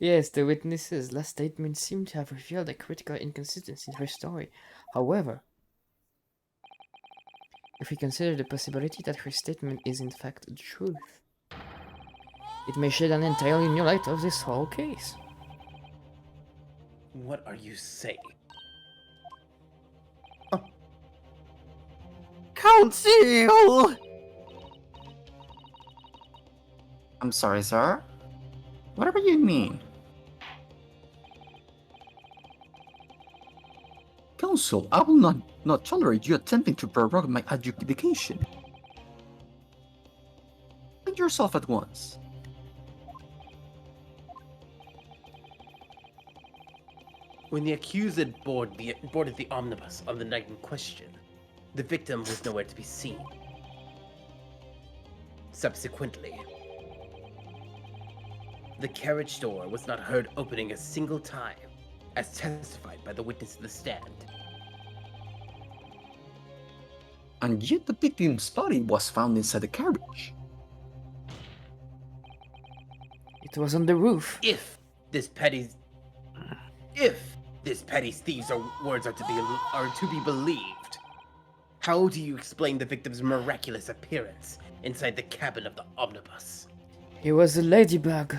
Speaker 2: Yes, the witness's last statement seemed to have revealed a critical inconsistency in her story. However, if we consider the possibility that her statement is in fact the truth, it may shed an entirely new light of this whole case.
Speaker 3: What are you saying?
Speaker 4: Council!
Speaker 1: I'm sorry, sir. Whatever you mean. Counsel, I will not tolerate you attempting to prorogue my adjudication. Find yourself at once.
Speaker 3: When the accused boarded the omnibus on the night in question, the victim was nowhere to be seen. Subsequently, the carriage door was not heard opening a single time, as testified by the witness in the stand.
Speaker 1: And yet the victim's body was found inside the carriage.
Speaker 2: It was on the roof.
Speaker 3: If this petty thieves' words are to be believed, how do you explain the victim's miraculous appearance inside the cabin of the omnibus?
Speaker 2: It was a ladybug.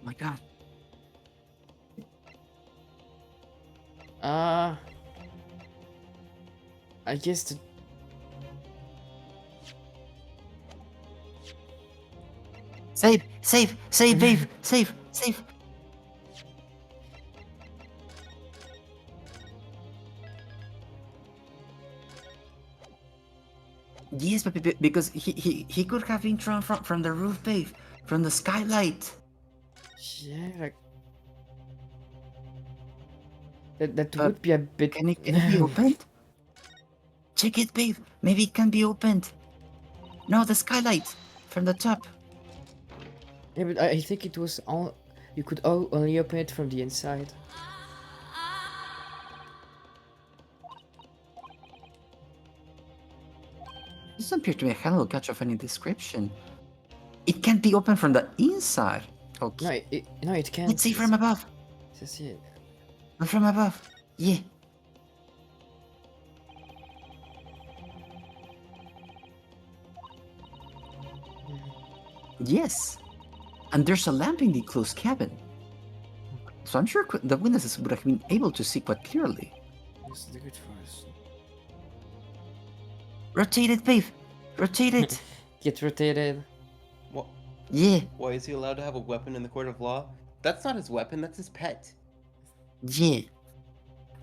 Speaker 1: My God.
Speaker 2: I guess the...
Speaker 1: Save, babe, save. Yes, but because he could have been thrown from the roof, babe, from the skylight.
Speaker 2: Yeah, like... That would be a bit...
Speaker 1: Can it be opened? Check it, babe. Maybe it can be opened. No, the skylight from the top.
Speaker 2: Yeah, but I think it was all... You could only open it from the inside.
Speaker 1: Doesn't appear to be a handle catch of any description. It can't be opened from the inside. Okay.
Speaker 2: No, it can't.
Speaker 1: Let's see from above.
Speaker 2: Let's see it.
Speaker 1: From above. Yeah. Yes. And there's a lamp in the closed cabin. So I'm sure the witnesses would have been able to see quite clearly.
Speaker 2: This is the good for us.
Speaker 1: Rotate it, babe. Rotate it.
Speaker 2: Get rotated.
Speaker 3: What?
Speaker 1: Yeah.
Speaker 3: Why is he allowed to have a weapon in the court of law? That's not his weapon, that's his pet.
Speaker 1: Yeah.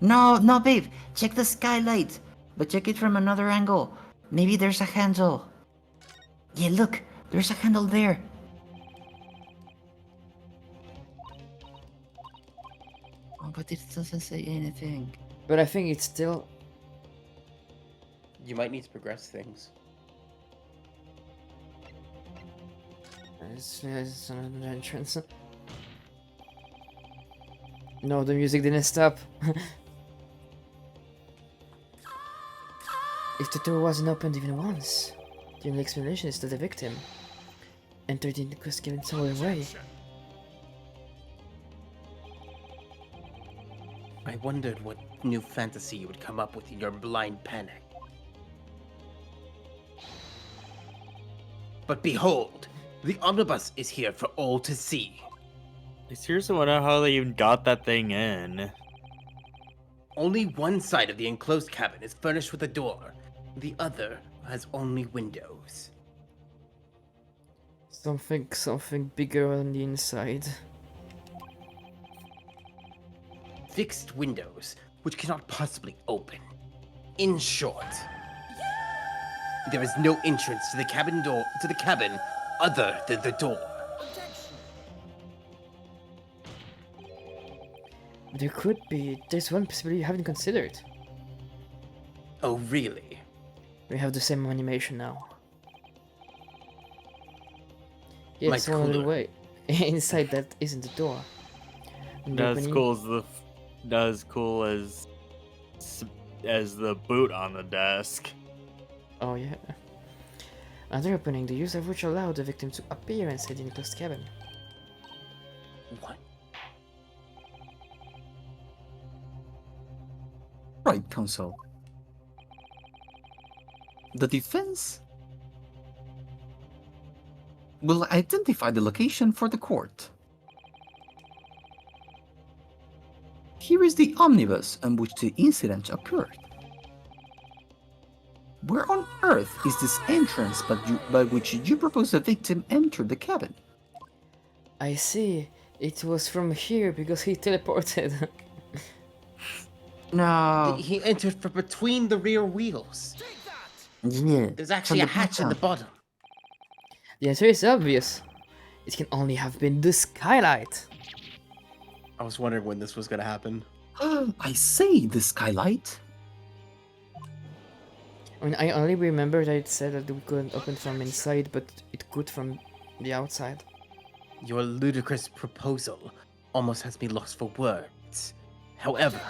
Speaker 1: No, babe. Check the skylight. But check it from another angle. Maybe there's a handle. Yeah, look. There's a handle there. Oh, but it doesn't say anything.
Speaker 2: But I think it's still...
Speaker 3: You might need to progress things.
Speaker 2: It's another entrance. No, the music didn't stop. If the door wasn't opened even once, the only explanation is that the victim entered in the quest cabin somewhere away.
Speaker 3: I wondered what new fantasy you would come up with in your blind panic. But behold, the omnibus is here for all to see.
Speaker 4: I seriously wonder how they even got that thing in.
Speaker 3: Only one side of the enclosed cabin is furnished with a door. The other has only windows.
Speaker 2: Something bigger on the inside.
Speaker 3: Fixed windows, which cannot possibly open. In short, there is no entrance to the cabin other than the door.
Speaker 2: There could be. There's one possibility you haven't considered.
Speaker 3: Oh, really?
Speaker 2: We have the same animation now. Yeah,
Speaker 3: My
Speaker 2: it's one other
Speaker 3: cooler.
Speaker 2: way. Inside that isn't the door. And
Speaker 4: Not as
Speaker 2: opening-
Speaker 4: cool as not as cool as the boot on the desk.
Speaker 2: Oh yeah. Another opening, the use of which allowed the victim to appear inside the enclosed cabin.
Speaker 3: What?
Speaker 1: Right, counsel. The defense will identify the location for the court. Here is the omnibus on which the incident occurred. Where on earth is this entrance by which you propose the victim entered the cabin?
Speaker 2: I see. It was from here because he teleported.
Speaker 1: No.
Speaker 3: He entered from between the rear wheels.
Speaker 1: Yeah.
Speaker 3: There's actually a
Speaker 1: from the
Speaker 3: hatch in the
Speaker 1: bottom.
Speaker 3: bottom.
Speaker 2: The answer is obvious. It can only have been the skylight.
Speaker 3: I was wondering when this was gonna happen.
Speaker 1: I say the skylight.
Speaker 2: I mean, I only remember that it said that we couldn't open from inside, but it could from the outside.
Speaker 3: Your ludicrous proposal almost has me lost for words. However,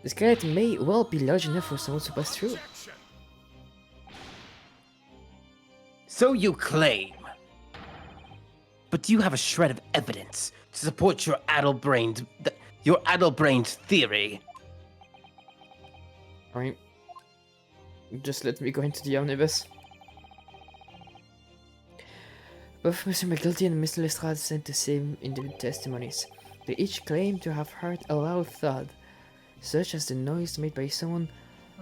Speaker 2: The skylight may well be large enough for someone to pass through.
Speaker 5: Objection.
Speaker 3: so you claim. But do you have a shred of evidence to support your addle-brained theory?
Speaker 2: I mean, just let me go into the omnibus. Both Mr. McGilty and Mr. Lestrade said the same in their testimonies. They each claimed to have heard a loud thud, such as the noise made by someone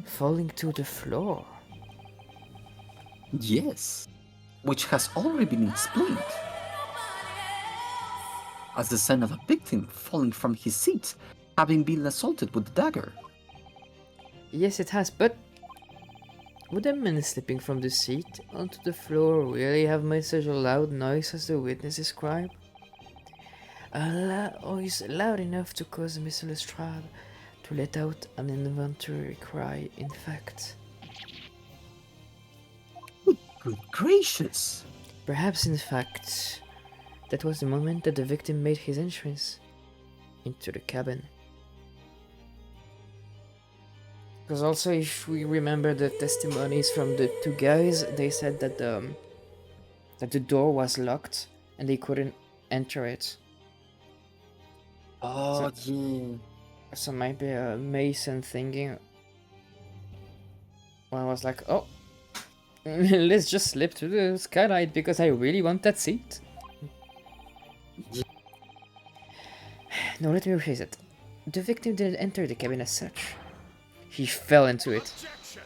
Speaker 2: falling to the floor.
Speaker 1: Yes, which has already been explained as the sign of a victim falling from his seat, having been assaulted with a dagger.
Speaker 2: Yes, it has, but would a man slipping from the seat onto the floor really have made such a loud noise as the witness described? Or is loud enough to cause Mr. Lestrade to let out an involuntary cry, in fact?
Speaker 1: Good gracious!
Speaker 2: Perhaps, in fact, that was the moment that the victim made his entrance into the cabin. Because also, if we remember the testimonies from the two guys, they said that the door was locked and they couldn't enter it.
Speaker 1: Oh, yeah.
Speaker 2: So maybe a Mason thinking. Well, I was like, oh, let's just slip through the skylight because I really want that seat. No, let me rephrase it. The victim didn't enter the cabin as such. He fell into it.
Speaker 5: Objection.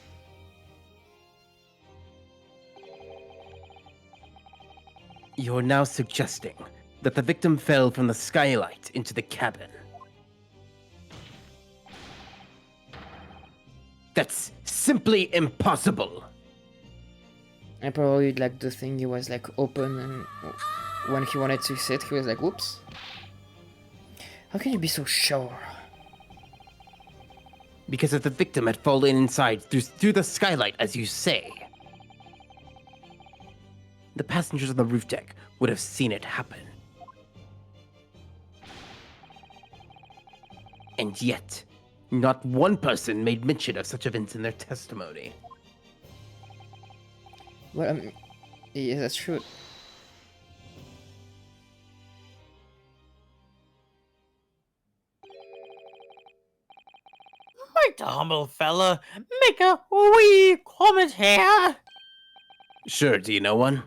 Speaker 3: You're now suggesting that the victim fell from the skylight into the cabin. That's simply impossible.
Speaker 2: And probably like the thing he was like open, and when he wanted to sit, he was like, whoops. How can you be so sure?
Speaker 3: Because if the victim had fallen inside through the skylight, as you say, the passengers on the roof deck would have seen it happen. And yet, not one person made mention of such events in their testimony.
Speaker 2: Well, yeah, that's true.
Speaker 4: Might the humble fella make a wee comment here?
Speaker 3: Sure, do you know one?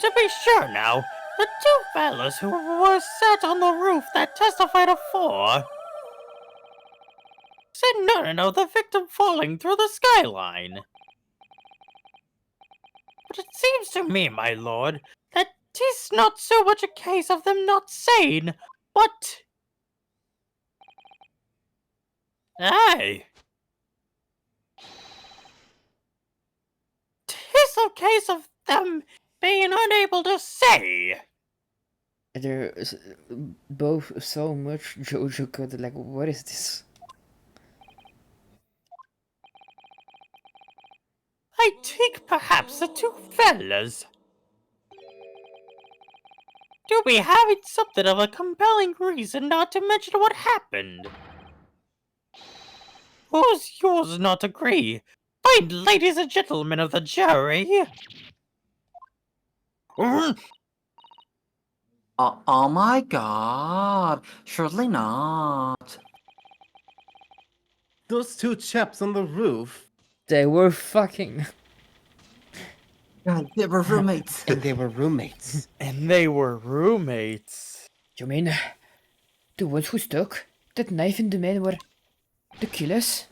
Speaker 4: To be sure now, the two fellas who were sat on the roof that testified afore said nothing of the victim falling through the skyline. But it seems to me, my lord, that 'tis not so much a case of them not saying, but... Aye. 'Tis a case of them being unable to say.
Speaker 2: They're both so much Jojo code. Like, what is this?
Speaker 4: I think perhaps the two fellas do be having something of a compelling reason not to mention what happened. Who's yours not agree? Fine ladies and gentlemen of the jury.
Speaker 1: Oh my god, surely not.
Speaker 3: Those two chaps on the roof.
Speaker 2: They were fucking.
Speaker 1: God, they were roommates.
Speaker 3: And they were roommates.
Speaker 4: And they were roommates.
Speaker 2: You mean the ones who stuck that knife in the man were the killers?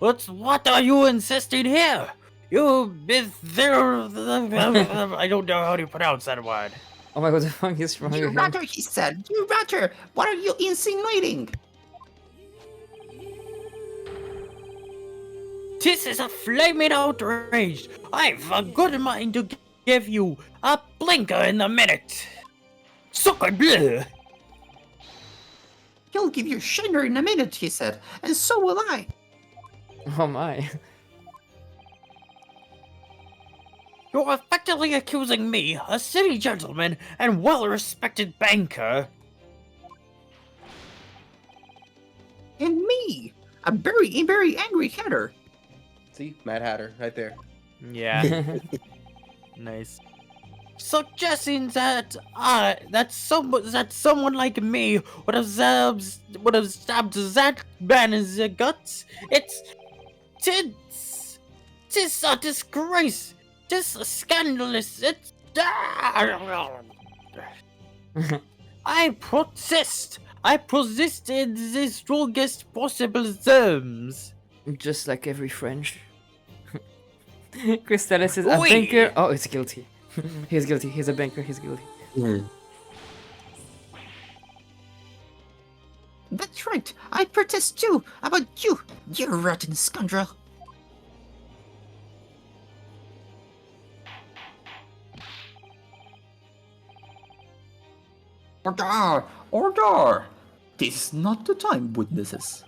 Speaker 4: What are you insisting here? You is there? I don't know how to pronounce that word.
Speaker 2: Oh my god, the fuck is wrong
Speaker 1: You
Speaker 2: with him?
Speaker 1: rotter, he said. You rotter. What are you insinuating?
Speaker 4: This is a flaming outrage. I've a good mind to give you a blinker in a minute. Sucker bleu.
Speaker 1: You'll give your shiner in a minute, he said, and so will I.
Speaker 2: Oh my.
Speaker 4: You're effectively accusing me, a city gentleman and well-respected banker.
Speaker 1: And me, a very angry hatter.
Speaker 3: See, Mad Hatter, right there.
Speaker 4: Yeah. Nice. Suggesting that someone like me would have stabbed that man in the guts. It's a disgrace. This is scandalous. I protest. I protest in the strongest possible terms.
Speaker 2: Just like every French. Crystales says, a
Speaker 4: Oui.
Speaker 2: banker. Oh, it's guilty. He's guilty. He's a banker. He's guilty.
Speaker 1: That's right. I protest too about you, you rotten scoundrel. Order! Order! This is not the time, witnesses.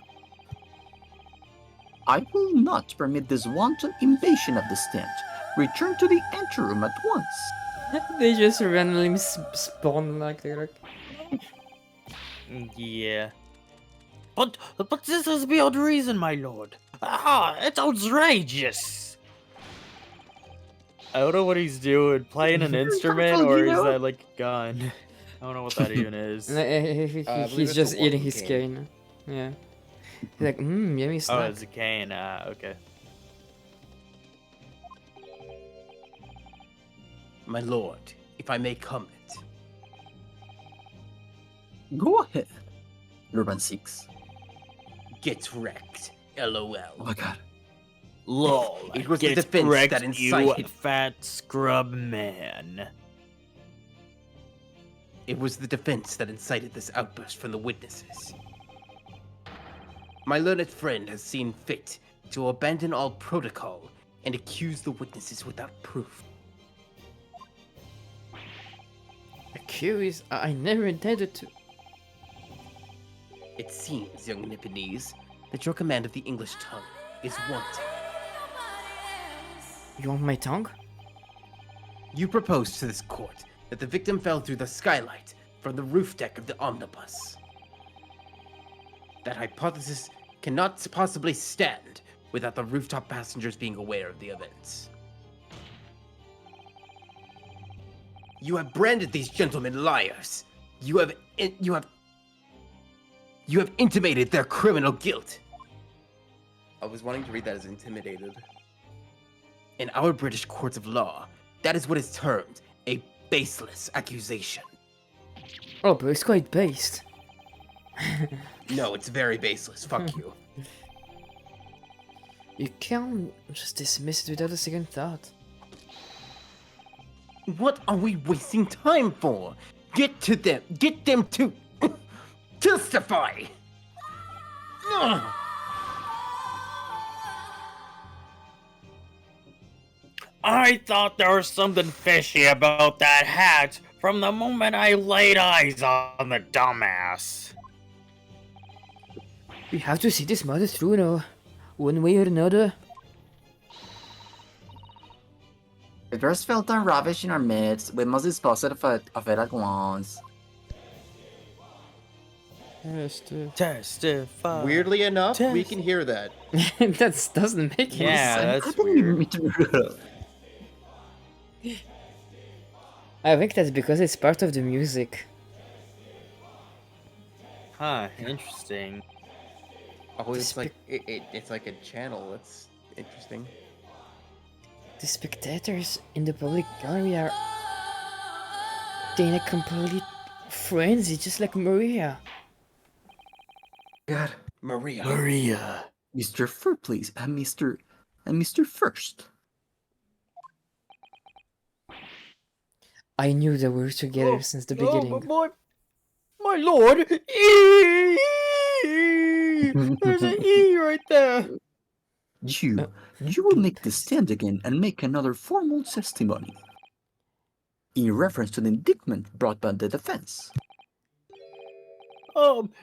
Speaker 1: I will not permit this wanton invasion of the stand. Return to the anteroom at once.
Speaker 2: They just randomly spawn like they're like.
Speaker 4: Yeah. But this is beyond reason, my lord. It's outrageous. I don't know what he's doing, playing an instrument, or is that like a gun? I don't know what that even is.
Speaker 3: believe
Speaker 2: He's
Speaker 3: it's
Speaker 2: just
Speaker 3: a
Speaker 2: eating
Speaker 3: walking
Speaker 2: his
Speaker 3: cane.
Speaker 2: cane. Yeah. He's like, yummy
Speaker 4: Oh,
Speaker 2: snack.
Speaker 4: it's a cane. Okay.
Speaker 3: My lord, if I may comment.
Speaker 1: Go ahead. Urban 6.
Speaker 3: Get wrecked. LOL.
Speaker 1: Oh my god.
Speaker 4: Lol.
Speaker 3: It was the
Speaker 4: Get
Speaker 3: defense
Speaker 4: wrecked,
Speaker 3: that
Speaker 4: you
Speaker 3: incited.
Speaker 4: fat scrub man.
Speaker 3: It was the defense that incited this outburst from the witnesses. My learned friend has seen fit to abandon all protocol and accuse the witnesses without proof.
Speaker 2: Accused? I never intended to.
Speaker 3: It seems, young Nipponese, that your command of the English tongue is wanting.
Speaker 2: You want my tongue?
Speaker 3: You proposed to this court that the victim fell through the skylight from the roof deck of the omnibus. That hypothesis cannot possibly stand without the rooftop passengers being aware of the events. You have branded these gentlemen liars. You have intimated their criminal guilt. I was wanting to read that as intimidated. In our British courts of law, that is what is termed a baseless accusation.
Speaker 2: Oh, but it's quite based.
Speaker 3: No, it's very baseless. Fuck you.
Speaker 2: You can't just dismiss it without a second thought.
Speaker 3: What are we wasting time for? Get to them. Get them to testify. Ugh.
Speaker 4: I thought there was something fishy about that hat from the moment I laid eyes on the dumbass.
Speaker 2: We have to see this matter through now, one way or another.
Speaker 1: If there's felt and rubbish in our midst, we must dispose of it at once.
Speaker 4: Testify.
Speaker 3: Weirdly enough, we
Speaker 4: Test.
Speaker 3: can hear that.
Speaker 2: That doesn't make any
Speaker 4: Yeah,
Speaker 2: sense.
Speaker 4: that's weird.
Speaker 2: I think that's because it's part of the music.
Speaker 4: Huh, interesting.
Speaker 3: Oh, it's like it's like a channel. That's interesting.
Speaker 2: The spectators in the public gallery are in a complete frenzy, just like Maria.
Speaker 1: God.
Speaker 3: Maria.
Speaker 4: Maria.
Speaker 1: Mr. Fur, please, and Mr. First.
Speaker 2: I knew they were together since the beginning.
Speaker 4: My lord. There's an E right there.
Speaker 1: You will make the stand again and make another formal testimony. In reference to the indictment brought by the defense.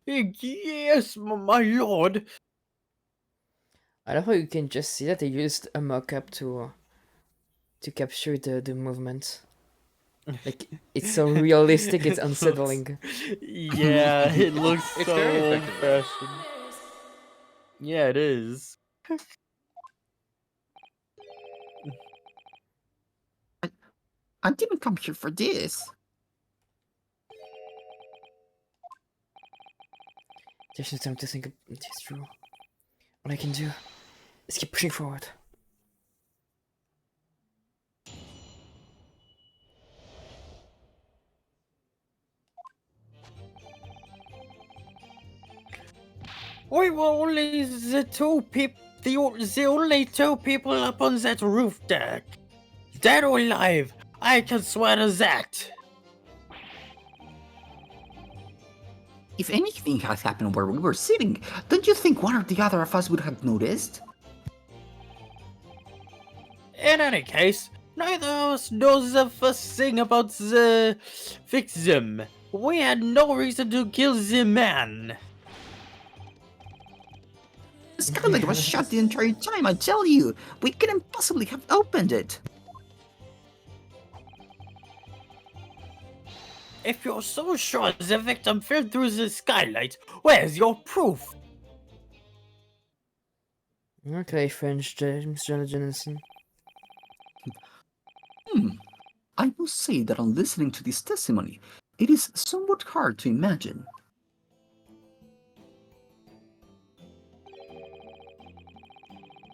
Speaker 4: Yes, my lord.
Speaker 2: I love how you can just see that they used a mock-up to capture the movement. Like, it's so realistic, it's unsettling.
Speaker 4: Yeah, it looks
Speaker 3: It's
Speaker 4: so
Speaker 3: very effective, though.
Speaker 4: old-fashioned. Yeah, it is.
Speaker 1: I didn't come here for this.
Speaker 2: There's no time to think this through. All I can do is keep pushing forward.
Speaker 4: We were only the only two people up on that roof deck. Dead or alive, I can swear to that.
Speaker 1: If anything had happened where we were sitting, don't you think one or the other of us would have noticed?
Speaker 4: In any case, neither of us knows the first thing about the victim. We had no reason to kill the man.
Speaker 1: Scarlet was shut the entire time, I tell you! We couldn't possibly have opened it!
Speaker 4: If you're so sure the victim fell through the skylight, where's your proof?
Speaker 2: Okay, French James Jonathan.
Speaker 1: I must say that on listening to this testimony, it is somewhat hard to imagine.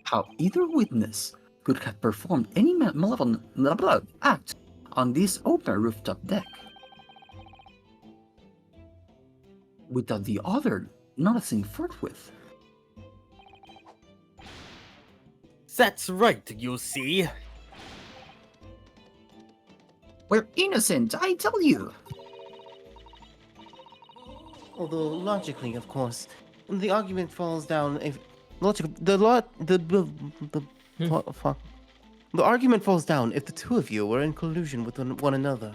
Speaker 1: How either witness could have performed any malevolent act on this open rooftop deck without the other noticing forthwith.
Speaker 4: That's right, you see.
Speaker 1: We're innocent, I tell you!
Speaker 3: Although logically, of course, the argument falls down if the argument falls down if the two of you were in collusion with one another.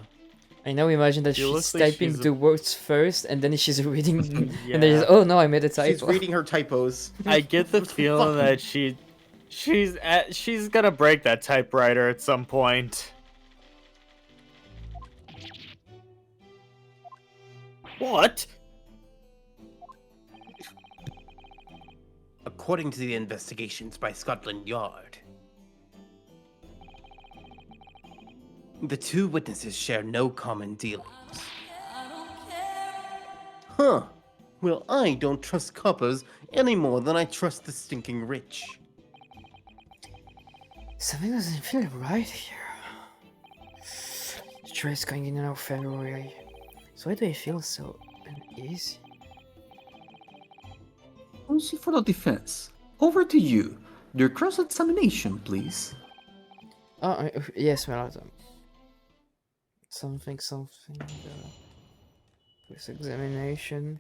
Speaker 2: I now imagine that
Speaker 4: She
Speaker 2: she's
Speaker 4: looks like
Speaker 2: typing
Speaker 4: she's a-
Speaker 2: the words first, and then she's reading, and then
Speaker 4: Yeah.
Speaker 2: she's, oh no, I made a typo.
Speaker 3: She's reading her typos.
Speaker 4: I get the feeling that she's gonna break that typewriter at some point. What?
Speaker 3: According to the investigations by Scotland Yard, the two witnesses share no common dealings. Huh. Well, I don't trust coppers any more than I trust the stinking rich.
Speaker 2: Something doesn't feel right here. The try is going in now February. So why do I feel so uneasy?
Speaker 1: Only for the defense. Over to you. Your cross-examination, please.
Speaker 2: Oh, yes, well, something. This examination.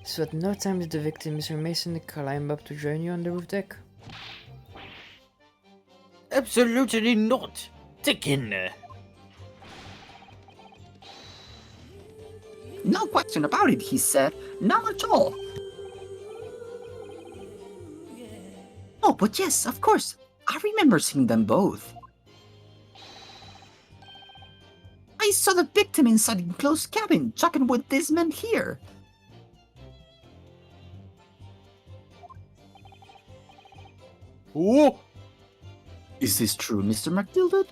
Speaker 2: So at no time did the victim, Mr. Mason, climb up to join you on the roof deck?
Speaker 4: Absolutely not. Dickon.
Speaker 1: No question about it, he said. None at all. Oh, but yes, of course. I remember seeing them both. I saw the victim inside the enclosed cabin talking with this man here.
Speaker 4: Ooh.
Speaker 1: Is this true, Mr. MacDilded?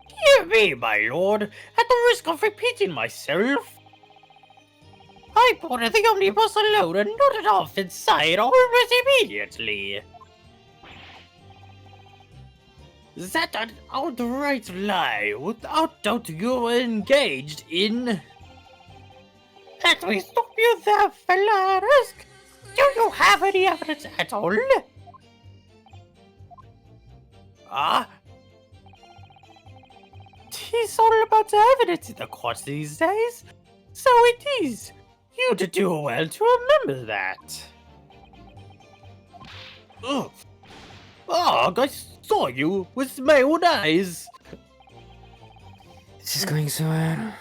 Speaker 4: Hear me, my lord, at the risk of repeating myself. I boarded the omnibus alone and nodded off inside almost immediately. That an outright lie, without doubt you were engaged in. Let me stop you there, fella, and ask, do you have any evidence at all? It's all about the evidence in the courts these days. So it is. You'd do well to remember that. Ugh. Ugh, I saw you with my own eyes.
Speaker 2: This is going so well.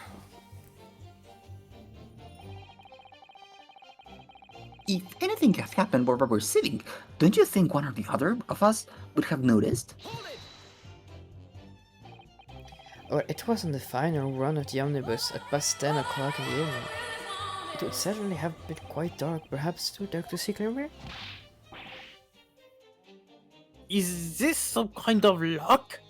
Speaker 1: If anything had happened where we were sitting, don't you think one or the other of us would have noticed?
Speaker 2: Or it was on the final run of the omnibus at past 10 o'clock in the evening. It would certainly have been quite dark, perhaps too dark to see clearly.
Speaker 4: Is this some kind of luck?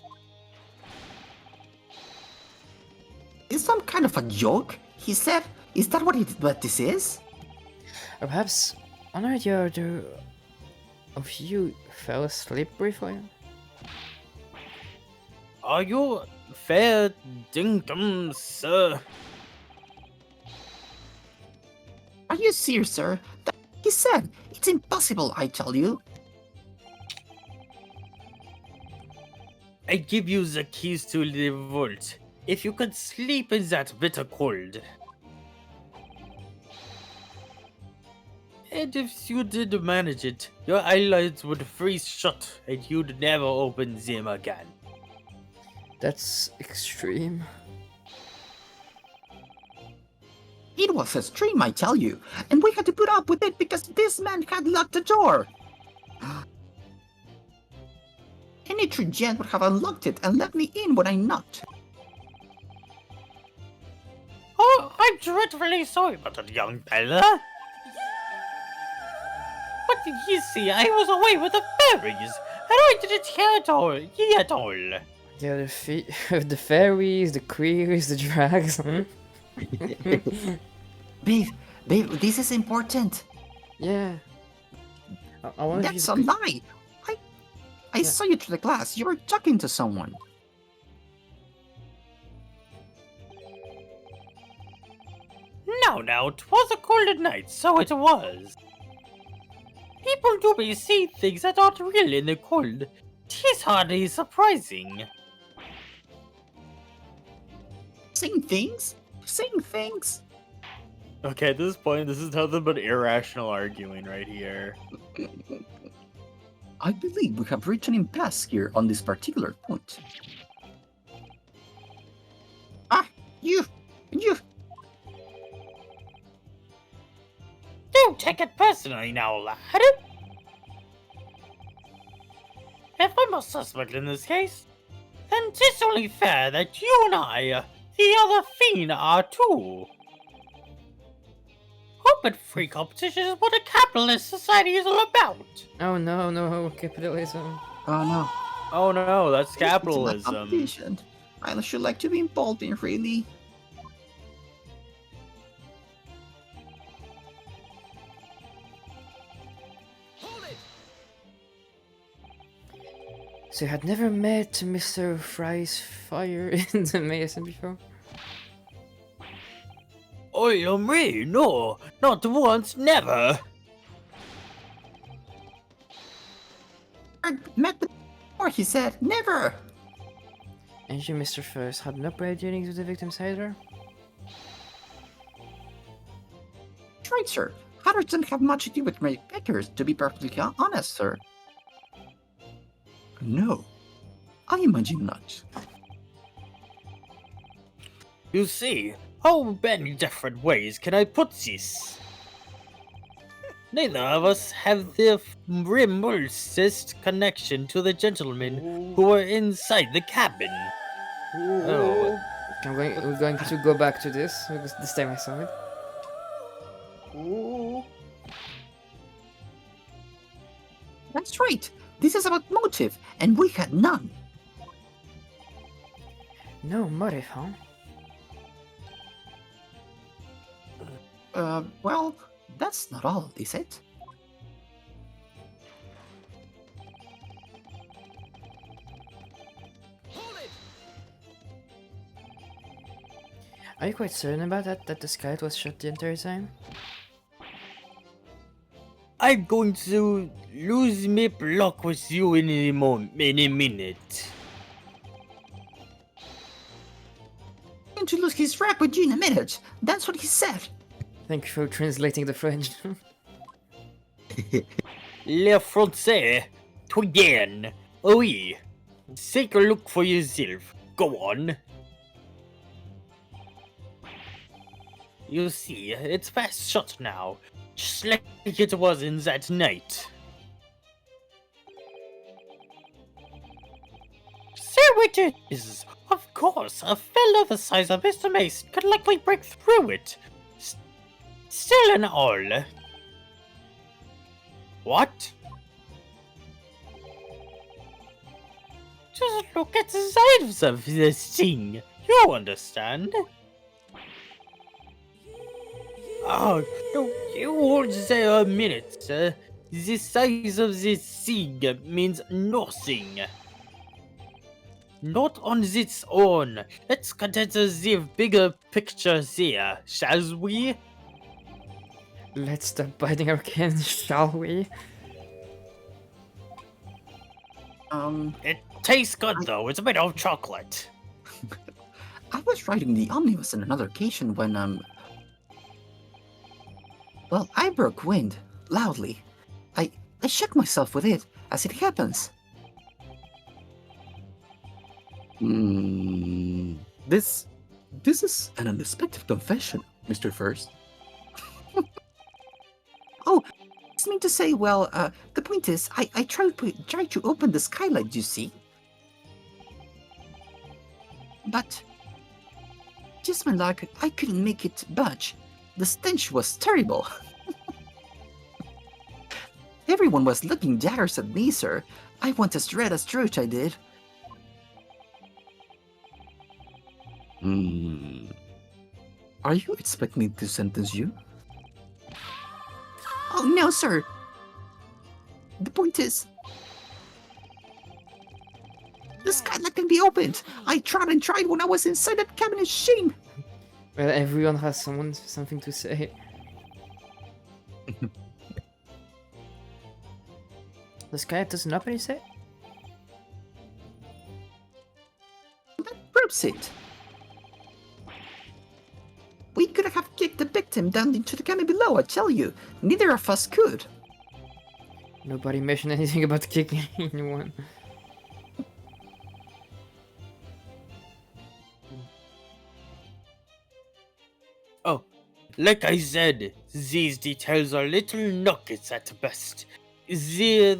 Speaker 1: Is some kind of a joke? He said, is that what this is?
Speaker 2: Or perhaps one or the other of you fell asleep briefly?
Speaker 4: Are you fair dinkum, sir?
Speaker 1: Are you serious, sir? He said, it's impossible, I tell you.
Speaker 4: I give you the keys to the vault. If you could sleep in that bitter cold. And if you did manage it, your eyelids would freeze shut and you'd never open them again.
Speaker 2: That's extreme.
Speaker 1: It was a stream, I tell you, and we had to put up with it because this man had locked the door. Any true gent would have unlocked it and let me in when I knocked.
Speaker 4: Oh, I'm dreadfully sorry about that young fella. But you see, I was away with the fairies, and I didn't hear at all, at all.
Speaker 2: Yeah, the fairies, the queers, the drags.
Speaker 1: Babe, this is important.
Speaker 2: Yeah. I wonder if
Speaker 1: That's
Speaker 2: you
Speaker 1: a lie. I saw you through the glass. You were talking to someone.
Speaker 4: No, 'twas a cold night, so it was. People do be see things that aren't real in the cold. 'Tis hardly surprising.
Speaker 1: Saying things? Saying things?
Speaker 7: Okay, at this point, this is nothing but irrational arguing right here.
Speaker 1: I believe we have reached an impasse here on this particular point. Ah, you!
Speaker 4: Don't take it personally now, lad. If I'm a suspect in this case, then 'tis only fair that you and I, the other fiend, are too. Open free competition is what a capitalist society is all about.
Speaker 2: Oh no, capitalism.
Speaker 1: Oh no.
Speaker 7: Oh no, that's
Speaker 1: It's not
Speaker 7: capitalism.
Speaker 1: competition. I should like to be involved in, really.
Speaker 2: So you had never met Mr. Fry's fire in the Mason before?
Speaker 4: Oh, me? No, not once, never.
Speaker 1: I met before, he said. Never!
Speaker 2: And you, Mr. First, had no prior dealings with the victims either?
Speaker 1: Right, sir. Hatters don't have much to do with my pickers, to be perfectly honest, sir. No, I imagine not.
Speaker 4: You see, how many different ways can I put this? Neither of us have the remotest connection to the gentlemen who were inside the cabin.
Speaker 2: Oh. We're going to go back to this, because this time I saw it.
Speaker 1: That's right. This is about motive, and we had none.
Speaker 2: No motive, huh?
Speaker 1: Well, that's not all, is it?
Speaker 2: Are you quite certain about that the scout was shot the entire time?
Speaker 4: I'm going to lose my block with you in a minute.
Speaker 1: going to lose his rap with you in a minute. That's what he said.
Speaker 2: Thank you for translating the French.
Speaker 4: Le Français, again. Oui. Take a look for yourself. Go on. You see, it's fast shut now, just like it was in that night. So it is. Of course, a fellow the size of Mr. Mason could likely break through it. Still and all. What? Just look at the sides of this thing. You understand? Oh, no, you hold there a minute, sir. The size of this thing means nothing. Not on its own. Let's consider the bigger picture there, shall we?
Speaker 2: Let's stop biting our cans, shall we?
Speaker 4: It tastes good though, it's made of chocolate.
Speaker 1: I was riding the omnibus on another occasion when, well, I broke wind, loudly. I shook myself with it, as it happens. This is an unexpected confession, Mr. First. Oh, I mean to say, well, the point is, I tried to open the skylight, you see. But, just my luck, I couldn't make it budge. The stench was terrible. Everyone was looking daggers at me, sir. I went as red as Troch, I did. Are you expecting me to sentence you? Oh, no, sir. The point is, the skylight can be opened. I tried and tried when I was inside that cabinet. Shame.
Speaker 2: Well, everyone has something to say. The sky doesn't open, you say?
Speaker 1: That proves it. We could have kicked the victim down into the cabin below, I tell you. Neither of us could.
Speaker 2: Nobody mentioned anything about kicking anyone.
Speaker 4: Oh, like I said, these details are little nuggets at best. Is this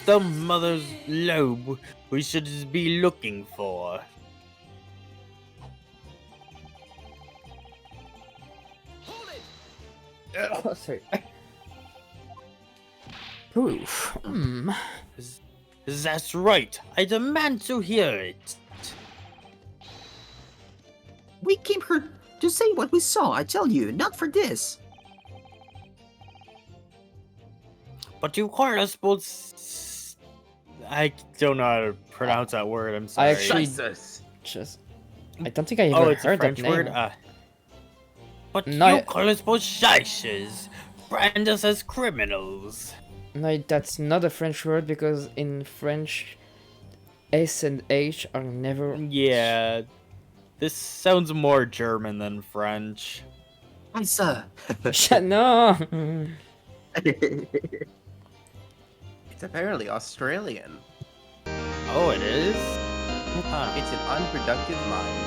Speaker 4: the mother's lobe we should be looking for?
Speaker 2: Oh, sorry. Proof.
Speaker 4: That's right. I demand to hear it.
Speaker 1: We came here to say what we saw, I tell you, not for this.
Speaker 4: But you call us both. I don't know how to pronounce that word. I'm sorry.
Speaker 2: I actually I don't think I ever
Speaker 4: it's a
Speaker 2: heard
Speaker 4: French
Speaker 2: that name.
Speaker 4: word. But
Speaker 2: No,
Speaker 4: you call us both shiches, brand us as criminals.
Speaker 2: No, that's not a French word because in French, S and H are never.
Speaker 4: Yeah, this sounds more German than French.
Speaker 1: Hi, sir.
Speaker 2: No.
Speaker 3: It's apparently Australian.
Speaker 4: Oh, it is?
Speaker 3: It's an unproductive mind.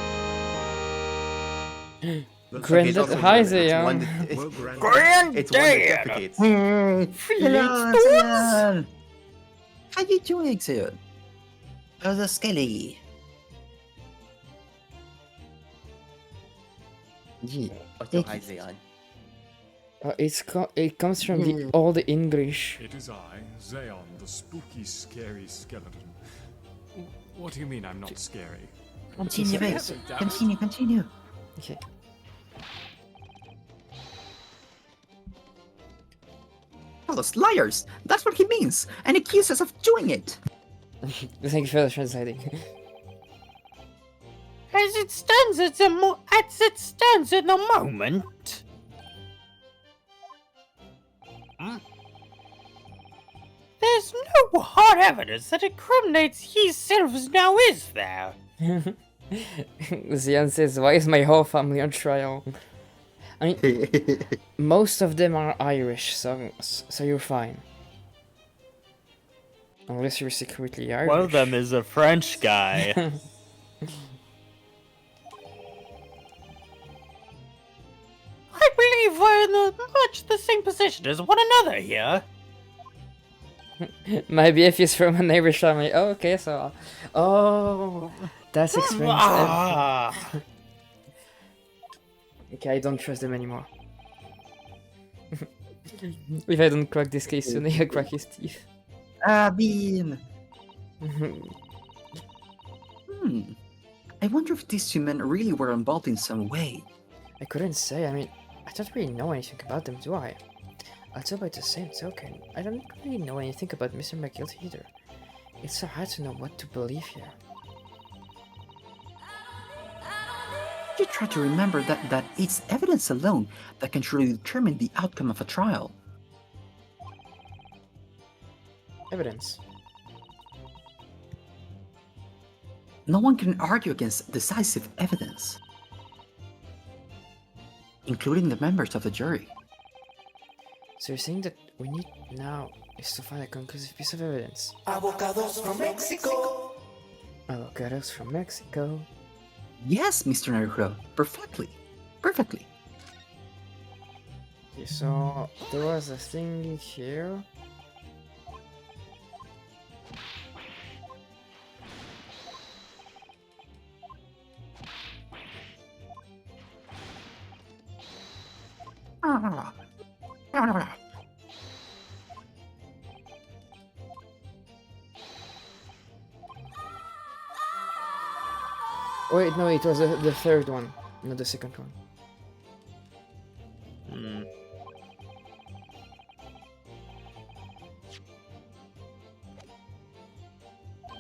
Speaker 2: Granddad, hi there.
Speaker 3: It's one that defecates.
Speaker 1: Hello, Zion. How you doing, Zion? How's the skelly? Yeah.
Speaker 3: Also, hi, Zeon.
Speaker 2: It comes from the Old English.
Speaker 5: It is I, Zeon, the spooky, scary skeleton. What do you mean I'm not scary?
Speaker 1: Continue, Rex. Continue.
Speaker 2: Okay.
Speaker 1: Call us liars. That's what he means, and accuse us of doing it.
Speaker 2: Thank you for translating.
Speaker 4: As it stands at the moment. There's no hard evidence that incriminates yourselves now, is there?
Speaker 2: Zian says, why is my whole family on trial? I mean, most of them are Irish, so you're fine. Unless you're secretly Irish.
Speaker 7: One of them is a French guy.
Speaker 4: I believe we're in much the same position as one another here.
Speaker 2: My BF is from an Irish family. Oh, okay, so... Oh, that's explains everything. Okay, I don't trust them anymore. If I don't crack this case soon, I'll crack his teeth.
Speaker 1: Bean! I wonder if these two men really were involved in some way.
Speaker 2: I couldn't say, I mean, I don't really know anything about them, do I? Although by the same token, I don't really know anything about Mr. McGill either. It's so hard to know what to believe here.
Speaker 1: You try to remember that it's evidence alone that can truly determine the outcome of a trial.
Speaker 2: Evidence.
Speaker 1: No one can argue against decisive evidence, including the members of the jury.
Speaker 2: So you're saying that we need now is to find a conclusive piece of evidence?
Speaker 8: Avocados from Mexico.
Speaker 2: Avocados from Mexico.
Speaker 1: Yes, Mr. Naruto, perfectly. Perfectly.
Speaker 2: Okay, so there was a thing here. Wait, no, it was the third one, not the second one.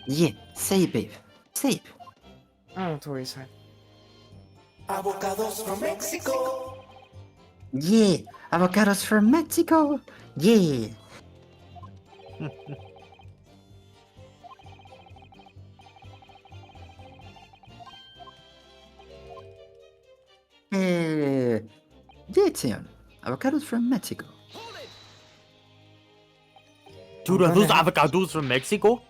Speaker 1: Yeah, say it, babe. Say it.
Speaker 2: Oh, don't worry, it's fine.
Speaker 8: Avocados from Mexico.
Speaker 1: Yeah, avocados from Mexico. Yeah. Yeah, Tim. Avocados from Mexico.
Speaker 7: Dude, are those avocados from Mexico?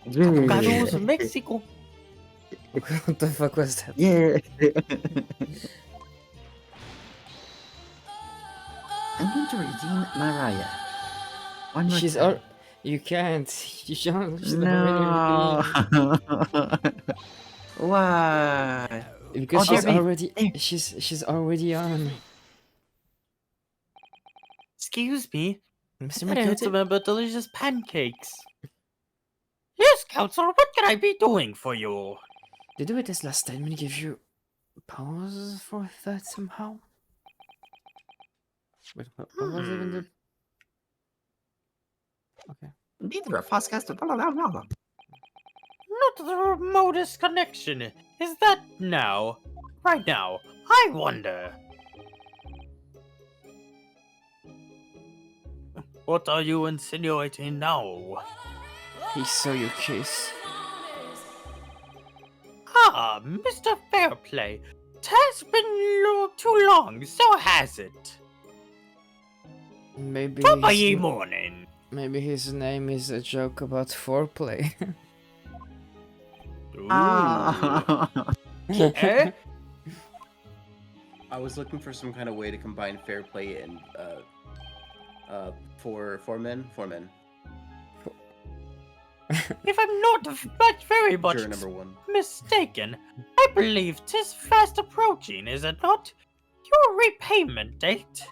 Speaker 7: Avocados from Mexico.
Speaker 2: What the fuck was that?
Speaker 1: Yeah. I'm going to redeem Mariah. One more
Speaker 2: She's
Speaker 1: time.
Speaker 2: all. You can't. You can't. She's
Speaker 1: No. Why?
Speaker 2: Because
Speaker 1: Oh,
Speaker 2: she's
Speaker 1: there be-
Speaker 2: already. She's already on.
Speaker 7: Excuse me.
Speaker 2: Mr.
Speaker 7: I had
Speaker 2: McGill.
Speaker 7: some about delicious pancakes.
Speaker 4: Yes, Counselor, what can I be doing for you?
Speaker 2: Did you do it as last time and give you pause for that somehow? Wait, what was even the... Okay.
Speaker 1: Neither of us has to. Blah, blah, blah, blah.
Speaker 4: Not the remotest connection. Is that now? Right now, I wonder. What are you insinuating now?
Speaker 2: He saw your case.
Speaker 4: Ah, Mr. Fairplay. It has been too long, so has it.
Speaker 2: Maybe
Speaker 4: Top of
Speaker 2: his,
Speaker 4: ye morning.
Speaker 2: maybe his name is a joke about foreplay.
Speaker 1: Ah.
Speaker 4: Eh?
Speaker 3: I was looking for some kind of way to combine fair play and for men.
Speaker 4: If I'm not very much
Speaker 3: Juror number one.
Speaker 4: mistaken, I believe 'tis fast approaching, is it not? Your repayment date.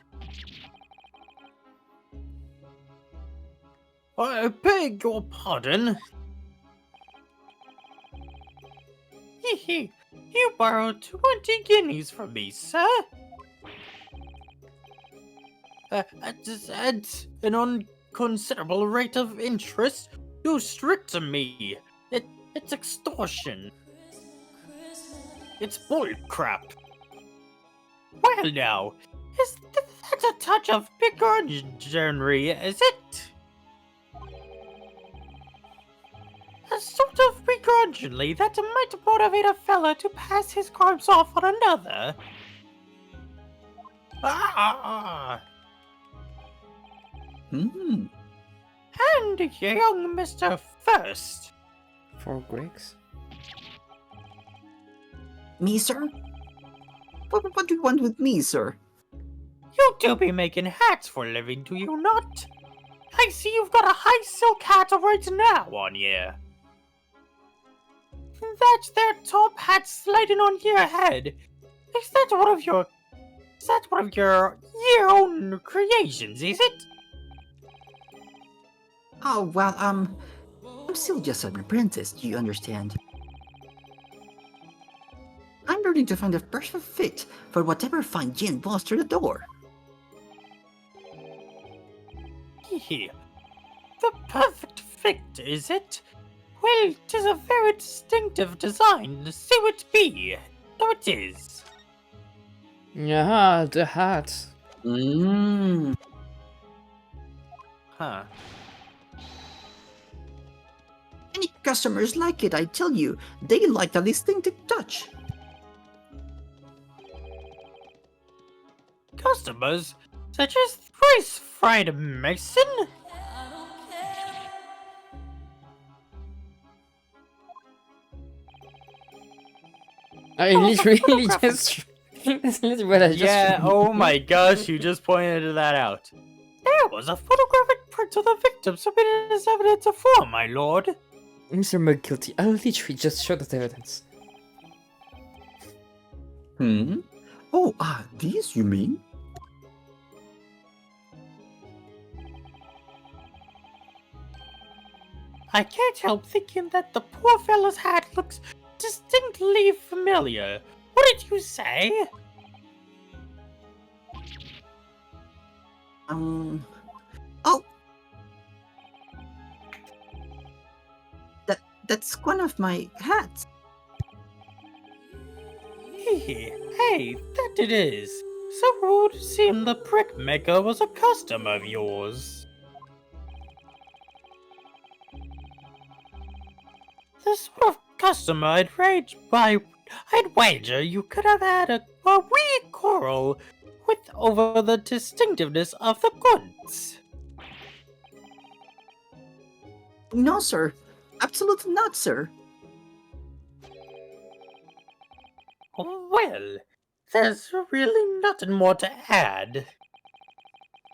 Speaker 4: I beg your pardon. Hee. You borrowed 20 guineas from me, sir. At an unconsiderable rate of interest. You stripped to me. It's extortion. It's bull crap. Well now, is that a touch of begrudgery, is it? sort of begrudgingly that might motivate a fella to pass his crimes off on another. Ah!
Speaker 1: Hmm.
Speaker 4: And young Mr. First.
Speaker 2: 4 Greeks?
Speaker 1: Me, sir? What do you want with me, sir?
Speaker 4: You do be making hats for a living, do you not? I see you've got a high silk hat right now on you. That there top hat sliding on your head. Is that one of your own creations, is it?
Speaker 1: Oh, well, I'm still just an apprentice, do you understand? I'm learning to find the perfect fit for whatever fine gin walks through the door.
Speaker 4: Hehe. The perfect fit, is it? Well, 'tis a very distinctive design, so it be. So it is.
Speaker 2: Yeah, the hat.
Speaker 1: Mmm.
Speaker 4: Huh.
Speaker 1: Any customers like it, I tell you. They like the distinctive touch.
Speaker 4: Customers? Such as Thrice Fried Mason?
Speaker 2: I literally just... That's literally what I just...
Speaker 4: Yeah, oh my gosh, you just pointed that out. There was a photographic print of the victim submitted as evidence for, my lord.
Speaker 2: Mr. McGuilty, I literally just showed that evidence.
Speaker 1: Hmm? Oh, these you mean?
Speaker 4: I can't help thinking that the poor fellow's hat looks distinctly familiar. What did you say?
Speaker 1: Oh! That's one of my hats.
Speaker 4: Hey, that it is. So it would seem the brick maker was a customer of yours. The sort of customer I'd wager you could have had a wee quarrel with over the distinctiveness of the goods.
Speaker 1: No, sir. Absolutely not, sir.
Speaker 4: Well, there's really nothing more to add.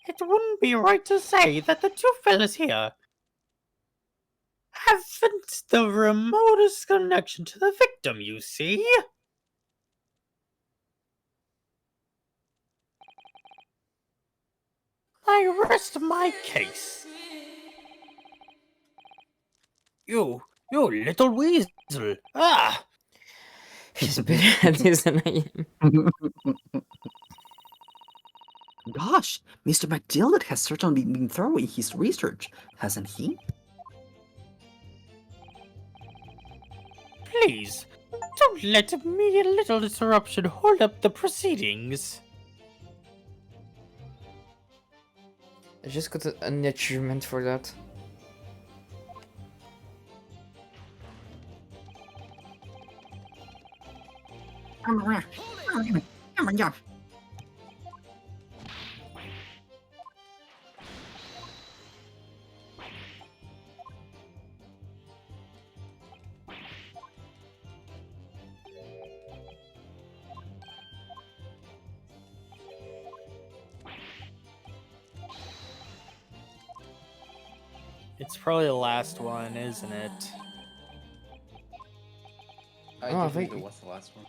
Speaker 4: It wouldn't be right to say that the two fellas here haven't the remotest connection to the victim, you see? I rest my case. You little weasel. Ah!
Speaker 2: He's better at this than I am.
Speaker 1: Gosh, Mr. McDillard has certainly been thorough in his research, hasn't he?
Speaker 4: Please, don't let me a little interruption hold up the proceedings.
Speaker 2: I just got an achievement for that.
Speaker 4: It's probably the last one, isn't it?
Speaker 3: I
Speaker 2: Oh,
Speaker 3: do believe
Speaker 2: wait.
Speaker 3: it was the last one.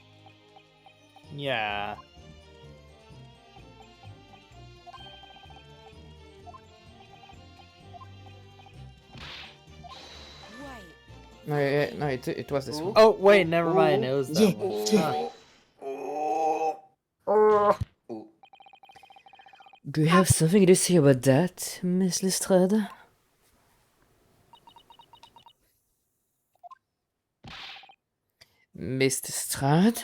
Speaker 4: Yeah.
Speaker 2: No, yeah, no, it was this one.
Speaker 4: Oh, wait, never mind. It was that
Speaker 1: Yeah,
Speaker 4: one.
Speaker 1: yeah.
Speaker 3: Ooh.
Speaker 2: Do you have something to say about that, Miss Lestrade? Miss Lestrade?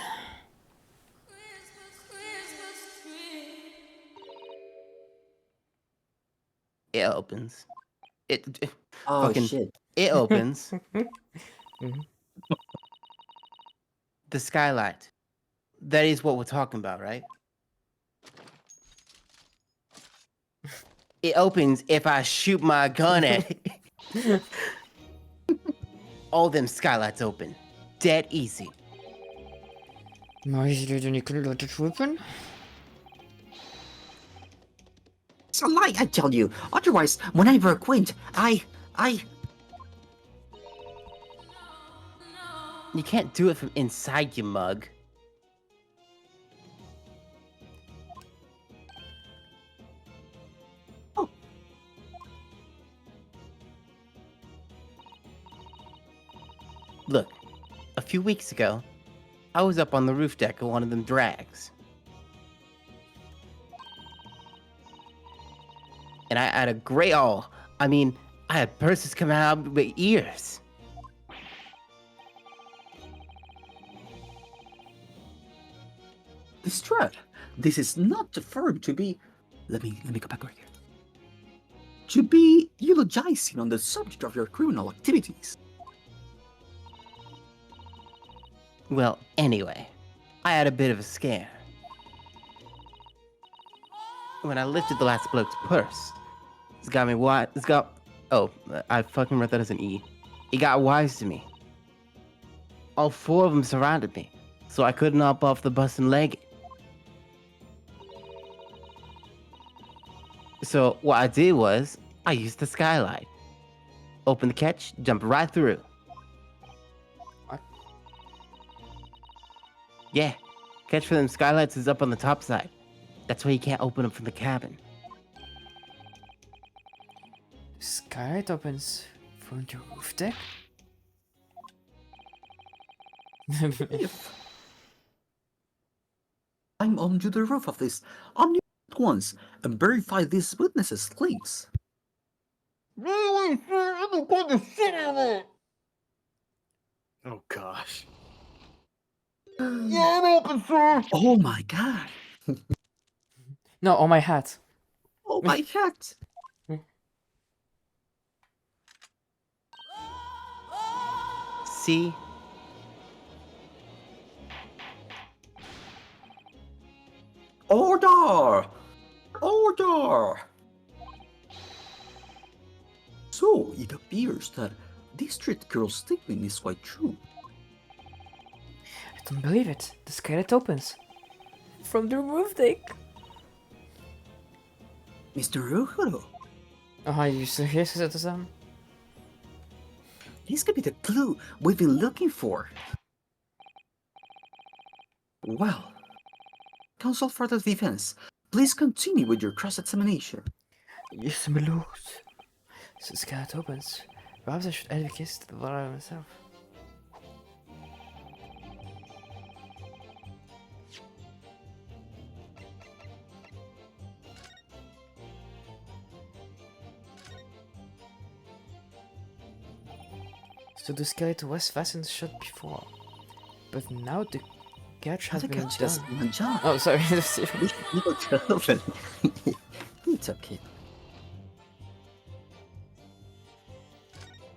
Speaker 3: It opens. It
Speaker 1: Oh,
Speaker 3: fucking
Speaker 1: shit.
Speaker 3: It opens.
Speaker 2: Mhm.
Speaker 3: The skylight. That is what we're talking about, right? It opens if I shoot my gun at it. All them skylights open. Dead easy.
Speaker 2: Maar is er dan niet laten open?
Speaker 1: It's a lie, I tell you. Otherwise, when I were acquainted, I...
Speaker 3: You can't do it from inside, you mug. Look, a few weeks ago, I was up on the roof deck of one of them drags. And I had a great I had purses coming out of my ears.
Speaker 1: Distraught. This is not the firm to be... Let me go back over here. To be eulogizing on the subject of your criminal activities.
Speaker 3: Well, anyway, I had a bit of a scare. When I lifted the last bloke's purse, I fucking read that as an E. He got wise to me. All four of them surrounded me, so I couldn't hop off the bus and leg it. So what I did was, I used the skylight. Opened the catch, jumped right through.
Speaker 2: What?
Speaker 3: Yeah, catch for them skylights is up on the top side. That's why you can't open them from the cabin.
Speaker 2: Skylight opens from the roof deck?
Speaker 1: I'm onto the roof of this omni at once and verify these witnesses' claims.
Speaker 6: Really, sir? I'm going to sit on it.
Speaker 7: Oh gosh.
Speaker 6: Yeah, it open, sir.
Speaker 1: Oh my god!
Speaker 2: No, on my hat.
Speaker 1: Oh my hat!
Speaker 3: See?
Speaker 1: Order! Order! So, it appears that this street girl's statement is quite true.
Speaker 2: I don't believe it. The skylight opens from the roof deck.
Speaker 1: Mr. Ruguro,
Speaker 2: Aha, je serieus gezet te staan?
Speaker 1: this could be the clue we've been looking for. Well, counsel for the defense, please continue with your cross-examination.
Speaker 2: Yes, my lord. So the skylight opens. Perhaps I should edit the case to the lawyer myself. So the skylight was fastened shut before, but now the catch has
Speaker 1: The
Speaker 2: been
Speaker 1: catch
Speaker 2: done.
Speaker 1: has been done.
Speaker 2: Oh, sorry.
Speaker 1: No trouble. It's okay.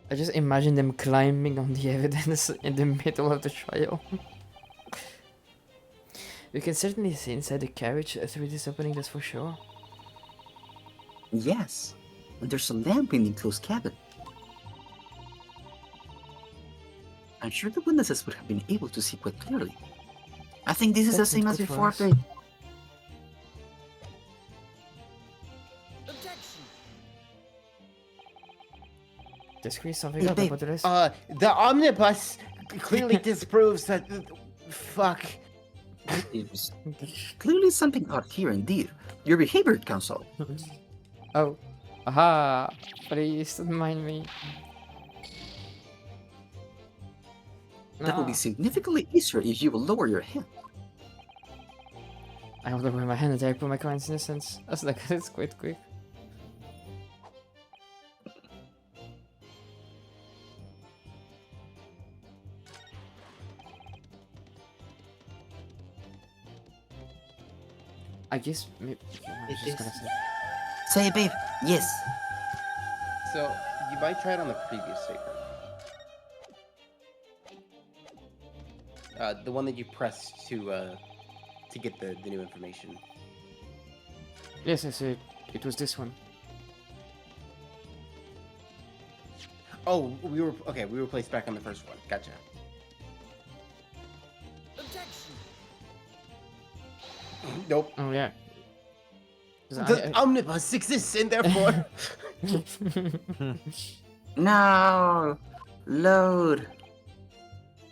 Speaker 2: I just imagine them climbing on the evidence in the middle of the trial. We can certainly see inside the carriage through this opening, that's for sure.
Speaker 1: Yes, and there's a lamp in the enclosed cabin. I'm sure the witnesses would have been able to see quite clearly. I think this is the
Speaker 2: That's
Speaker 1: same
Speaker 2: not
Speaker 1: as
Speaker 2: good for
Speaker 1: before,
Speaker 2: us.
Speaker 1: babe.
Speaker 2: Discreet something
Speaker 1: Hey,
Speaker 2: up
Speaker 1: babe.
Speaker 2: about the rest.
Speaker 3: The omnibus clearly disproves that. Fuck.
Speaker 1: It was clearly something odd here indeed. Your behavior, counsel.
Speaker 2: Oh. Aha! Please don't mind me.
Speaker 1: That will be
Speaker 2: No.
Speaker 1: significantly easier if you will lower your hand.
Speaker 2: I hold up with my hand and I put my client's innocence. That's like, it's quite quick. I guess maybe I'm just gonna say.
Speaker 1: Say, babe. Yes.
Speaker 3: So You might try it on the previous statement. The one that you pressed to get the new information.
Speaker 2: Yes, it was this one.
Speaker 3: Oh, we were placed back on the first one. Gotcha. Nope.
Speaker 2: Oh yeah. 'Cause
Speaker 3: The omnibus exists, and therefore.
Speaker 1: No! Load!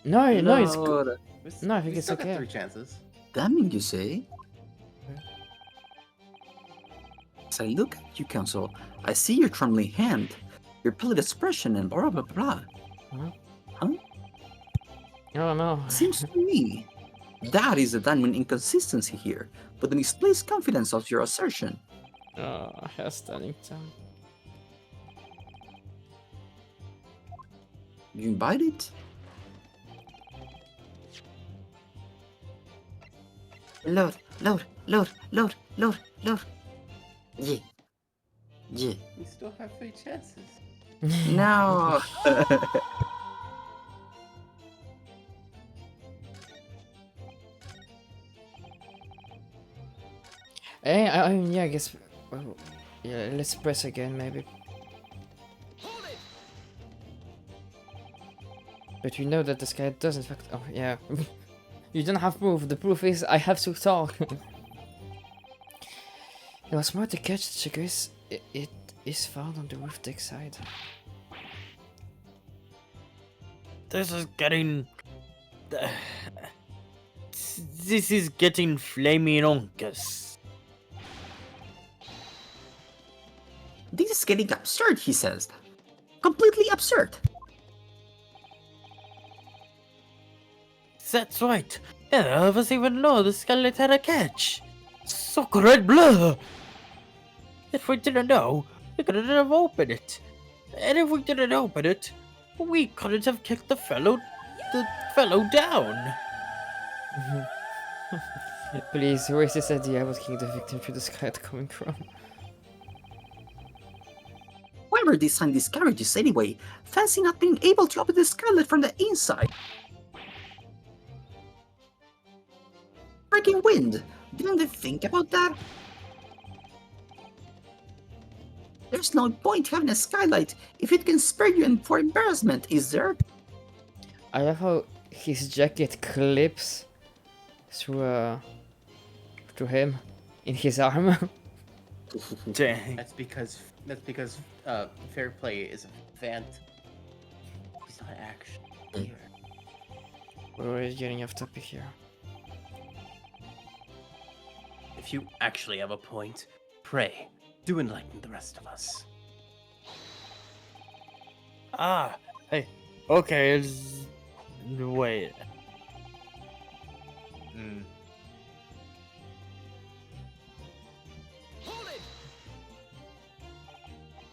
Speaker 2: no, it's good.
Speaker 1: Load!
Speaker 2: No, I think
Speaker 3: We
Speaker 2: it's
Speaker 3: still got
Speaker 2: okay.
Speaker 3: 3 chances.
Speaker 1: Damning, you say? As I look at you, Council, I see your trembling hand, your pallid expression, and blah blah blah.
Speaker 2: Oh no.
Speaker 1: Seems to me that is a damning inconsistency here, but the misplaced confidence of your assertion.
Speaker 2: Oh, stunning time.
Speaker 1: You invite it? Load, load, load, load, load, load. Yeah. Yeah.
Speaker 3: We still have 3 chances.
Speaker 1: No.
Speaker 2: I mean, yeah, I guess. Well, yeah, let's press again, maybe. But we know that this guy does in fact. Oh yeah. You don't have proof. The proof is I have to talk. It was smart to catch the chickers. It is found on the roof deck side.
Speaker 7: This is getting. This is getting flaming onkus.
Speaker 1: This is getting absurd, he says. Completely absurd.
Speaker 7: That's right. None of us even know the skeleton had a catch. Sacred bleu! If we didn't know, we couldn't have opened it. And if we didn't open it, we couldn't have kicked the fellow down.
Speaker 2: Please, where is this idea about kicking the victim through the sky coming from?
Speaker 1: Whoever designed these carriages anyway, fancy not being able to open the skylight from the inside. Freaking wind! Didn't they think about that? There's no point having a skylight if it can spare you for embarrassment, is there?
Speaker 2: I love how his jacket clips through him in his arm.
Speaker 7: Dang.
Speaker 3: That's because fair play is a fant. He's not actually here.
Speaker 2: We're getting off topic here.
Speaker 3: If you actually have a point, pray, do enlighten the rest of us.
Speaker 7: Ah, hey, okay, wait.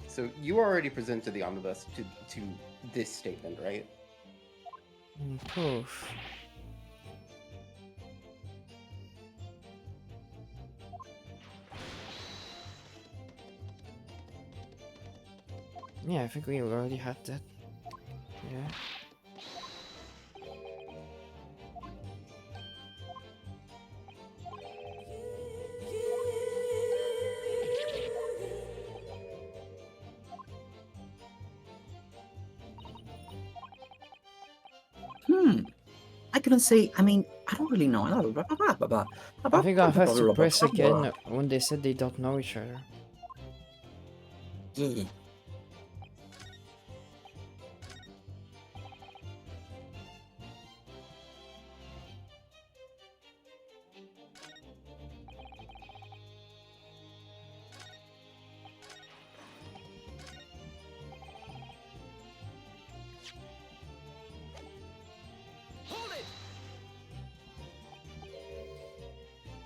Speaker 3: So you already presented the omnibus to this statement, right?
Speaker 2: Poof. Yeah, I think we already had that. Yeah.
Speaker 1: I couldn't say, I mean, I don't really know.
Speaker 2: I think I have to press again when they said they don't know each other.
Speaker 1: Yeah.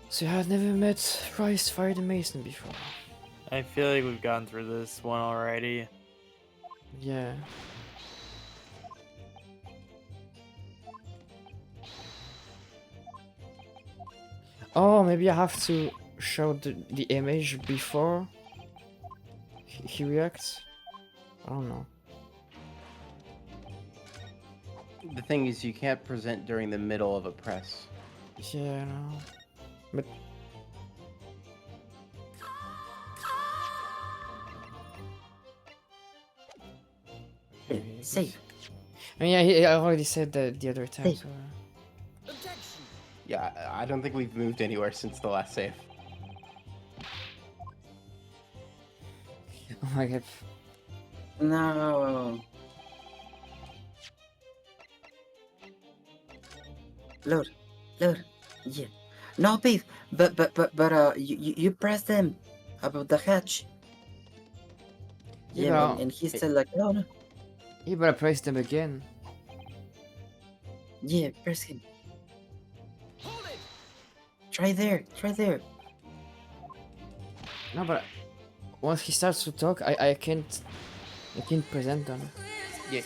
Speaker 2: So I had never met Rice Fire the Mason before.
Speaker 7: I feel like we've gone through this one already.
Speaker 2: Yeah. Oh, maybe I have to show the image before he reacts. I don't know.
Speaker 3: The thing is, you can't present during the middle of a press.
Speaker 2: Yeah, I know. But
Speaker 1: Safe.
Speaker 2: I mean, yeah, I already said that the other time.
Speaker 1: Hey.
Speaker 2: So.
Speaker 3: Yeah, I don't think we've moved anywhere since the last save.
Speaker 2: Oh my god.
Speaker 1: No. Load. Yeah. No, Beef. But you pressed him about the hatch.
Speaker 2: Yeah,
Speaker 1: Yeah,
Speaker 2: but-
Speaker 1: and he said like, oh no.
Speaker 2: Yeah, but I pressed them again.
Speaker 1: Yeah, press him. Try there.
Speaker 2: No, but once he starts to talk, I can't present them.
Speaker 3: Yeah,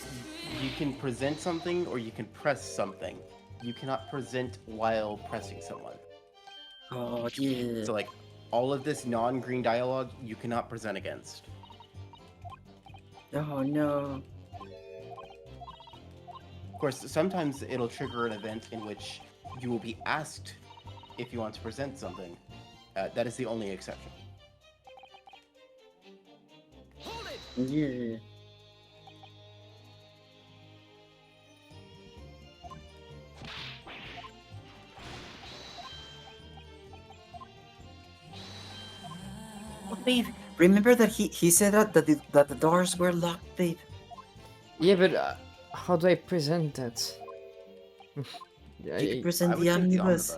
Speaker 3: you can present something or you can press something. You cannot present while pressing someone.
Speaker 1: Oh yeah.
Speaker 3: So like, all of this non-green dialogue, you cannot present against.
Speaker 1: Oh no.
Speaker 3: Of course, sometimes it'll trigger an event in which you will be asked if you want to present something. That is the only exception.
Speaker 1: Yeah. Oh, babe, remember that he said that the doors were locked, babe.
Speaker 2: Yeah, but how do I present that?
Speaker 1: You could
Speaker 3: I
Speaker 1: present
Speaker 3: would
Speaker 1: the
Speaker 3: take
Speaker 1: omnibus.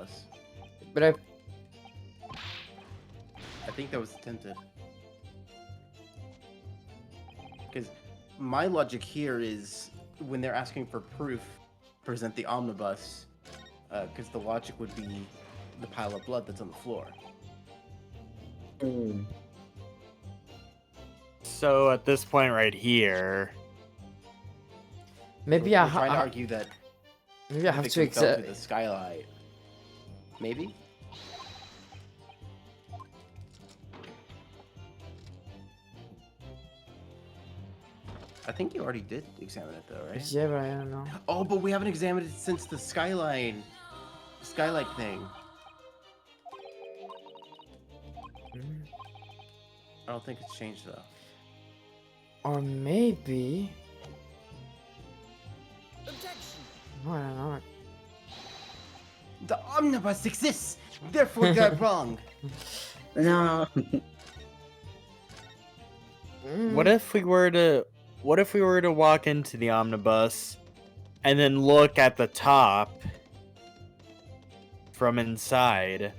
Speaker 2: But I
Speaker 3: think that was attempted. Because my logic here is when they're asking for proof, present the omnibus, because the logic would be the pile of blood that's on the floor.
Speaker 1: Mm.
Speaker 4: So at this point right here,
Speaker 2: maybe
Speaker 3: We're
Speaker 2: I
Speaker 3: trying to argue that
Speaker 2: maybe I
Speaker 3: the
Speaker 2: have to
Speaker 3: victim fell through
Speaker 2: accept.
Speaker 3: the skylight. Maybe? I think you already did examine it though, right?
Speaker 2: Yeah, but I don't know.
Speaker 3: Oh, but we haven't examined it since the skylight thing.
Speaker 2: Mm.
Speaker 3: I don't think it's changed though.
Speaker 2: Or maybe. No, I don't know.
Speaker 3: The omnibus exists, therefore they're wrong.
Speaker 1: No.
Speaker 2: Mm.
Speaker 4: what if we were to walk into the omnibus and then look at the top from inside?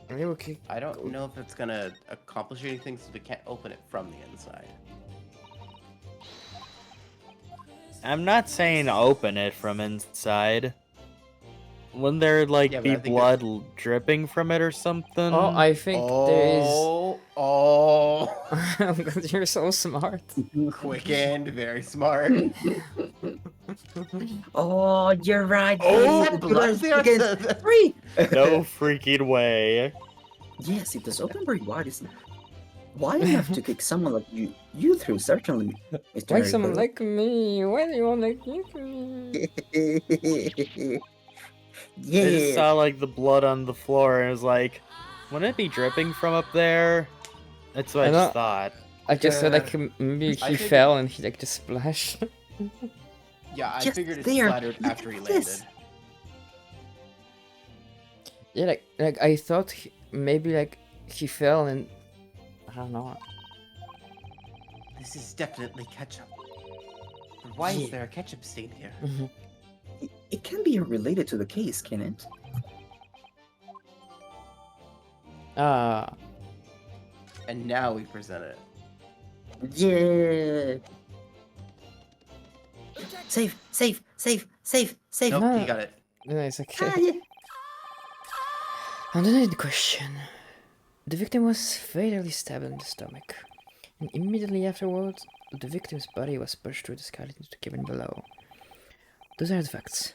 Speaker 2: Maybe we could.
Speaker 3: I don't know if it's gonna accomplish anything since we can't open it from the inside.
Speaker 4: I'm not saying open it from inside. Wouldn't there like
Speaker 3: Yeah, but
Speaker 4: be
Speaker 3: I think
Speaker 4: blood dripping from it or something?
Speaker 2: Oh, I think there
Speaker 3: Oh,
Speaker 2: is. You're so smart.
Speaker 3: quick and very smart.
Speaker 1: Oh, you're right.
Speaker 3: Oh,
Speaker 1: babe.
Speaker 3: blood there.
Speaker 1: Against three.
Speaker 4: No freaking way.
Speaker 1: Yes, it does open very wide. Isn't it? Wide enough to kick someone like you through, certainly, Mr.
Speaker 2: Why someone
Speaker 1: Harry
Speaker 2: like me? Why do you want like me?
Speaker 1: Potter.
Speaker 4: I just
Speaker 1: Yeah.
Speaker 4: saw like the blood on the floor and was like, wouldn't it be dripping from up there? That's what I
Speaker 2: I
Speaker 4: just
Speaker 2: know.
Speaker 4: thought.
Speaker 2: I just said like maybe
Speaker 3: I
Speaker 2: he
Speaker 3: think-
Speaker 2: fell and he like just splashed.
Speaker 3: Yeah, I
Speaker 1: Just
Speaker 3: figured it
Speaker 1: there.
Speaker 3: splattered
Speaker 1: Look
Speaker 3: after he
Speaker 1: at
Speaker 3: landed.
Speaker 1: this.
Speaker 2: Yeah, like I thought maybe like he fell and I don't know.
Speaker 3: This is definitely ketchup. But why
Speaker 1: Yeah.
Speaker 3: is there a ketchup stain here?
Speaker 1: It can be related to the case, can it?
Speaker 2: Ah,
Speaker 3: And now we present it.
Speaker 1: Yeah. Safe.
Speaker 3: Nope,
Speaker 2: No.
Speaker 3: he got it.
Speaker 2: no, it's okay.
Speaker 1: Ah, yeah.
Speaker 2: And then the question. The victim was fatally stabbed in the stomach, and immediately afterwards, the victim's body was pushed through the skeleton into the cabin below. Those are the facts.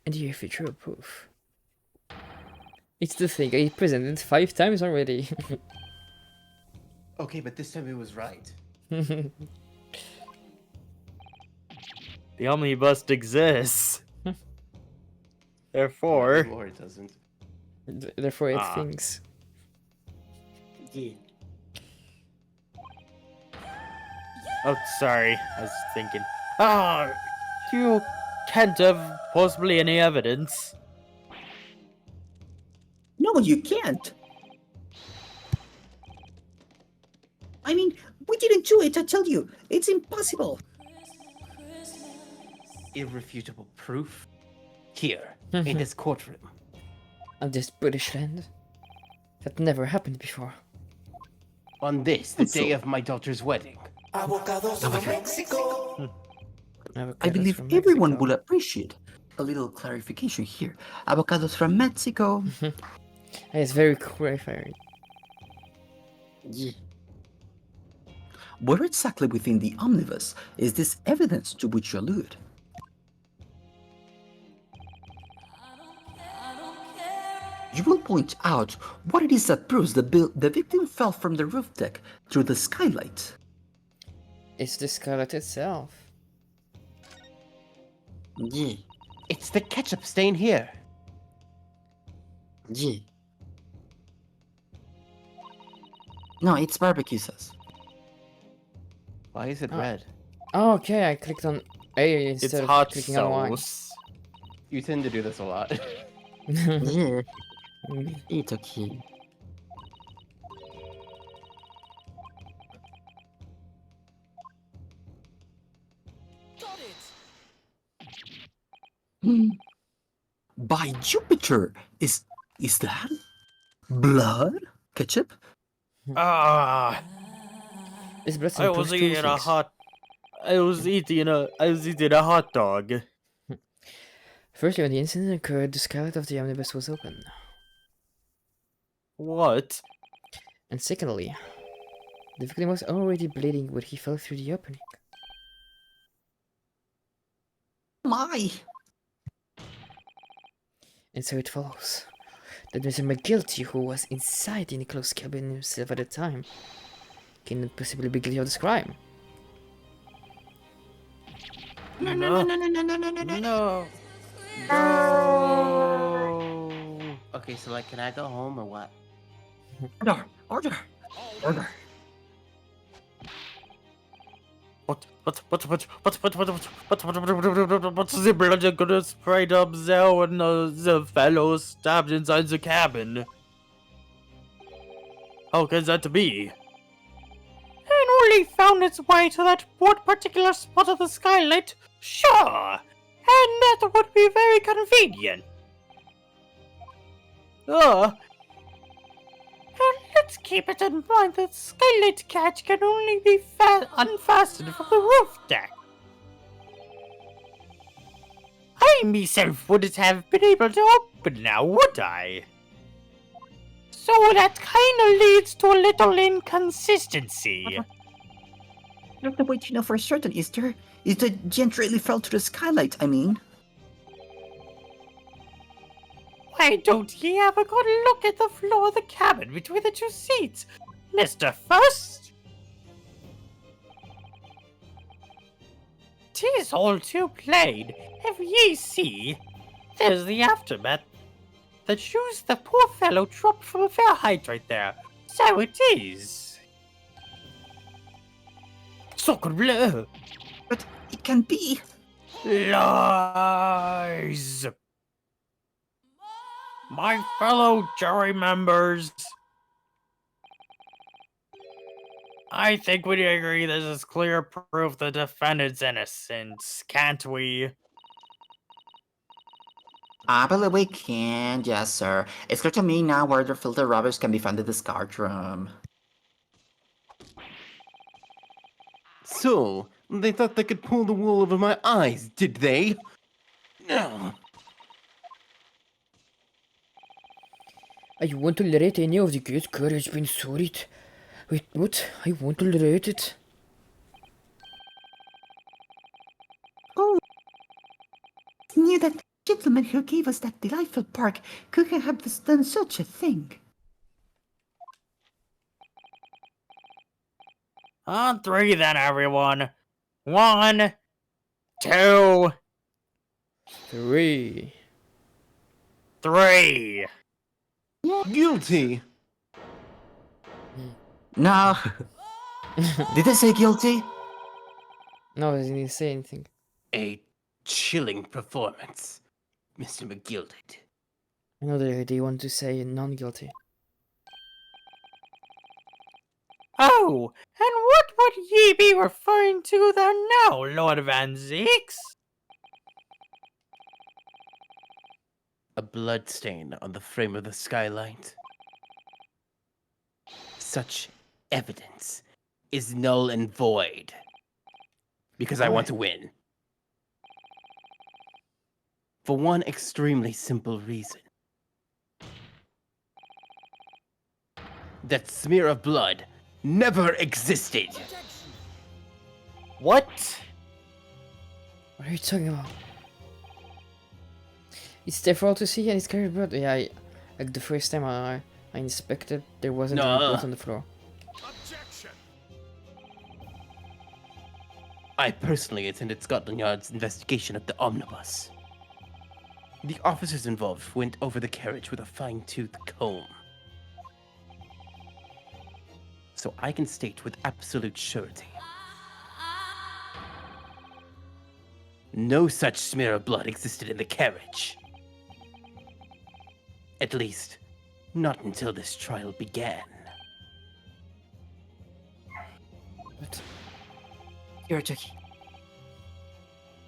Speaker 2: And here feature proof. It's the thing, I presented 5 times already.
Speaker 3: Okay, but this time it was right.
Speaker 7: The omnibus exists. Therefore,
Speaker 3: Or it doesn't.
Speaker 2: Therefore, it
Speaker 7: Ah.
Speaker 2: thinks.
Speaker 7: oh, sorry, I was thinking. Ah, you can't have possibly any evidence.
Speaker 1: No, you can't. I mean, we didn't do it, I tell you. It's impossible.
Speaker 3: Irrefutable proof? Here, in this courtroom.
Speaker 2: On this British land. That never happened before.
Speaker 3: On this, the day of my daughter's wedding.
Speaker 8: Avocados from Mexico.
Speaker 1: I
Speaker 2: Avocados
Speaker 1: believe
Speaker 2: from
Speaker 1: everyone
Speaker 2: Mexico.
Speaker 1: will appreciate a little clarification here. Avocados from Mexico.
Speaker 2: It's very clarifying.
Speaker 1: Yeah. Where exactly within the omnibus is this evidence to which you allude? You will point out what it is that proves the victim fell from the roof deck through the skylight.
Speaker 2: It's the scarlet itself.
Speaker 1: Yeah,
Speaker 3: It's the ketchup stain here.
Speaker 1: yeah. No, it's barbecue sauce.
Speaker 3: Why is it
Speaker 2: Oh.
Speaker 3: red?
Speaker 2: Oh, okay, I clicked on A
Speaker 7: It's
Speaker 2: instead of
Speaker 7: hot
Speaker 2: clicking on Y.
Speaker 7: sauce.
Speaker 3: You tend to do this a lot.
Speaker 1: Yeah, it's okay. Hmm. By Jupiter! Is that blood? Ketchup?
Speaker 7: Ah,
Speaker 2: It's blood
Speaker 7: I was eating a hot. I was eating a hot dog.
Speaker 2: Firstly, when the incident occurred, the skylight of the omnibus was open.
Speaker 7: What?
Speaker 2: And secondly, the victim was already bleeding when he fell through the opening.
Speaker 1: My!
Speaker 2: And so it follows that Mr. McGuilty, who was inside the enclosed cabin himself at the time, cannot possibly be guilty of this crime.
Speaker 1: No,
Speaker 7: No.
Speaker 1: no, no, no, no, no, no, no, no.
Speaker 7: No.
Speaker 3: Okay, so like, can I go home or what?
Speaker 1: Order! Order!
Speaker 7: What's the blood gonna sprayed up there when the fellow stabbed inside the cabin? How can that be? And only found its way to that one particular spot of the skylight? Sure! And that would be very convenient. And let's keep it in mind that skylight catch can only be unfastened from the roof deck. I myself wouldn't have been able to open now, would I? So that kinda leads to a little inconsistency.
Speaker 1: Look, the way to know for certain is the gent really fell to the skylight, I mean.
Speaker 7: Why don't ye have a good look at the floor of the cabin between the two seats, Mr. First? 'Tis all too plain, if ye see. There's the aftermath. The shoes the poor fellow dropped from a fair height right there. So it is. Sacre bleu!
Speaker 1: But it can be.
Speaker 7: Lies! My fellow jury members, I think we agree this is clear proof the defendant's innocence, can't we?
Speaker 1: I believe we can, yes, sir. It's clear to me now where the filter rubbers can be found in this card room.
Speaker 3: So, they thought they could pull the wool over my eyes, did they? No.
Speaker 2: I won't tolerate any of the great courage being sorted. Wait, what? I won't tolerate it.
Speaker 1: Oh, knew that gentleman who gave us that delightful park couldn't have done such a thing.
Speaker 4: On three then, everyone. 1, 2,
Speaker 2: 3.
Speaker 4: 3.
Speaker 3: Guilty.
Speaker 1: No. Did I say guilty?
Speaker 2: No, I didn't say anything.
Speaker 3: A chilling performance, Mr. McGilded.
Speaker 2: I know they want to say non-guilty.
Speaker 4: Oh, and what would ye be referring to there now, Lord Van Zeeks?
Speaker 3: A bloodstain on the frame of the skylight. Such evidence is null and void. Because I want to win. For one extremely simple reason. That smear of blood never existed.
Speaker 4: What?
Speaker 2: What are you talking about? It's there for all to see and it's carried blood. Yeah, like the first time I inspected, there wasn't any blood on the floor.
Speaker 5: Objection!
Speaker 3: I personally attended Scotland Yard's investigation of the omnibus. The officers involved went over the carriage with a fine-tooth comb. So I can state with absolute surety. No such smear of blood existed in the carriage. At least, not until this trial began.
Speaker 2: But
Speaker 1: Here, Jackie.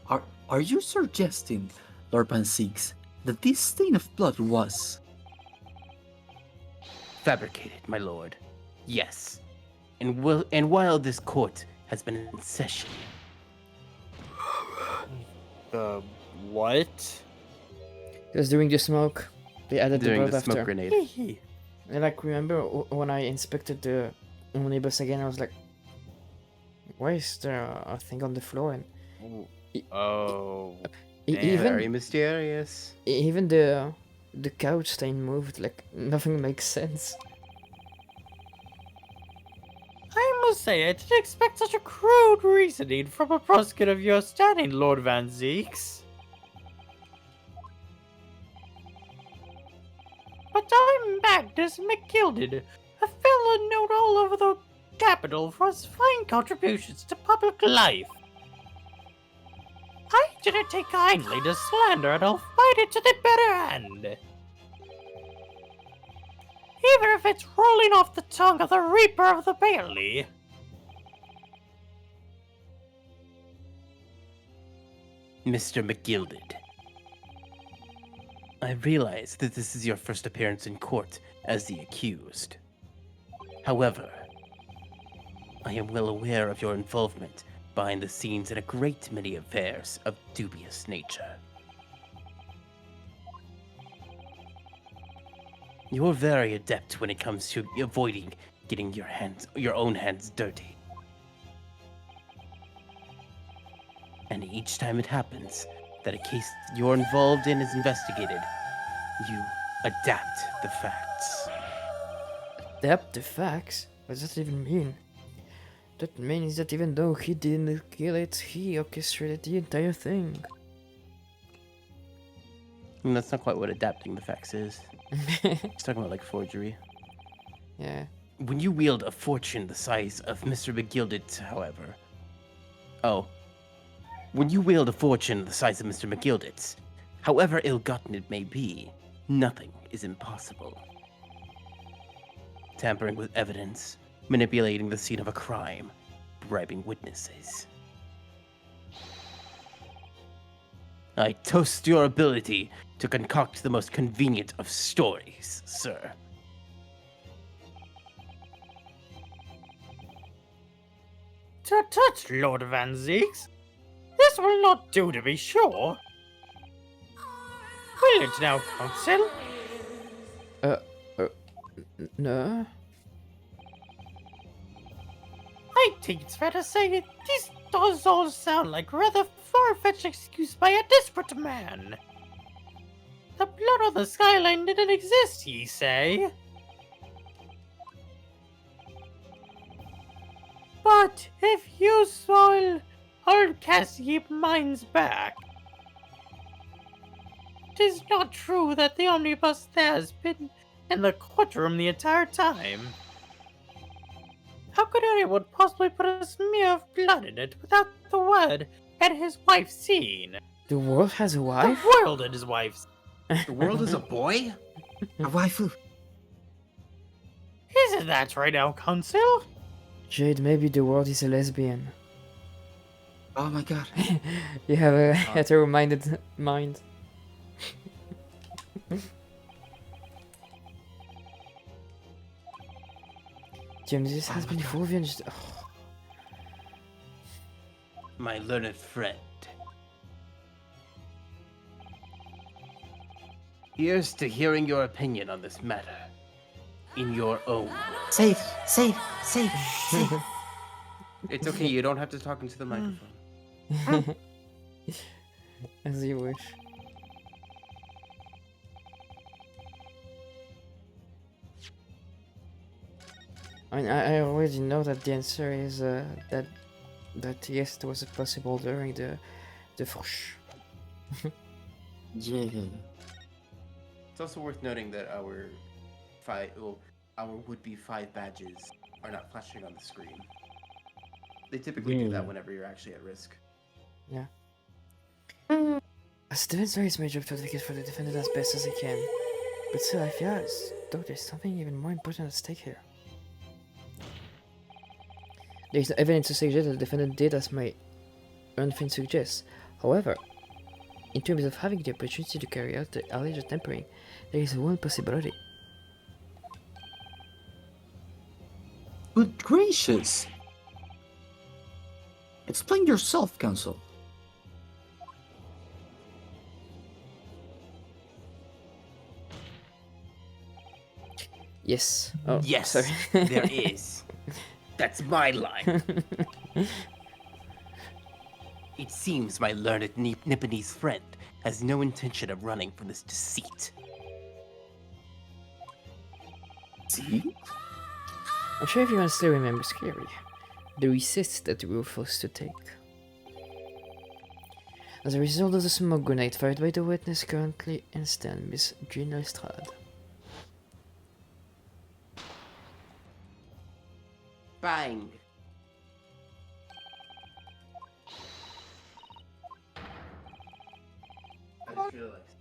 Speaker 1: Are you suggesting, Lord Van Zeeks, that this stain of blood was...
Speaker 3: Fabricated, my lord. Yes. And while this court has been in session,
Speaker 7: What?
Speaker 2: because during the smoke, they added
Speaker 3: during
Speaker 2: the
Speaker 3: the
Speaker 2: blood
Speaker 3: smoke
Speaker 2: after.
Speaker 3: grenade.
Speaker 2: And like remember when I inspected the omnibus again, I was like, why is there a thing on the floor? And
Speaker 7: Oh.
Speaker 3: Very
Speaker 2: even
Speaker 3: mysterious.
Speaker 2: even the couch stain moved. Like nothing makes sense.
Speaker 4: I must say, I didn't expect such a crude reasoning from a prosecutor of your standing, Lord Van Zeeks. But I'm Magnus McGilded, a fellow known all over the capital for his fine contributions to public life. I didn't take kindly to slander, and I'll fight it to the bitter end. Even if it's rolling off the tongue of the Reaper of the Bailey.
Speaker 3: Mr. McGilded. I realize that this is your first appearance in court as the accused. However, I am well aware of your involvement behind the scenes in a great many affairs of dubious nature. You're very adept when it comes to avoiding getting your own hands dirty. And each time it happens that a case you're involved in is investigated, you adapt the facts.
Speaker 2: Adapt the facts? What does that even mean? That means that even though he didn't kill it, he orchestrated the entire thing.
Speaker 3: And that's not quite what adapting the facts is. It's talking about like forgery.
Speaker 2: Yeah.
Speaker 3: When you wield a fortune the size of Mr. McGilded's, however. Oh. When you wield a fortune the size of Mr. McGilded's, however ill-gotten it may be, nothing is impossible. Tampering with evidence, manipulating the scene of a crime, bribing witnesses. I toast your ability to concoct the most convenient of stories, sir.
Speaker 4: Tut-tut, Lord Van Zeeks. This will not do, to be sure. Will it now, counsel?
Speaker 2: No.
Speaker 4: I think it's fair to say that this does all sound like rather far-fetched excuse by a desperate man. The blood on the skyline didn't exist, ye say?
Speaker 7: But if you soil old Cassie minds back, 'tis not true that the omnibus there has been in the courtroom the entire time. How could anyone possibly put a smear of blood in it without the word and his wife seeing?
Speaker 2: The world has a wife?
Speaker 7: The world and his wife.
Speaker 3: The world is a boy?
Speaker 1: A waifu.
Speaker 7: Isn't that right now, Council?
Speaker 2: Jade, maybe the world is a lesbian.
Speaker 1: Oh my god.
Speaker 2: You have a hetero-minded mind. Genesis has been avenged. Oh.
Speaker 3: My learned friend. Here's to hearing your opinion on this matter. In your own.
Speaker 1: Safe.
Speaker 3: It's okay, you don't have to talk into the microphone.
Speaker 2: As you wish. I mean, I already know that the answer is that yes, it was possible during the Frosh.
Speaker 1: Yeah.
Speaker 3: It's also worth noting that our would-be 5 badges are not flashing on the screen. They typically do that whenever you're actually at risk.
Speaker 2: Yeah. As the defense is my job to advocate for the defendant as best as I can. But still, I feel as though there's something even more important at stake here. There is no evidence to suggest that the defendant did as my unfin suggests. However, in terms of having the opportunity to carry out the alleged tampering, there is one possibility.
Speaker 1: Good gracious. Explain yourself, Council.
Speaker 2: Yes. Oh,
Speaker 3: Yes,
Speaker 2: sorry.
Speaker 3: there is. That's my line. It seems my learned Nipponese friend has no intention of running from this deceit.
Speaker 1: See?
Speaker 2: I'm sure everyone still remembers Scary, the recess that we were forced to take. As a result of the smoke grenade fired by the witness currently in stand, Miss Gina Estrade.
Speaker 3: Bang. I just realized.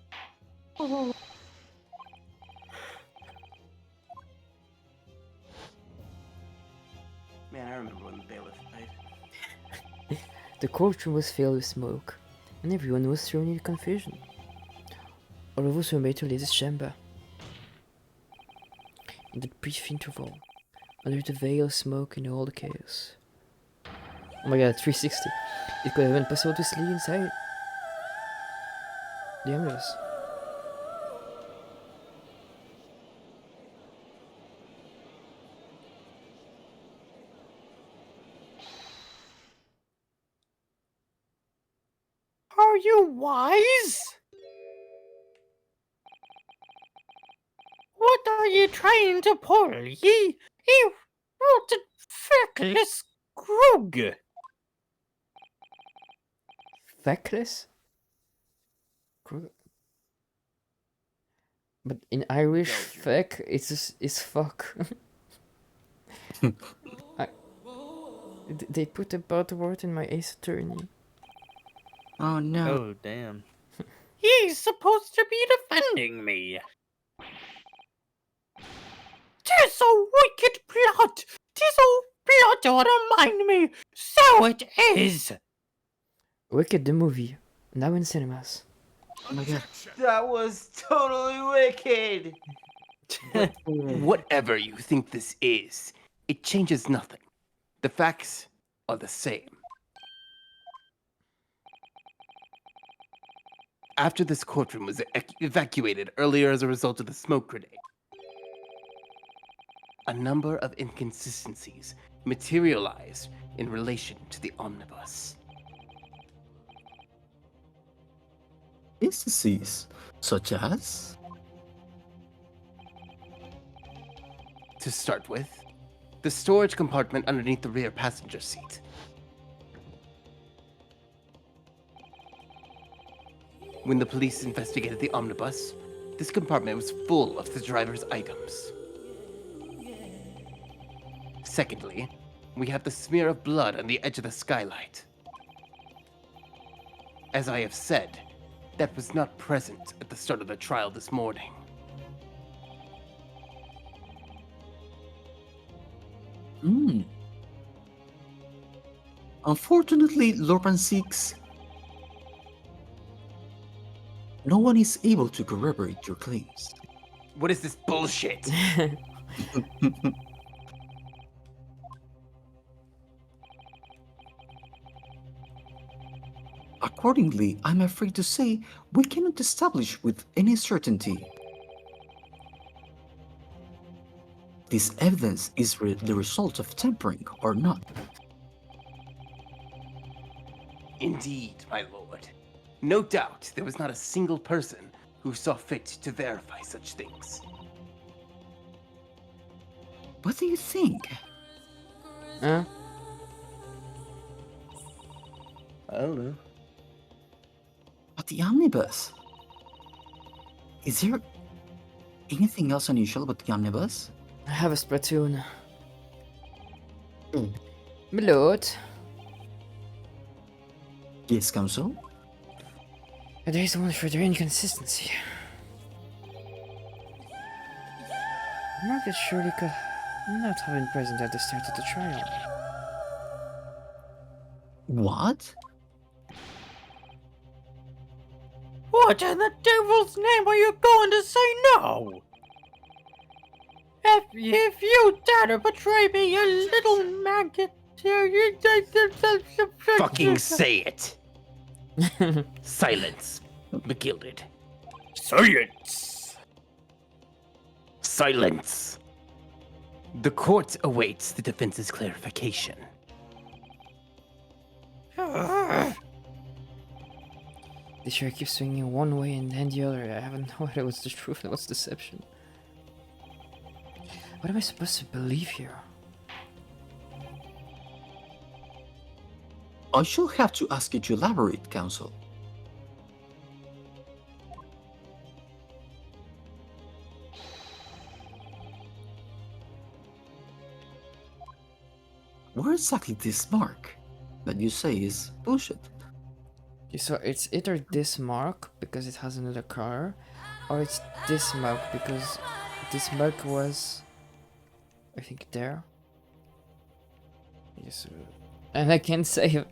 Speaker 3: Man, I remember when the bailiff died.
Speaker 2: The courtroom was filled with smoke, and everyone was thrown into confusion. All of us were made to leave this chamber. In that brief interval, under the veil of smoke and all the chaos. Oh my god, 360. It could have been possible to sleep inside the omnibus.
Speaker 7: Are you wise? What are ye trying to pull, ye rotten feckless grug?
Speaker 2: Feckless? But in Irish, feck, it's fuck. They put a bad word in my ace attorney.
Speaker 1: Oh no.
Speaker 7: Oh, damn. He's supposed to be defending me. 'Tis a wicked plot. 'Tis a plot to undermine me. So it is.
Speaker 2: Wicked the movie, now in cinemas.
Speaker 1: Oh my god.
Speaker 3: That was totally wicked! Whatever you think this is, it changes nothing. The facts are the same. After this courtroom was evacuated earlier as a result of the smoke grenade, a number of inconsistencies materialized in relation to the omnibus.
Speaker 1: Instances such as?
Speaker 3: To start with, The storage compartment underneath the rear passenger seat. When the police investigated the omnibus, this compartment was full of the driver's items. Secondly, we have the smear of blood on the edge of the skylight. As I have said, that was not present at the start of the trial this morning.
Speaker 1: Hmm. Unfortunately, Lorpan 6, no one is able to corroborate your claims.
Speaker 3: What is this bullshit?
Speaker 1: Accordingly, I'm afraid to say we cannot establish with any certainty this evidence is the result of tampering or not.
Speaker 3: Indeed, my lord. No doubt there was not a single person who saw fit to verify such things.
Speaker 1: What do you think?
Speaker 2: Huh?
Speaker 3: I don't know.
Speaker 1: But the omnibus? Is there anything else unusual about the omnibus?
Speaker 2: I have a Splatoon. My lord,
Speaker 1: Yes, Counsel?
Speaker 2: there is one further inconsistency. Margaret surely could not have been present at the start of the trial.
Speaker 1: What?
Speaker 7: What in the devil's name are you going to say no? If you dare to betray me, you little maggot,
Speaker 3: Fucking say it! Silence, McGilded.
Speaker 7: Science!
Speaker 3: Silence! The court awaits the defense's clarification.
Speaker 2: The chair keeps swinging one way and then the other. I haven't know whether it was the truth and what's deception. What am I supposed to believe here?
Speaker 1: I shall have to ask you to elaborate, Counsel. Where exactly this mark that you say is bullshit?
Speaker 2: So it's either this mark because it has another color, or it's this mark because this mark was, I think, there. Yes, and I can't say.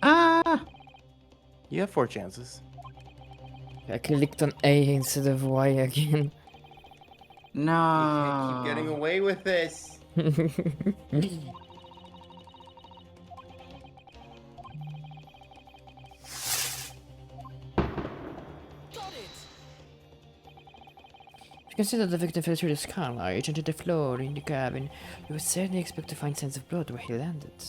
Speaker 1: Ah!
Speaker 3: You have 4 chances.
Speaker 2: I clicked on A instead of Y again.
Speaker 1: No.
Speaker 3: Keep getting away with this.
Speaker 2: If you consider the victim fell through the skylight onto the floor in the cabin, you would certainly expect to find signs of blood where he landed.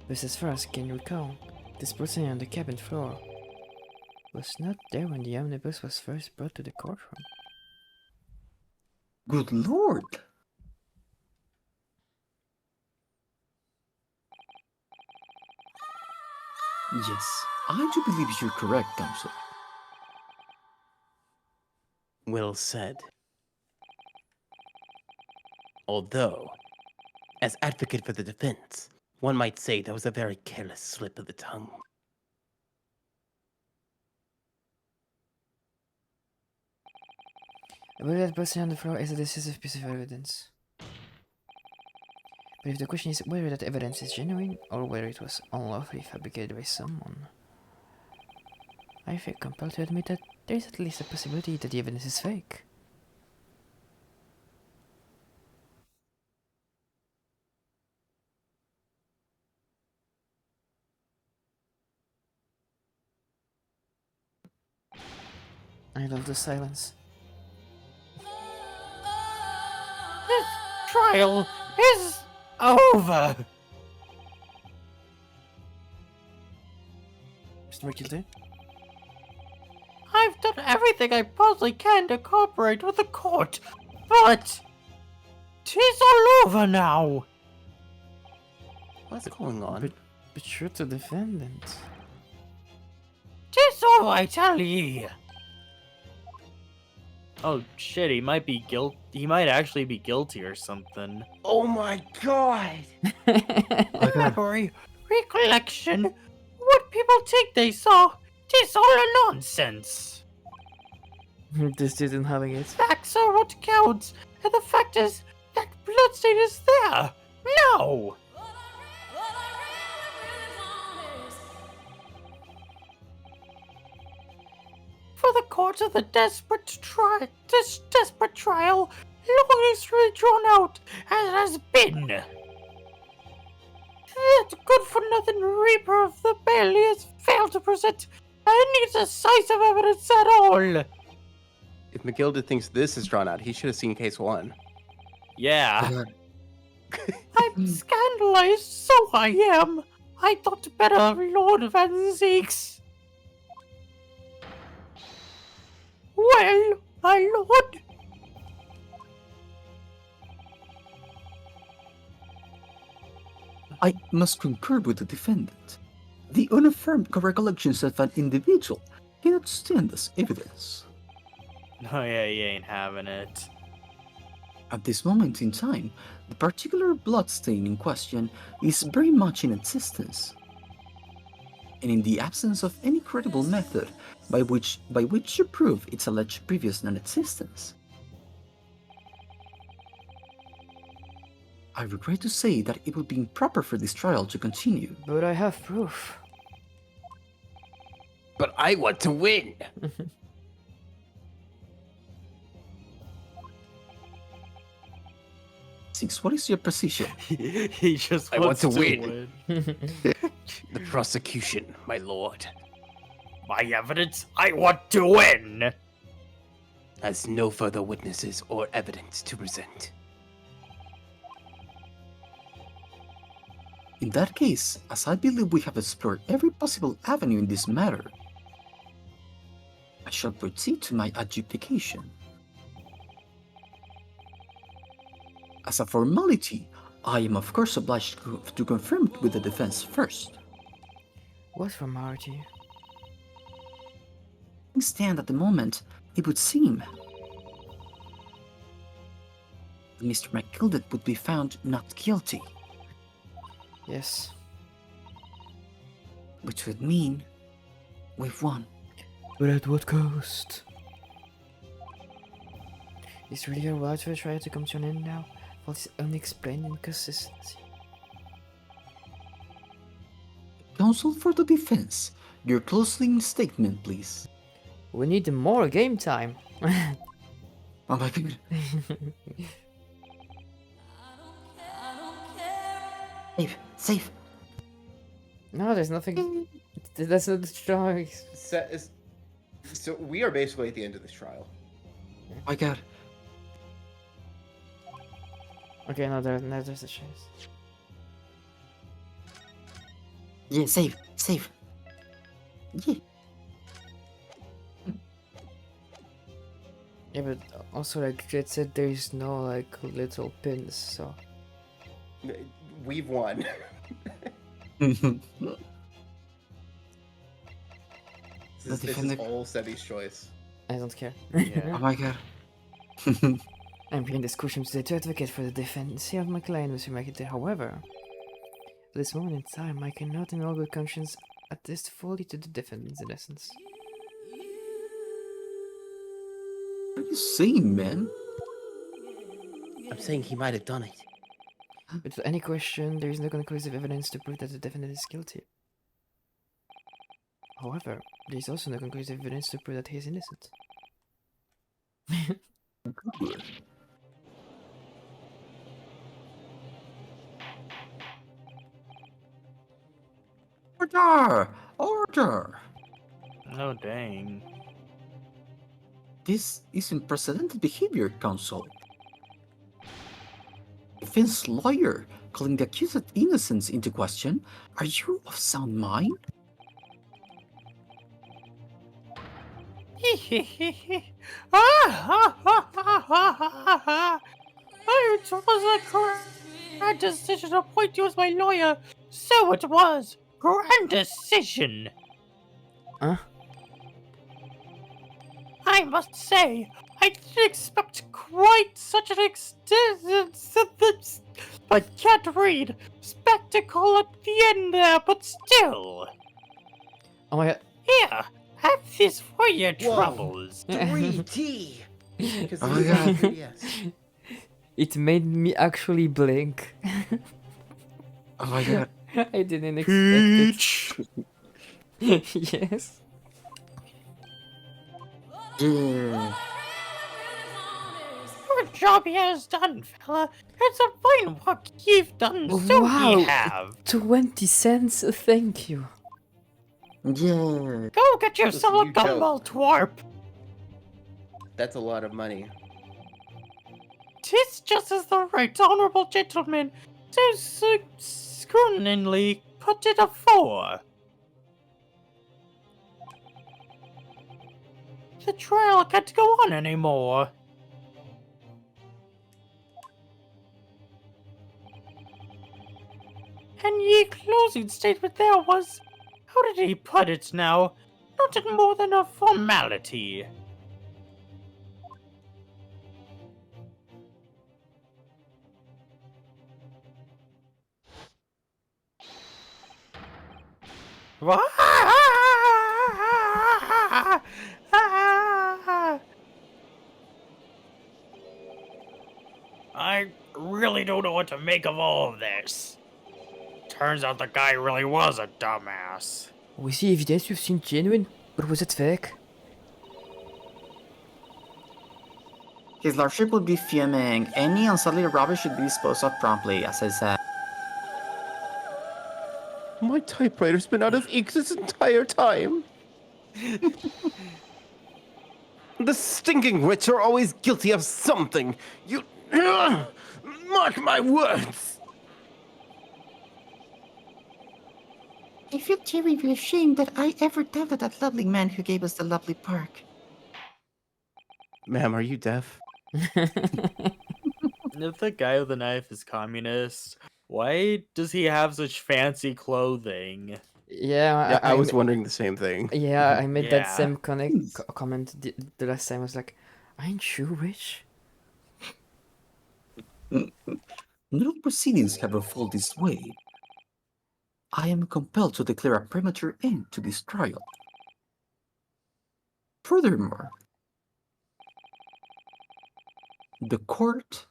Speaker 2: But as far as I can recall, this person on the cabin floor was not there when the omnibus was first brought to the courtroom.
Speaker 1: Good lord! Yes, I do believe you're correct, Counsel.
Speaker 3: Well said. Although, as advocate for the defense, one might say that was a very careless slip of the tongue.
Speaker 2: I believe that person on the floor is a decisive piece of evidence. But if the question is whether that evidence is genuine or whether it was unlawfully fabricated by someone, I feel compelled to admit that there is at least a possibility that the evidence is fake. I love the silence.
Speaker 7: This trial is over.
Speaker 2: Mr. McGilder?
Speaker 7: I've done everything I possibly can to cooperate with the court.
Speaker 4: But... 'tis all over now.
Speaker 3: What's going on?
Speaker 2: But you're the defendant.
Speaker 4: 'Tis all I tell ye. Oh shit, he might be he might actually be guilty or something.
Speaker 3: Oh my god!
Speaker 4: Memory, recollection, what people think they saw, 'tis all a nonsense.
Speaker 2: This didn't having it.
Speaker 4: Facts are what counts, and the fact is that bloodstain is there. No! For the court of this desperate trial, long is really drawn out, as it has been. That good-for-nothing reaper of the Bailey has failed to present any decisive evidence at all.
Speaker 3: If McGilda thinks this is drawn out, he should have seen case 1.
Speaker 4: Yeah. I'm scandalized, so I am. I thought better of Lord Van Zeeks. Well, my lord.
Speaker 1: I must concur with the defendant. The unaffirmed recollections of an individual cannot stand as evidence.
Speaker 4: Oh yeah, he ain't having it.
Speaker 1: At this moment in time, the particular bloodstain in question is very much in existence. And in the absence of any credible method by which to prove its alleged previous non-existence, I regret to say that it would be improper for this trial to continue.
Speaker 2: But I have proof.
Speaker 3: But I want to win!
Speaker 1: Six, what is your position?
Speaker 4: He just
Speaker 3: I
Speaker 4: wants
Speaker 3: want to
Speaker 4: win.
Speaker 3: The prosecution, my lord,
Speaker 4: My evidence, I want to win.
Speaker 3: has no further witnesses or evidence to present.
Speaker 1: In that case, as I believe we have explored every possible avenue in this matter, I shall proceed to my adjudication. As a formality, I am of course obliged to confirm with the defense first.
Speaker 2: What formality?
Speaker 1: Things stand at the moment, it would seem that Mr. McGildet would be found not guilty,
Speaker 2: Yes.
Speaker 1: which would mean we've won.
Speaker 2: But at what cost? Is really your welfare trying to come to an end now? For this unexplained inconsistency.
Speaker 1: Counsel for the defense, your closing statement, please.
Speaker 2: We need more game time.
Speaker 1: Oh my god. Safe.
Speaker 2: No, there's nothing. That's not the choice.
Speaker 3: So we are basically at the end of this trial.
Speaker 1: Oh my god.
Speaker 2: Okay, no, there's a choice.
Speaker 1: Yeah, safe. Yeah.
Speaker 2: Yeah, but also like Jet said, there is no like little pins, so.
Speaker 3: We've won.
Speaker 1: The
Speaker 3: This is
Speaker 1: defendant.
Speaker 3: all Sebi's choice.
Speaker 2: I don't care.
Speaker 1: Oh my god.
Speaker 2: I'm bringing this question today to advocate for the defense of my client, Mr. McIntyre. However, at this moment in time, I cannot in all good conscience attest fully to the defendant's innocence.
Speaker 1: What are you saying, man?
Speaker 3: I'm saying he might have done it.
Speaker 2: But to any question, there is no conclusive evidence to prove that the defendant is guilty. However, there is also no conclusive evidence to prove that he is innocent.
Speaker 1: Order! Order!
Speaker 4: Oh, dang.
Speaker 1: This is unprecedented behavior, counsel. Defense lawyer calling the accused's innocence into question. Are you of sound mind?
Speaker 4: It was a grand decision to appoint you as my lawyer. So it was. Grand decision.
Speaker 2: Huh?
Speaker 4: I must say, I didn't expect quite such an I can't read. Spectacle at the end there, but still.
Speaker 2: Oh my god.
Speaker 4: Here, have this for your
Speaker 3: Whoa.
Speaker 4: troubles.
Speaker 3: 3D. Because
Speaker 1: Oh my God.
Speaker 3: 3DS.
Speaker 2: It made me actually blink.
Speaker 1: Oh my god.
Speaker 2: I didn't expect it. Yes.
Speaker 1: Yeah.
Speaker 4: Good job he has done, fella. It's a fine work you've done, so
Speaker 2: Wow.
Speaker 4: ye have.
Speaker 2: 20 cents, thank you.
Speaker 1: Yeah.
Speaker 4: Go get yourself a
Speaker 3: You chose.
Speaker 4: gumball, twarp.
Speaker 3: That's a lot of money.
Speaker 4: 'Tis just as the right honorable gentleman so scrutiningly put it afore. The trial can't go on anymore. And ye closing statement there was, how did he put it now? Nothing more than a formality. I really don't know what to make of all of this. Turns out the guy really was a dumbass.
Speaker 2: Was the evidence you've seen genuine, or was it fake?
Speaker 1: His lordship would be fuming. Any unsightly rubbish should be disposed of promptly, as I said.
Speaker 3: My typewriter's been out of ink this entire time. The stinking rich are always guilty of something. You mark my words.
Speaker 1: I feel terribly ashamed that I ever doubted that lovely man who gave us the lovely park.
Speaker 3: Ma'am, are you deaf?
Speaker 7: If the guy with the knife is communist, why does he have such fancy clothing?
Speaker 2: Yeah,
Speaker 3: Yeah, I was wondering the same thing.
Speaker 2: Yeah, I made that
Speaker 7: Yeah.
Speaker 2: same comment the last time. I was like, aren't you rich?
Speaker 1: No proceedings have unfolded this way. I am compelled to declare a premature end to this trial. Furthermore, the court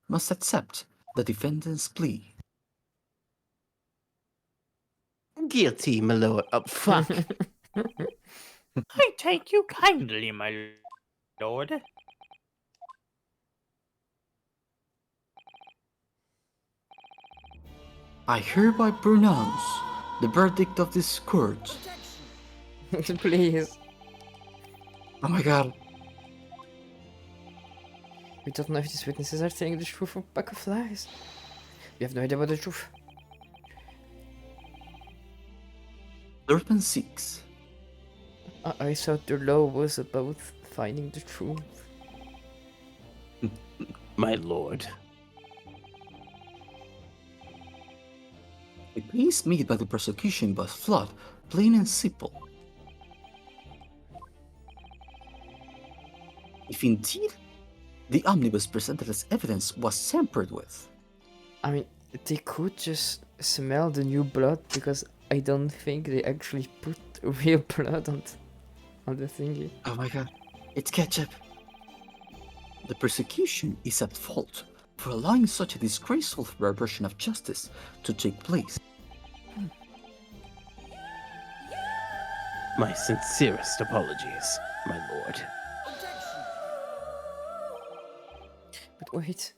Speaker 1: must accept the defendant's plea.
Speaker 3: Guilty, my lord. Oh, fuck.
Speaker 4: I take you kindly, my lord.
Speaker 1: I hereby pronounce the verdict of this court.
Speaker 2: Please.
Speaker 1: Oh my god.
Speaker 2: We don't know if these witnesses are telling the truth or a pack of lies. We have no idea about the truth.
Speaker 1: Lordman 6.
Speaker 2: I thought the law was about finding the truth.
Speaker 3: My lord.
Speaker 1: The case made by the prosecution was flawed, plain and simple. If indeed the omnibus presented as evidence was tampered with,
Speaker 2: I mean, they could just smell the new blood because I don't think they actually put real blood on the thingy.
Speaker 1: oh my god, it's ketchup. The prosecution is at fault for allowing such a disgraceful perversion of justice to take place.
Speaker 3: My sincerest apologies, my lord.
Speaker 2: But wait.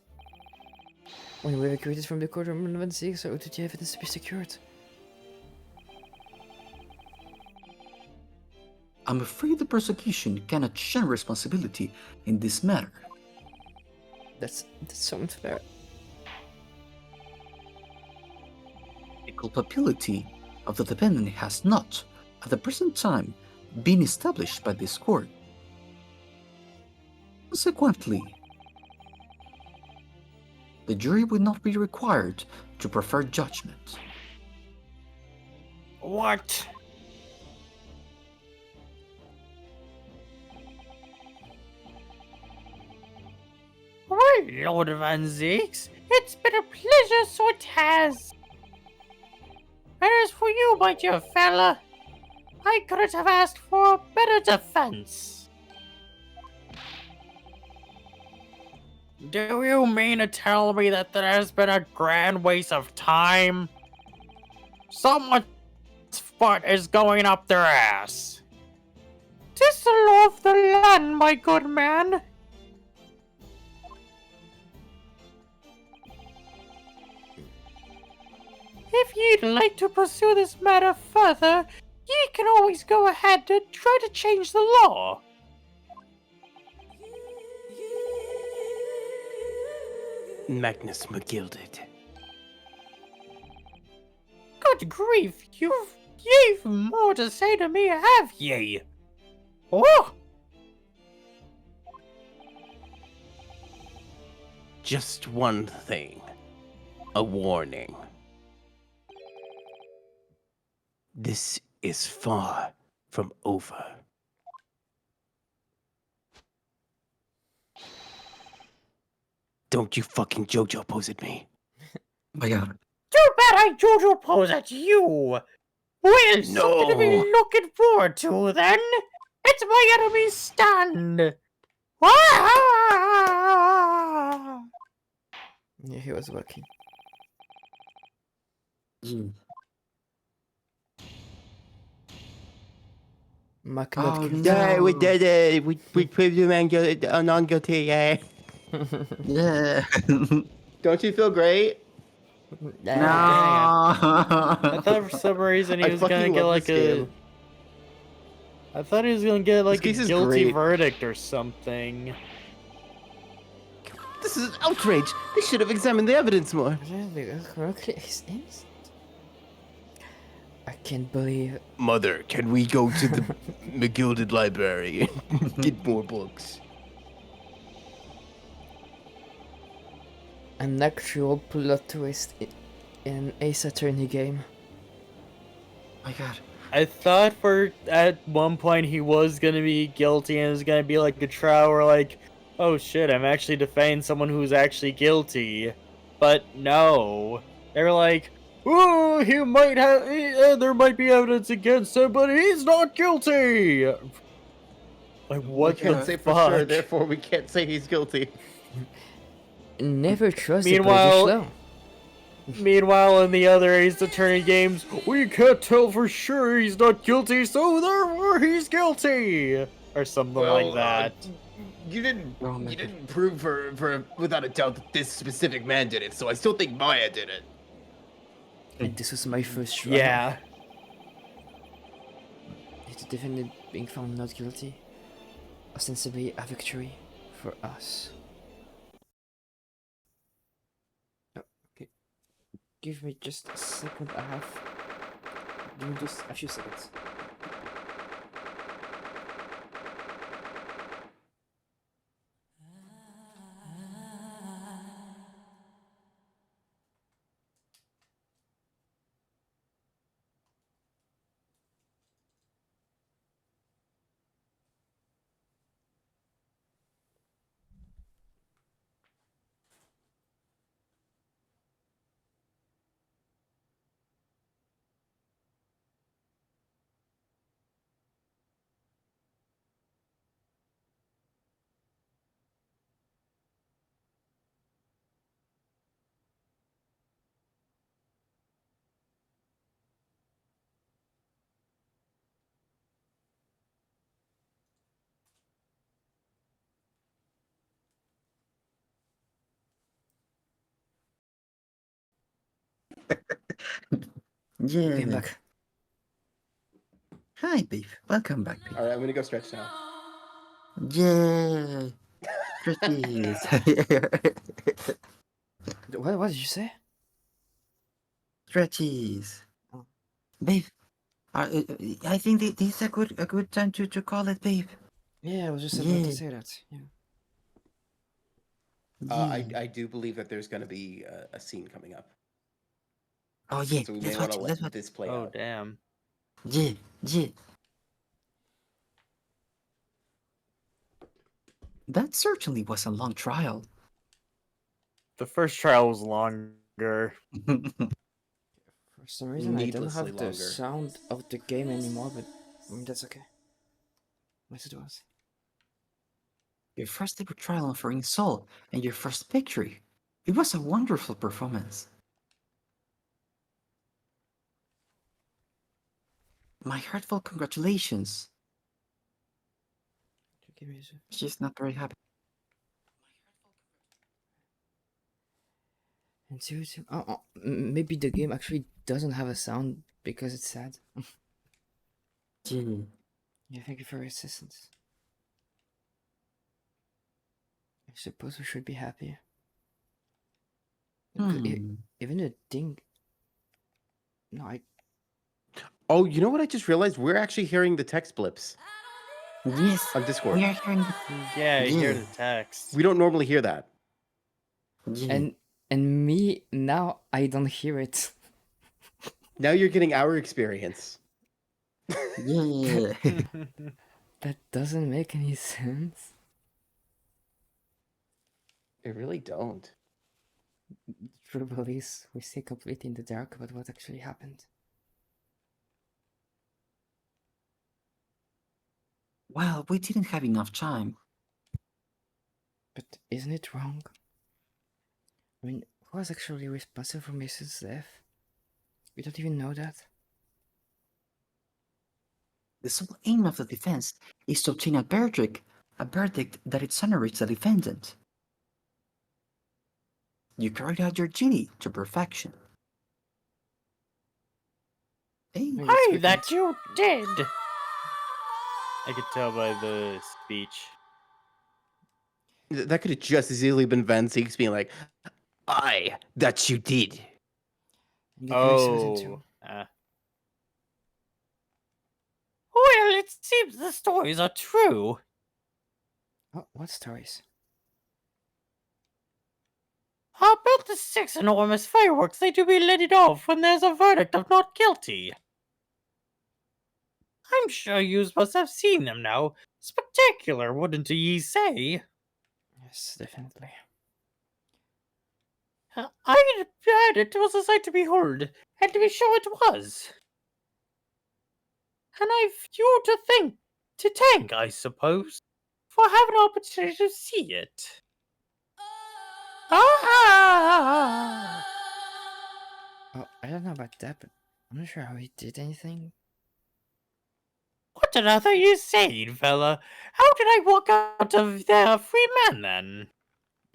Speaker 2: When we evacuated from the courtroom on Wednesday, so did the evidence be secured?
Speaker 1: I'm afraid the prosecution cannot shun responsibility in this matter.
Speaker 2: That's so unfair.
Speaker 1: The culpability of the defendant has not, at the present time, been established by this court. Consequently, the jury would not be required to prefer judgment.
Speaker 4: What? Well, Lord Van Zeeks, it's been a pleasure, so it has. And as for you, my dear fella, I couldn't have asked for a better defense. Do you mean to tell me that there has been a grand waste of time? Someone's foot is going up their ass. 'Tis the law of the land, my good man. If ye'd like to pursue this matter further, ye can always go ahead to try to change the law.
Speaker 3: Magnus McGilded.
Speaker 4: Good grief, you've more to say to me, have ye? Oh!
Speaker 3: Just one thing. A warning. This is far from over. Don't you fucking JoJo pose at me.
Speaker 1: My God.
Speaker 4: Too bad I JoJo pose at you! Well, something to be
Speaker 3: No.
Speaker 4: looking forward to then! It's my enemy's stand! Ah!
Speaker 2: Yeah, he was working.
Speaker 1: Mm.
Speaker 2: Mac
Speaker 1: Oh,
Speaker 2: not guilty.
Speaker 3: Yeah, we
Speaker 1: No.
Speaker 3: did it. We proved the man non-guilty. Yeah.
Speaker 1: Yeah.
Speaker 3: Don't you feel great?
Speaker 1: No.
Speaker 7: I thought for some reason he
Speaker 3: I
Speaker 7: was gonna
Speaker 3: fucking
Speaker 7: get
Speaker 3: love
Speaker 7: like
Speaker 3: this
Speaker 7: a.
Speaker 3: game.
Speaker 7: I thought he was gonna get like a
Speaker 3: case is
Speaker 7: guilty
Speaker 3: great.
Speaker 7: verdict or something.
Speaker 3: This is outrage. They should have examined the evidence more.
Speaker 2: I can't believe.
Speaker 3: Mother, can we go to the McGilded library and get more books?
Speaker 2: An actual plot twist in an Ace Attorney game.
Speaker 1: My God.
Speaker 7: I thought for at one point he was gonna be guilty and it was gonna be like a trial where like, oh shit, I'm actually defending someone who's actually guilty. But no. They were like, oh, he might have, there might be evidence against him, but he's not guilty! Like, what
Speaker 3: we can't
Speaker 7: the
Speaker 3: say
Speaker 7: fuck?
Speaker 3: for sure, therefore we can't say he's guilty.
Speaker 2: Never trust the
Speaker 7: Meanwhile-
Speaker 2: British law.
Speaker 7: Meanwhile, in the other Ace Attorney games, we can't tell for sure he's not guilty, so therefore he's guilty! Or something like that.
Speaker 3: You didn't
Speaker 2: Oh my
Speaker 3: you
Speaker 2: God.
Speaker 3: didn't prove for without a doubt that this specific man did it, so I still think Maya did it.
Speaker 2: And this was my first trial.
Speaker 7: Yeah.
Speaker 2: The defendant being found not guilty. Ostensibly a victory for us. Oh, okay. Give me just a second. I have. Give me just a few seconds.
Speaker 1: Yeah.
Speaker 2: Okay, I'm back.
Speaker 1: Hi, babe. Welcome back, babe.
Speaker 3: Alright, I'm gonna go stretch now.
Speaker 1: Yeah. Stretchies.
Speaker 2: What did you say?
Speaker 1: Stretchies.
Speaker 2: Oh.
Speaker 1: Babe, I think this is a good time to call it, babe.
Speaker 2: Yeah, I was just about
Speaker 1: Yeah.
Speaker 2: to say that. Yeah.
Speaker 3: I do believe that there's going to be a scene coming up,
Speaker 1: Oh yeah,
Speaker 3: so we may
Speaker 1: let's
Speaker 3: want
Speaker 1: watch
Speaker 3: to
Speaker 1: it. Let's
Speaker 3: let
Speaker 1: watch.
Speaker 3: this play
Speaker 7: Oh
Speaker 3: out.
Speaker 7: damn.
Speaker 1: Yeah, yeah. That certainly was a long trial.
Speaker 7: The first trial was longer.
Speaker 2: For some reason, I don't
Speaker 3: Needlessly
Speaker 2: have the
Speaker 3: longer.
Speaker 2: sound of the game anymore, but that's okay. Yes, it was.
Speaker 1: Your first ever trial on Foreign Soul and your first victory. It was a wonderful performance. My heartfelt congratulations.
Speaker 2: Give me a-
Speaker 1: She's not very happy.
Speaker 2: And seriously, maybe the game actually doesn't have a sound because it's sad.
Speaker 1: Yeah.
Speaker 2: Yeah, thank you for your assistance. I suppose we should be happy. Even the thing. No,
Speaker 3: Oh, you know what I just realized? We're actually hearing the text blips
Speaker 1: Yes,
Speaker 3: on Discord.
Speaker 1: we are hearing.
Speaker 7: Yeah, I hear
Speaker 1: Yeah.
Speaker 7: the text.
Speaker 3: We don't normally hear that.
Speaker 1: Yeah.
Speaker 2: and me now I don't hear it.
Speaker 3: Now you're getting our experience.
Speaker 1: Yeah.
Speaker 2: That doesn't make any sense.
Speaker 3: They really don't.
Speaker 2: The trouble is, we stay completely in the dark about what actually happened.
Speaker 1: Well, we didn't have enough time.
Speaker 2: But isn't it wrong? I mean, who was actually responsible for Mason's death? We don't even know that.
Speaker 1: The sole aim of the defense is to obtain a verdict that exonerates the defendant. You carried out your duty to perfection. Hey,
Speaker 7: Hey, that you did! I could tell by the speech.
Speaker 3: That could have just as easily been Van Zieks being like, "I that you did."
Speaker 2: And get very certain too.
Speaker 7: Well, it seems the stories are true.
Speaker 2: Oh, what stories?
Speaker 7: About the 6 enormous fireworks they do be letting off when there's a verdict of not guilty. I'm sure you must have seen them now. Spectacular, wouldn't ye say?
Speaker 2: Yes, definitely.
Speaker 7: I bet it was a sight to behold, and to be sure it was. And I've you to thank, I suppose, for having an opportunity to see it. Ah!
Speaker 2: Oh, I don't know about that, but I'm not sure how he did anything.
Speaker 7: What on earth are you saying, fella? How did I walk out of there a free man, then?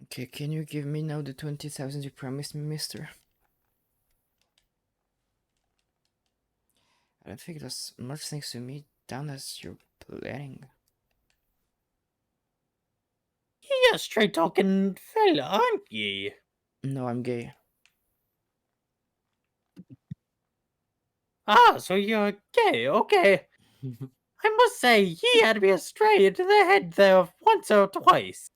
Speaker 2: Okay, can you give me now the 20,000 you promised me, mister? I don't think there's much things to me down as you're planning.
Speaker 7: You're a straight talking fella, aren't ye?
Speaker 2: No, I'm gay.
Speaker 7: Ah, so you're gay, okay. I must say, ye had me astray into the head there once or twice.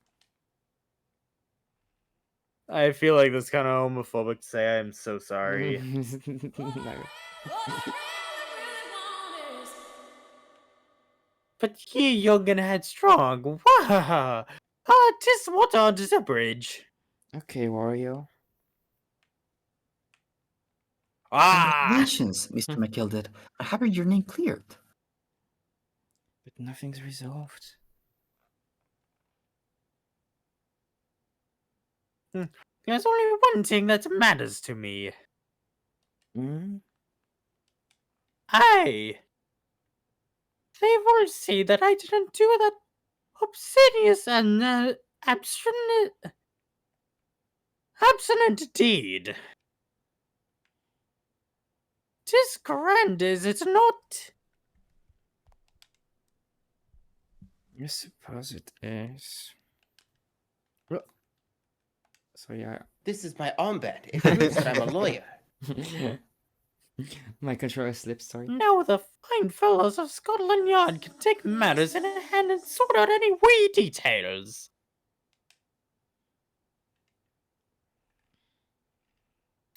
Speaker 7: I feel like that's kind of homophobic to say. I'm so sorry.
Speaker 2: No.
Speaker 7: But ye young and headstrong, wah! Ah, 'tis water under the bridge.
Speaker 2: Okay, Wario.
Speaker 7: Ah!
Speaker 1: congratulations, Mr. McKilded. I have your name cleared.
Speaker 2: But nothing's resolved.
Speaker 7: There's only one thing that matters to me.
Speaker 2: Hmm?
Speaker 7: Aye. They will see that I didn't do that obsidious and abstinent deed. 'Tis grand, is it not?
Speaker 2: I suppose it is. Oh. So yeah.
Speaker 3: This is my armband. It proves that I'm a lawyer.
Speaker 2: My controller slipped, sorry.
Speaker 7: Now the fine fellows of Scotland Yard can take matters in hand and sort out any wee details.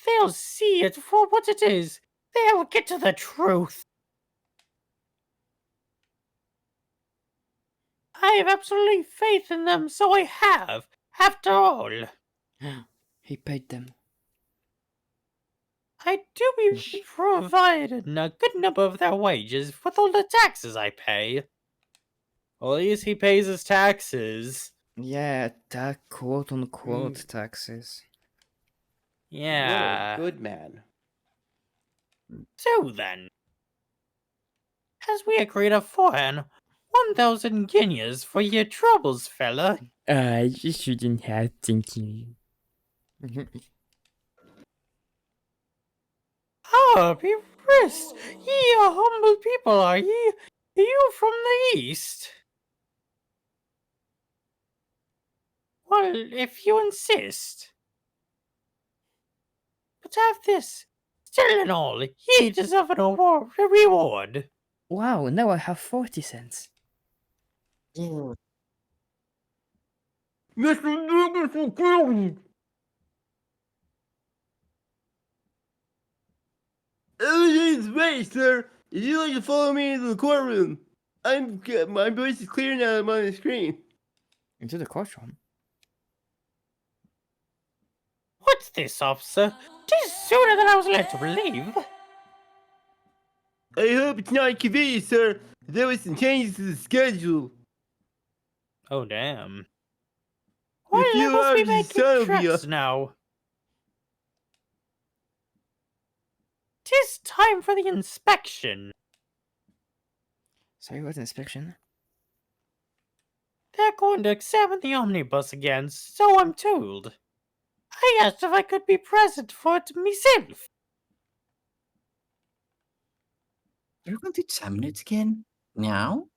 Speaker 7: They'll see it for what it is. They'll get to the truth. I have absolutely faith in them, so I have, after all.
Speaker 2: He paid them.
Speaker 7: I do be providing a good number of their wages with all the taxes I pay. Well, at least he pays his taxes.
Speaker 2: Yeah, that quote-unquote taxes.
Speaker 7: Yeah.
Speaker 3: What a good man.
Speaker 7: So then, as we agreed aforehand, 1,000 guineas for your troubles, fella.
Speaker 2: I just shouldn't have thinking.
Speaker 7: Ah, be rest. Ye are humble people, are ye? Are you from the east? Well, if you insist. But have this. Still in all, ye deserve an award, a reward.
Speaker 2: Wow, now I have 40 cents.
Speaker 1: Yeah.
Speaker 6: Mr. Douglas will kill me.
Speaker 3: Everything's great, sir. If you'd like to follow me into the courtroom, my voice is clear now. I'm on the screen.
Speaker 2: Into the courtroom?
Speaker 7: What's this, officer? 'Tis sooner than I was led to believe.
Speaker 3: I hope it's not inconvenient, sir. There was some changes to the schedule.
Speaker 7: Oh, damn. Well,
Speaker 3: A few
Speaker 7: I must be
Speaker 3: hours
Speaker 7: making
Speaker 3: of
Speaker 7: tracks now. 'Tis time for the inspection.
Speaker 2: Sorry, what inspection?
Speaker 7: They're going to examine the omnibus again, so I'm told. I asked if I could be present for it myself.
Speaker 1: You're going to examine it again? Now?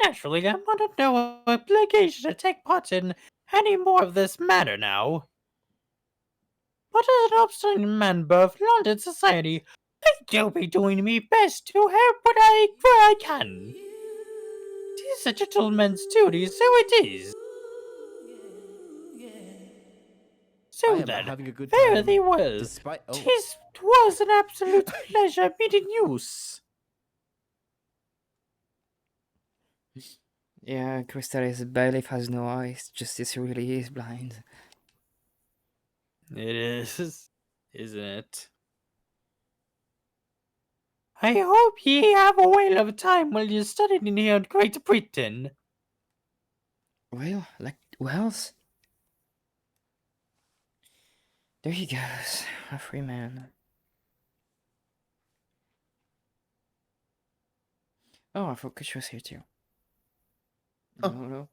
Speaker 7: Naturally, I'm under no obligation to take part in any more of this matter now. But as an obstinate member of London society, I do be doing my best to help where I can. 'Tis a gentleman's duty, so it is.
Speaker 3: I
Speaker 7: So
Speaker 3: am
Speaker 7: then,
Speaker 3: having a good
Speaker 7: fare
Speaker 3: time.
Speaker 7: thee well.
Speaker 3: Despite
Speaker 7: 'Twas an absolute pleasure meeting you.
Speaker 2: Yeah, Crystallis bailiff has no eyes, justice really is blind.
Speaker 7: It is, isn't it? I hope ye have a whale of a time while you're studying here in Great Britain.
Speaker 2: Well, like Wells? There he goes, a free man. Oh, I forgot she was here too.
Speaker 3: Oh.
Speaker 2: No.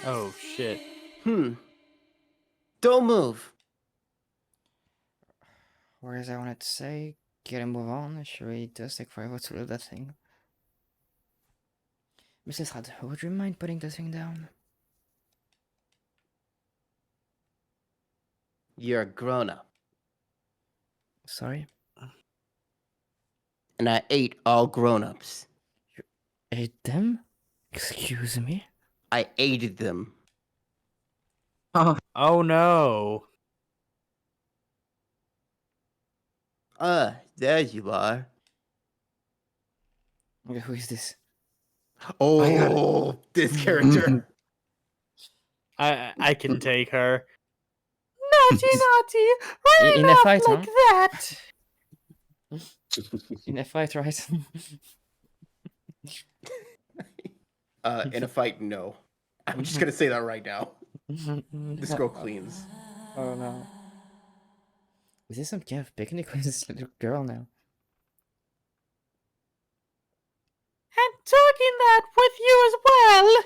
Speaker 7: Oh shit.
Speaker 3: Don't move.
Speaker 2: Whereas I wanted to say, get him move on, it really does take forever to load that thing. Mrs. Hudd, would you mind putting the thing down?
Speaker 3: You're a grown up.
Speaker 2: Sorry?
Speaker 3: And I ate all grown ups.
Speaker 2: Ate them? Excuse me?
Speaker 3: I aided them.
Speaker 7: Oh no.
Speaker 3: There you are.
Speaker 2: Okay, who is this?
Speaker 3: Oh, this character.
Speaker 7: I can take her. Naughty, naughty! Running
Speaker 2: In a
Speaker 7: off
Speaker 2: fight,
Speaker 7: like that!
Speaker 2: In a fight, right?
Speaker 3: In a fight, no. I'm just gonna say that right now. This girl cleans.
Speaker 2: Oh no. Is this some kind of picnic with this little girl now?
Speaker 7: And talking that with you as well!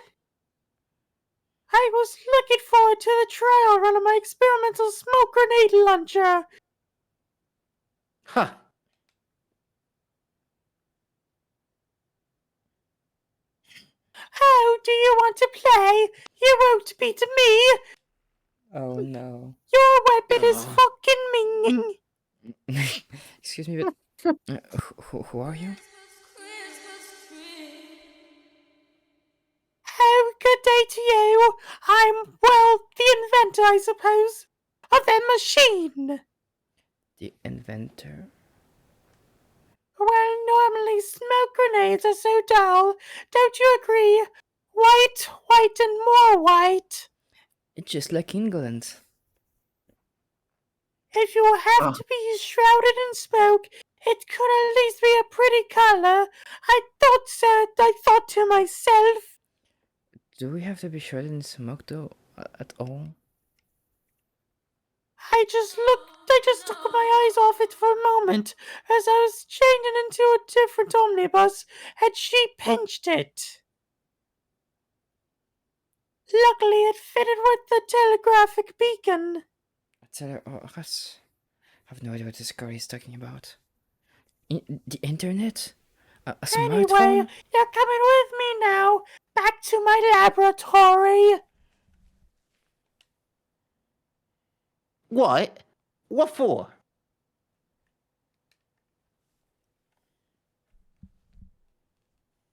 Speaker 7: I was looking forward to the trial run of my experimental smoke grenade launcher!
Speaker 3: Huh.
Speaker 7: How do you want to play? You won't beat me!
Speaker 2: Oh no.
Speaker 7: Your weapon is fucking minging.
Speaker 2: Excuse me, but who are you?
Speaker 7: Oh, good day to you. I'm, well, the inventor, I suppose, of the machine.
Speaker 2: The inventor?
Speaker 7: Well, normally smoke grenades are so dull. Don't you agree? White, white, and more white.
Speaker 2: It's just like England.
Speaker 7: If you have
Speaker 1: Oh,
Speaker 7: to be shrouded in smoke, it could at least be a pretty color. I thought so. I thought to myself.
Speaker 2: Do we have to be shredded in smoke though? At all?
Speaker 7: I just took my eyes off it for a moment as I was changing into a different omnibus and she pinched it. Luckily, it fitted with the telegraphic beacon.
Speaker 2: I have no idea what this guy is talking about. The internet? A
Speaker 7: Anyway,
Speaker 2: smartphone?
Speaker 7: you're coming with me now. Back to my laboratory.
Speaker 3: What? What for?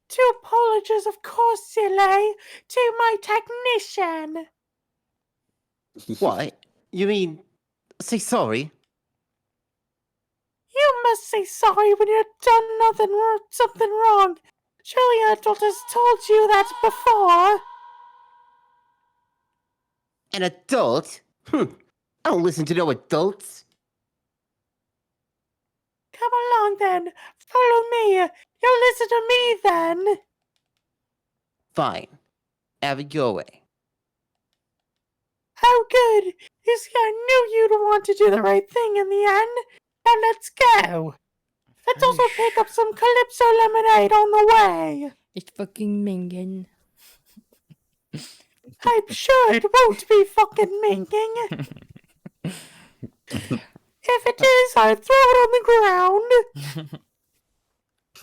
Speaker 7: Two apologies, of course, silly. To my technician.
Speaker 3: What? You mean say sorry?
Speaker 7: You must say sorry when you've done something wrong. Surely an adult has told you that before.
Speaker 3: An adult? I don't listen to no adults.
Speaker 7: Come along then. Follow me. You'll listen to me then.
Speaker 3: Fine. Have it your way.
Speaker 7: Oh, good. You see, I knew you'd want to do the right thing in the end. Now let's go. Let's also pick up some Calypso lemonade on the way.
Speaker 2: It's fucking minging.
Speaker 7: I'm sure it won't be fucking minging. If it is, I'll throw it on the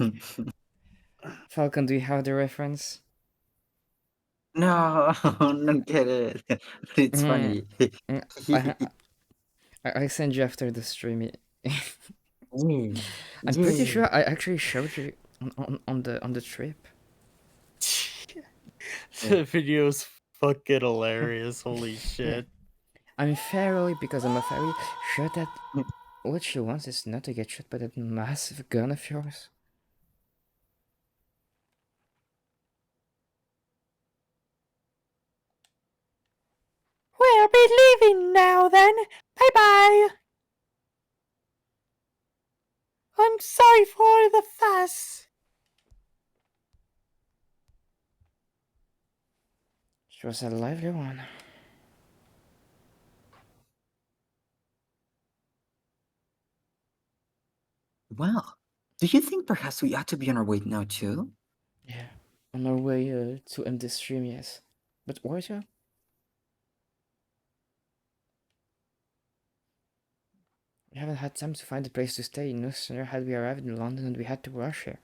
Speaker 7: ground.
Speaker 2: Falcon, do you have the reference?
Speaker 1: no, don't get it. It's funny.
Speaker 2: I send you after the stream.
Speaker 1: Yeah,
Speaker 2: I'm pretty
Speaker 1: yeah.
Speaker 2: sure I actually showed you on the trip.
Speaker 7: The video's fucking hilarious. Holy shit.
Speaker 2: I'm fairly, because I'm a fairy, sure that what she wants is not to get shot by that massive gun of yours.
Speaker 7: We'll be leaving now then. Bye bye. I'm sorry for the fuss.
Speaker 2: She was a lively one.
Speaker 1: Well, do you think perhaps we ought to be on our way now too?
Speaker 2: Yeah, on our way to end this stream, yes. But where's you? We haven't had time to find a place to stay. No sooner had we arrived in London and we had to rush here.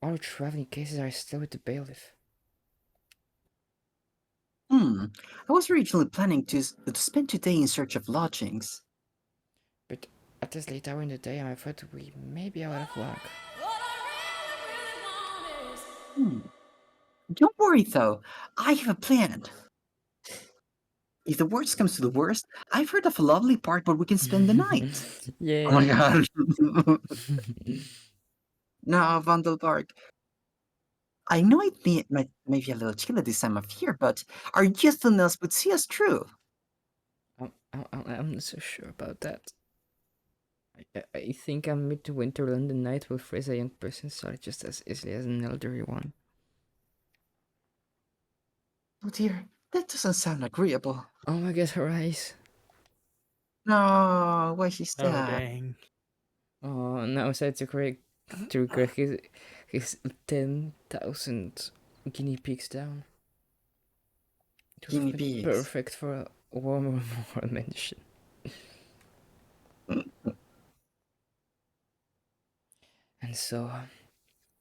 Speaker 2: All our traveling cases are still with the bailiff.
Speaker 1: I was originally planning to spend today in search of lodgings.
Speaker 2: But at this late hour in the day, I'm afraid we may be out of luck.
Speaker 1: Don't worry though, I have a plan. If the worst comes to the worst, I've heard of a lovely park where we can spend the night.
Speaker 2: Yeah.
Speaker 1: Oh my god. No, Vandal Park. I know it might be a little chilly this time of year, but our usefulness would see us through.
Speaker 2: I'm not so sure about that. I think a midwinter London night will freeze a young person's heart just as easily as an elderly one.
Speaker 1: Oh dear, that doesn't sound agreeable.
Speaker 2: Oh my god, her eyes.
Speaker 1: No, why she's
Speaker 7: Oh,
Speaker 1: sad?
Speaker 7: dang.
Speaker 2: Oh, now sad to regret his 10,000 guinea pigs down. It would
Speaker 1: Guinea
Speaker 2: have been
Speaker 1: pigs.
Speaker 2: perfect for a warmer mansion. And so,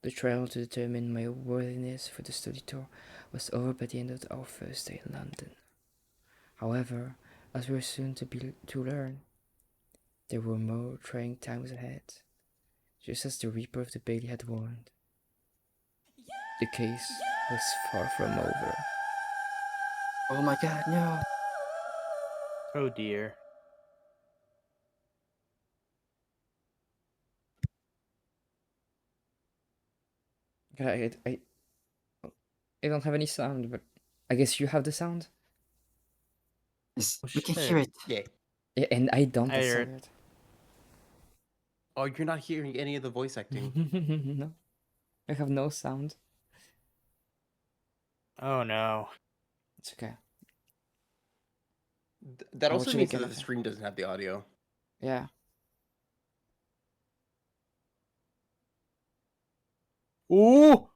Speaker 2: the trial to determine my worthiness for the study tour was over by the end of our first day in London. However, as we were soon to learn, there were more trying times ahead, just as the Reaper of the Bailey had warned. The case was far from over.
Speaker 1: Oh my god, no.
Speaker 4: Oh dear.
Speaker 2: I don't have any sound, but I guess you have the sound?
Speaker 1: Yes,
Speaker 4: Oh,
Speaker 1: we can
Speaker 4: shit.
Speaker 1: hear it.
Speaker 3: Yeah.
Speaker 2: Yeah, and I don't,
Speaker 4: I
Speaker 2: that's so
Speaker 4: heard-
Speaker 2: weird.
Speaker 3: Oh, you're not hearing any of the voice acting.
Speaker 2: No. I have no sound.
Speaker 4: Oh no.
Speaker 2: It's okay.
Speaker 3: That
Speaker 2: I'll
Speaker 3: also
Speaker 2: actually
Speaker 3: means
Speaker 2: get
Speaker 3: that the
Speaker 2: it.
Speaker 3: stream doesn't have the audio.
Speaker 2: Yeah.
Speaker 4: Ooh!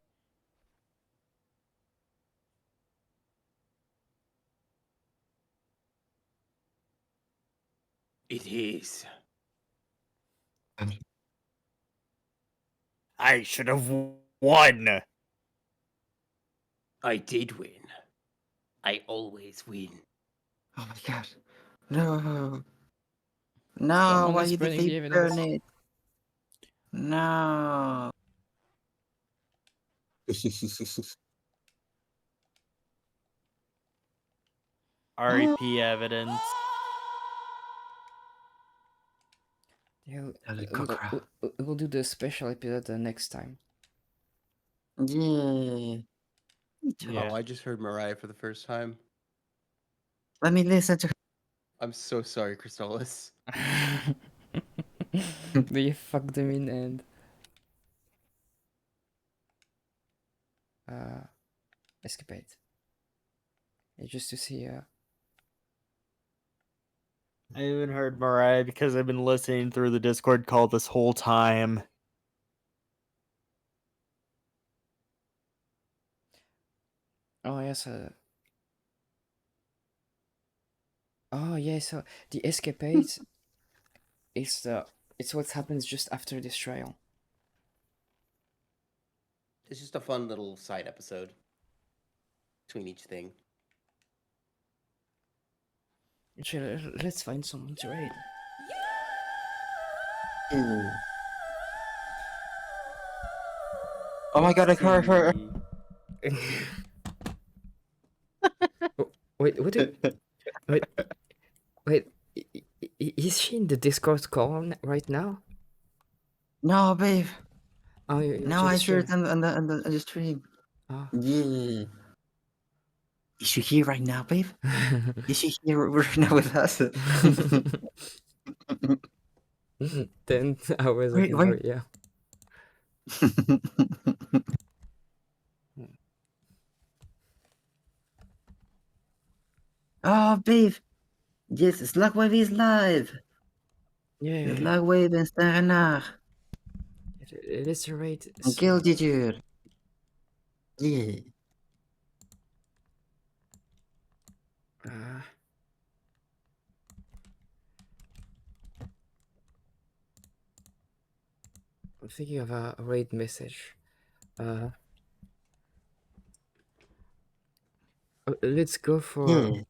Speaker 3: It is.
Speaker 4: I should have won.
Speaker 3: I did win. I always win.
Speaker 1: Oh my god. No. No,
Speaker 2: Someone
Speaker 1: why
Speaker 2: is
Speaker 1: did
Speaker 2: burning
Speaker 1: they
Speaker 2: the evidence.
Speaker 1: burn it? No.
Speaker 4: R.E.P. evidence.
Speaker 2: Yeah,
Speaker 1: Tell it, Kokra.
Speaker 2: we'll do the special episode the next time.
Speaker 1: Yeah.
Speaker 4: Yeah.
Speaker 3: Oh, I just heard Mariah for the first time.
Speaker 1: Let me listen to
Speaker 3: I'm so sorry, Crystalis.
Speaker 2: Do you fuck them in and escapade? Yeah, just to see
Speaker 4: I even heard Mariah because I've been listening through the Discord call this whole time.
Speaker 2: oh yes oh yeah, so the escapade is it's what happens just after this trial.
Speaker 3: It's just a fun little side episode between each thing.
Speaker 2: Actually, let's find someone to raid.
Speaker 1: you. Oh my god, I heard her.
Speaker 2: Oh, wait, what? Wait, wait. Is she in the Discord call right now?
Speaker 1: No, babe.
Speaker 2: Oh, you're
Speaker 1: Now
Speaker 2: to the
Speaker 1: I hear
Speaker 2: stream.
Speaker 1: it on the stream.
Speaker 2: Oh.
Speaker 1: Yeah. Is she here right now, babe? Is she here right now with us?
Speaker 2: 10 hours
Speaker 1: Wait,
Speaker 2: of now,
Speaker 1: wait.
Speaker 2: yeah.
Speaker 1: Oh, babe. Yes, Slugwave is live.
Speaker 2: Yeah.
Speaker 1: Slugwave en sterrennaar.
Speaker 2: It is a raid.
Speaker 1: Een keeltje. Yeah.
Speaker 2: Uh, I'm thinking of a raid message. Let's go for
Speaker 1: Yeah.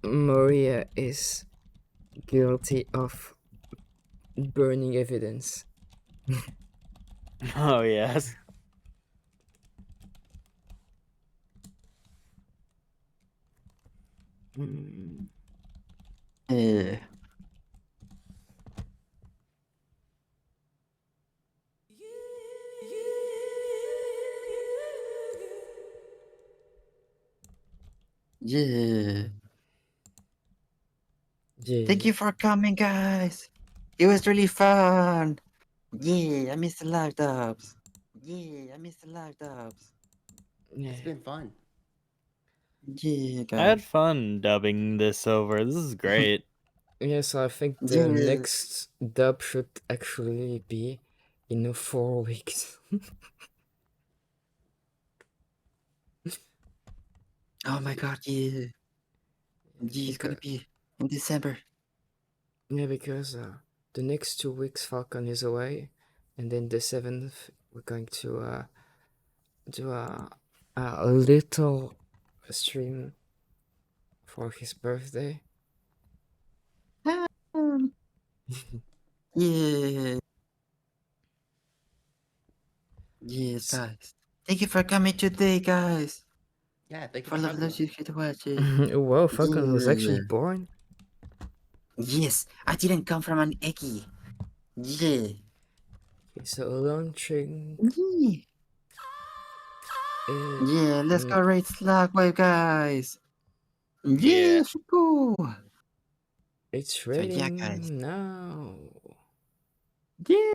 Speaker 2: Maria is guilty of burning evidence.
Speaker 4: Oh, yes.
Speaker 1: Yeah. Yeah.
Speaker 2: Yeah.
Speaker 1: Thank you for coming, guys. It was really fun. Yeah, I missed the live dubs. Yeah, I missed the live dubs.
Speaker 2: Yeah.
Speaker 3: It's been fun.
Speaker 1: Yeah,
Speaker 4: I had
Speaker 1: guys.
Speaker 4: fun dubbing this over. This is great.
Speaker 2: Yes, I think the
Speaker 1: Yeah.
Speaker 2: next dub should actually be in 4 weeks.
Speaker 1: Oh my god, yeah. Yeah, it's gonna be in December.
Speaker 2: Yeah, because the next 2 weeks Falcon is away, and then the 7th we're going to do a little stream for his birthday.
Speaker 1: Yeah. Yes, guys. Thank you for coming today, guys.
Speaker 3: Yeah, thank you
Speaker 1: For
Speaker 3: for
Speaker 1: love
Speaker 3: having
Speaker 1: those
Speaker 3: us.
Speaker 1: you to watch it.
Speaker 2: Whoa, Falcon was actually
Speaker 1: Yeah.
Speaker 2: born?
Speaker 1: Yes, I didn't come from an eggy. Yeah.
Speaker 2: Okay, so launching
Speaker 1: Yeah.
Speaker 2: it.
Speaker 1: Yeah, let's go raid Slagwave, guys.
Speaker 3: Yeah.
Speaker 1: Yes, go.
Speaker 2: It's
Speaker 1: So yeah,
Speaker 2: raining
Speaker 1: guys.
Speaker 2: now.
Speaker 1: Yeah.